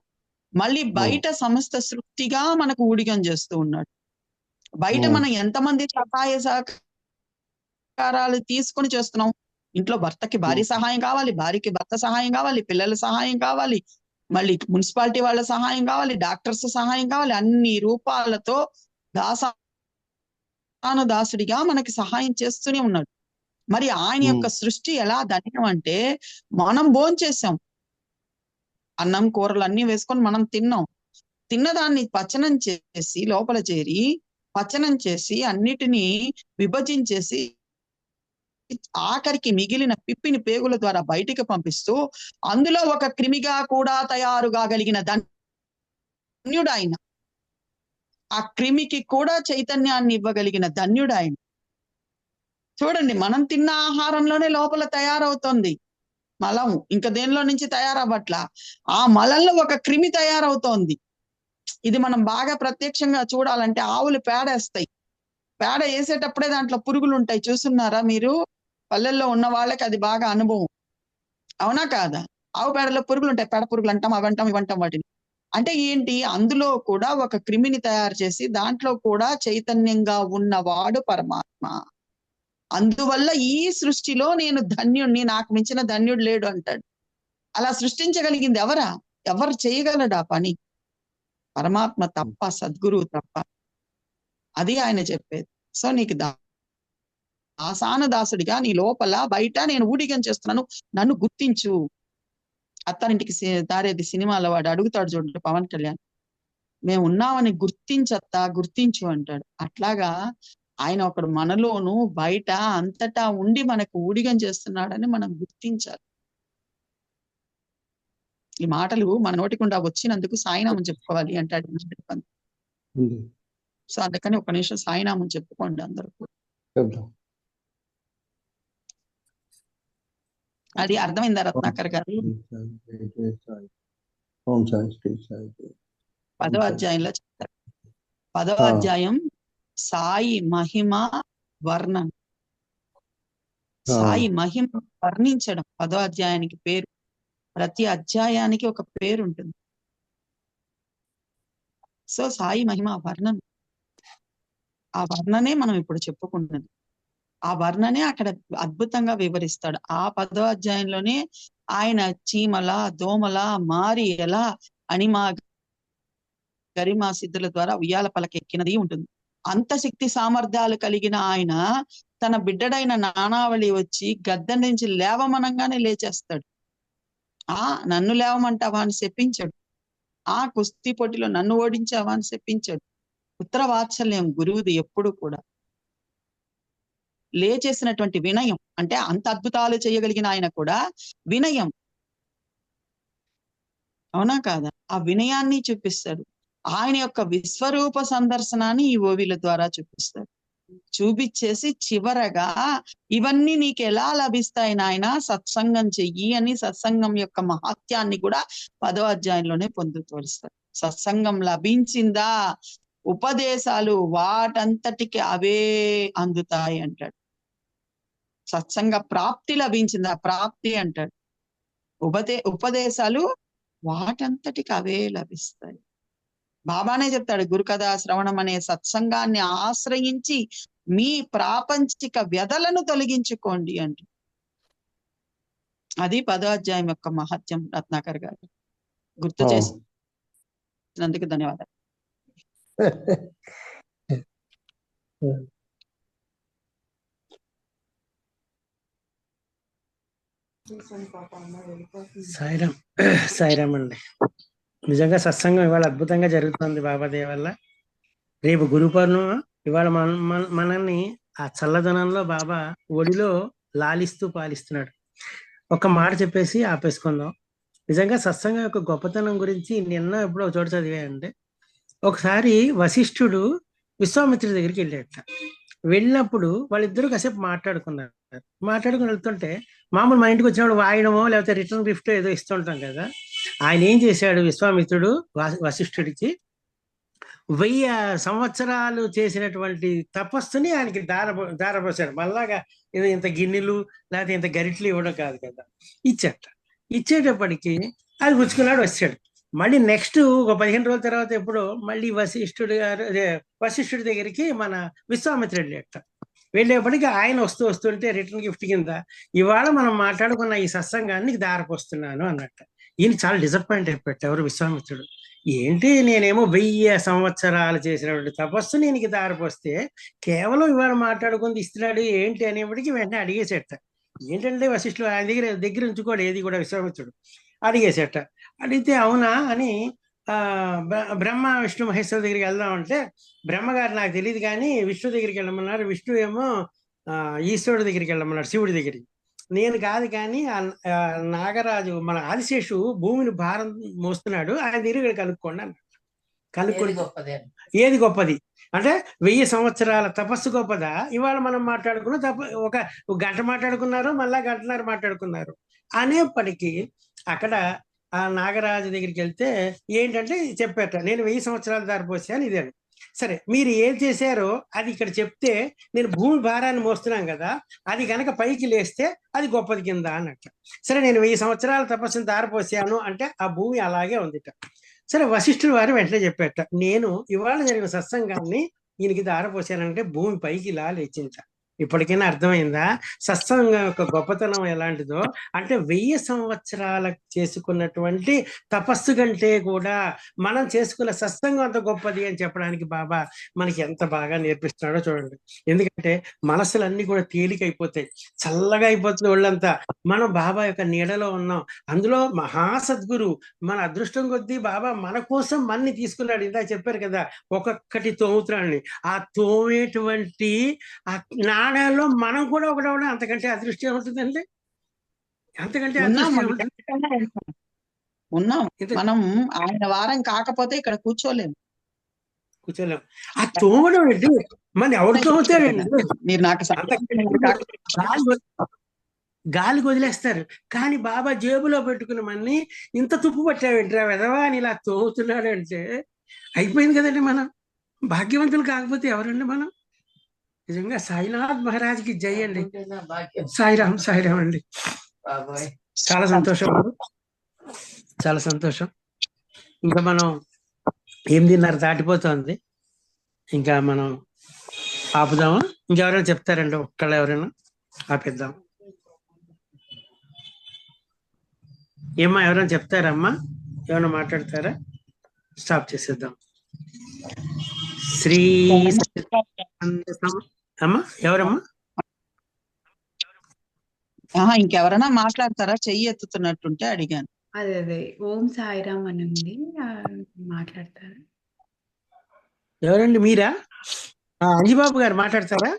మళ్ళీ బయట సమస్త సృష్టిగా మనకు ఊడిగం చేస్తూ ఉన్నాడు. బయట మనం ఎంతమంది సహాయ సహకారాలు తీసుకొని చేస్తున్నాం. ఇంట్లో భర్తకి భార్య సహాయం కావాలి, భార్యకి భర్త సహాయం కావాలి, పిల్లల సహాయం కావాలి, మళ్ళీ మున్సిపాలిటీ వాళ్ళ సహాయం కావాలి, డాక్టర్స్ సహాయం కావాలి, అన్ని రూపాలతో దాసానుదాసుడిగా మనకి సహాయం చేస్తూనే ఉన్నాడు. మరి ఆయన యొక్క సృష్టి ఎలా ధన్యం అంటే, మనం భోంచేసాం, అన్నం కూరలు అన్ని వేసుకొని మనం తిన్నాం. తిన్నదాన్ని పచనం చేసి లోపల చేరి పచనం చేసి అన్నిటినీ విభజించేసి ఆఖరికి మిగిలిన పిప్పిని పేగుల ద్వారా బయటికి పంపిస్తూ అందులో ఒక క్రిమిగా కూడా తయారు కాగలిగిన ధన్యుడాయన. ఆ క్రిమికి కూడా చైతన్యాన్ని ఇవ్వగలిగిన ధన్యుడాయన. చూడండి, మనం తిన్న ఆహారంలోనే లోపల తయారవుతోంది మలం, ఇంకా దేనిలో నుంచి తయారవ్వట్లా. ఆ మలంలో ఒక క్రిమి తయారవుతోంది. ఇది మనం బాగా ప్రత్యక్షంగా చూడాలంటే ఆవులు పేడేస్తాయి. పేడ వేసేటప్పుడే దాంట్లో పురుగులు ఉంటాయి, చూస్తున్నారా మీరు? పల్లెల్లో ఉన్న వాళ్ళకి అది బాగా అనుభవం, అవునా కాదా? ఆవు పేడలో పురుగులు ఉంటాయి, పేడ పురుగులు అంటాం, అవంటాం ఇవంటాం వాటిని. అంటే ఏంటి, అందులో కూడా ఒక క్రిమిని తయారు చేసి దాంట్లో కూడా చైతన్యంగా ఉన్నవాడు పరమాత్మ. అందువల్ల ఈ సృష్టిలో నేను ధన్యుణ్ణి, నాకు మించిన ధన్యుడు లేడు అంటాడు. అలా సృష్టించగలిగింది ఎవరా? ఎవరు చేయగలడు ఆ పని? పరమాత్మ తప్ప, సద్గురువు తప్ప. అది ఆయన చెప్పేది. సో నీకు దాసాన దాసుడిగా నీ లోపల బయట నేను ఊడిగం చేస్తున్నాను, నన్ను గుర్తించు. అత్తారింటికి దారేది సినిమాలో వాడు అడుగుతాడు చూడండి పవన్ కళ్యాణ్, మేము ఉన్నామని గుర్తించత్తా, గుర్తించు అంటాడు. అట్లాగా ఆయన ఒకడు మనలోను బయట అంతటా ఉండి మనకు ఊడిగం చేస్తున్నాడని మనం గుర్తించాలి. ఈ మాటలు మన నోటికుండా వచ్చినందుకు సాయినామం చెప్పుకోవాలి అంటాడు. సో అందుకని ఒక నిమిషం సాయినామం చెప్పుకోండి అందరూ. అది అర్థమైందా రత్నాకర్ గారు? 10వ అధ్యాయంలో చెప్తారు. 10వ అధ్యాయం సాయి మహిమ వర్ణన. సాయి మహిమ వర్ణించడం 10వ అధ్యాయానికి పేరు. ప్రతి అధ్యాయానికి ఒక పేరు ఉంటుంది. సో సాయి మహిమ వర్ణన, ఆ వర్ణనే మనం ఇప్పుడు చెప్పుకుంటున్నది. ఆ వర్ణనే అక్కడ అద్భుతంగా వివరిస్తాడు. ఆ 10వ అధ్యాయంలోనే ఆయన చీమల దోమల మారి ఎలా అణిమా గరిమా సిద్ధుల ద్వారా ఉయ్యాల పలకెక్కినది ఉంటుంది. అంత శక్తి సామర్థ్యాలు కలిగిన ఆయన తన బిడ్డడైన నానావళి వచ్చి గద్దె నుంచి లేవమనంగానే లేచేస్తాడు. నన్ను లేవమంటావా అని చెప్పించాడు. కుస్తీ పోటీలో నన్ను ఓడించావా అని చెప్పించాడు. పుత్ర వాత్సల్యం గురువుది ఎప్పుడు కూడా. లేచేసినటువంటి వినయం, అంటే అంత అద్భుతాలు చేయగలిగిన ఆయన కూడా వినయం, అవునా కాదా? ఆ వినయాన్ని చూపిస్తాడు. ఆయన యొక్క విశ్వరూప సందర్శనాన్ని ఈ ఓవిల ద్వారా చూపిస్తాడు. చూపించేసి చివరగా ఇవన్నీ నీకు ఎలా లభిస్తాయి నాయన, సత్సంగం చెయ్యి అని సత్సంగం యొక్క మహాత్యాన్ని కూడా 10వ అధ్యాయంలోనే పొందుపరుస్తాడు. సత్సంగం లభించిందా, ఉపదేశాలు వాటంతటికి అవే అందుతాయి అంటాడు. సత్సంగ ప్రాప్తి లభించిందా, ప్రాప్తి అంటాడు. ఉపదేశాలు వాటంతటికి అవే లభిస్తాయి. బాబానే చెప్తాడు, గురుకథా శ్రవణం అనే సత్సంగాన్ని ఆశ్రయించి మీ ప్రాపంచిక వ్యధలను తొలగించుకోండి అండి. అది 10వ అధ్యాయం యొక్క మహత్యం. రత్నాకర్ గారు గుర్తు చేసినందుకు ధన్యవాదాలు. సాయిరామ్. సాయిరామ్ అండి. నిజంగా సత్సంగం ఇవాళ అద్భుతంగా జరుగుతుంది బాబా దయ వల్ల. రేపు గురు పౌర్ణమి. ఇవాళ మనల్ని ఆ చల్లదనంలో బాబా ఒడిలో లాలిస్తూ పాలిస్తున్నాడు. ఒక మాట చెప్పేసి ఆపేసుకుందాం. నిజంగా సత్సంగం యొక్క గొప్పతనం గురించి నిన్న ఎప్పుడో ఒక చోట చదివాయంటే, ఒకసారి వశిష్ఠుడు విశ్వామిత్రుడి దగ్గరికి వెళ్ళేట. వెళ్ళినప్పుడు వాళ్ళిద్దరూ కాసేపు మాట్లాడుకుని వెళ్తుంటే, మామూలు మా ఇంటికి వచ్చినప్పుడు వాయడమో లేకపోతే రిటర్న్ గిఫ్ట్ ఏదో ఇస్తుంటాం కదా. ఆయన ఏం చేశాడు, విశ్వామిత్రుడు వశిష్ఠుడికి 1000 సంవత్సరాలు చేసినటువంటి తపస్సుని ఆయనకి దారపోసాడు. మళ్ళాగా ఏదో ఇంత గిన్నెలు లేకపోతే ఇంత గరిట్లు ఇవ్వడం కాదు కదా, ఇచ్చేటప్పటికి అది పుచ్చుకున్నాడు, వచ్చాడు. మళ్ళీ నెక్స్ట్ ఒక 15 రోజుల తర్వాత ఎప్పుడో మళ్ళీ వశిష్ఠుడి దగ్గరికి మన విశ్వామిత్రుడు వెళ్ళేప్పటికి ఆయన వస్తుంటే రిటర్న్ గిఫ్ట్ కింద ఇవాళ మనం మాట్లాడుకున్న ఈ సత్సంగాన్ని దారపోస్తున్నాను అన్నట్టు. ఈయన చాలా డిసప్పాయింట్ అయిపోయాడు ఎవరు, విశ్వామిత్రుడు. ఏంటి, నేనేమో 1000 సంవత్సరాలు చేసినటువంటి తపస్సు నేను దారిపోస్తే కేవలం ఇవాళ మాట్లాడుకుంది ఇస్తున్నాడు ఏంటి అనేప్పటికీ వెంటనే అడిగేసేట. ఏంటంటే వశిష్ఠుడు ఆయన దగ్గర ఉంచుకోడు ఏది కూడా విశ్వామిత్రుడు. అడిగేసేట. అడిగితే అవునా అని బ్రహ్మ విష్ణు మహేశ్వర దగ్గరికి వెళ్దామంటే బ్రహ్మగారు నాకు తెలియదు కానీ విష్ణు దగ్గరికి వెళ్ళమన్నారు, విష్ణు ఏమో ఈశ్వరుడి దగ్గరికి వెళ్ళమన్నాడు, శివుడి దగ్గరికి. నేను కాదు కానీ ఆ నాగరాజు మన ఆదిశేషు భూమిని భారం మోస్తున్నాడు, ఆయన దగ్గర కనుక్కోండి అన్నాడు. కనుక్కొని ఏది గొప్పది అంటే 1000 సంవత్సరాల తపస్సు గొప్పదా, ఇవాళ మనం మాట్లాడుకున్న ఒక గంట మాట్లాడుకున్నారు, మళ్ళా గంటన్నర మాట్లాడుకున్నారు అనేప్పటికీ అక్కడ ఆ నాగరాజు దగ్గరికి వెళ్తే ఏంటంటే చెప్పారట, నేను 1000 సంవత్సరాలు దారిపోసాను ఇదే. సరే మీరు ఏం చేశారో అది ఇక్కడ చెప్తే, నేను భూమి భారాన్ని మోస్తున్నాను కదా, అది కనుక పైకి లేస్తే అది గొప్పది కింద అన్నట్టు. సరే నేను 1000 సంవత్సరాల తపస్సును దారిపోసాను అంటే ఆ భూమి అలాగే ఉందిట. సరే వశిష్ఠుడు వారు వెంటనే చెప్పారట, నేను ఇవాళ జరిగిన సత్సంగాన్ని ఈయనకి దారపోసానంటే భూమి పైకి ఇలా లేచింట. ఇప్పటికైనా అర్థమైందా సత్సంగం యొక్క గొప్పతనం ఎలాంటిదో? అంటే 1000 సంవత్సరాలకు చేసుకున్నటువంటి తపస్సు కంటే కూడా మనం చేసుకున్న సత్సంగం అంత గొప్పది అని చెప్పడానికి బాబా మనకి ఎంత బాగా నేర్పిస్తున్నాడో చూడండి. ఎందుకంటే మనసులన్నీ కూడా తేలికైపోతాయి, చల్లగా అయిపోతుంది ఒళ్ళంతా. మనం బాబా యొక్క నీడలో ఉన్నాం. అందులో మహాసద్గురు మన అదృష్టం కొద్దీ బాబా మన కోసం మన్ని తీసుకున్నాడు. ఇందా చెప్పారు కదా, ఒక్కొక్కటి తోముతున్నాడని. ఆ తోమేటువంటి ఆ నాణ్యాల్లో మనం కూడా ఒకటి అంతకంటే అదృష్టం ఏముంటుందండి? అంతకంటే ఉన్నాం మనం. ఆయన వారం కాకపోతే ఇక్కడ కూర్చోలేము, కూర్చోలేము. ఆ తోమడం ఏంటి? మన ఎవరు తోముతారండి? మీరు నాకు గాలికి వదిలేస్తారు, కానీ బాబా జేబులో పెట్టుకున్న మన్ని ఇంత తుప్పు పట్టావేంటిరా వెధవా అని ఇలా తోముతున్నాడు అంటే అయిపోయింది కదండి. మనం భాగ్యవంతులు కాకపోతే ఎవరండి మనం? నిజంగా సాయినాథ్ మహారాజ్కి జై అండి. సాయిరామ్ సాయిరామ్ అండి. చాలా సంతోషం, చాలా సంతోషం. ఇంకా మనం 8:30 దాటిపోతుంది, ఇంకా మనం ఆపుదామా? ఇంకెవరైనా చెప్తారండి? ఒక్కళ్ళు ఎవరైనా ఆపేద్దాం. ఏమ్మా ఎవరైనా చెప్తారమ్మా? ఏమైనా మాట్లాడతారా? స్టాప్ చేసేద్దాం. శ్రీ అమ్మా ఎవరమ్మా? ఇంకెవరైనా మాట్లాడతారా? చెయ్యి ఎత్తుతున్నట్టుంటే అడిగాను. అదే ఓం సాయిరామ్ అని ఉంది, మాట్లాడతారా? ఎవరండి? మీరా? అంజిబాబు గారు మాట్లాడతారా?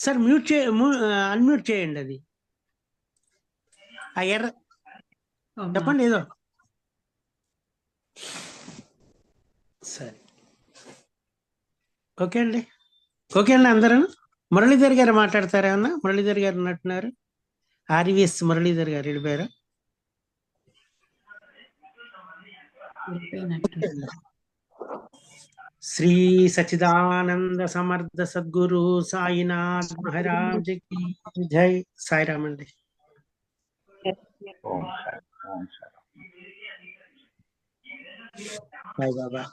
సార్ అన్మ్యూట్ చేయండి. అది ఆ ఎర్ర చెప్పండి ఏదో. సరే ఓకే అండి, ఓకే అండి. అందరూ మురళీధర్ గారు మాట్లాడతారా? అన్న మురళీధర్ గారు ఉన్నట్టున్నారు. ఆర్వీఎస్ మురళీధర్ గారు వెళ్ళిపోయారా? శ్రీ సచిదానంద సమర్థ సద్గురు సాయినాథ్ మహారాజ్ కి జై. సాయిరామ్ అండి. సాయి బాబా.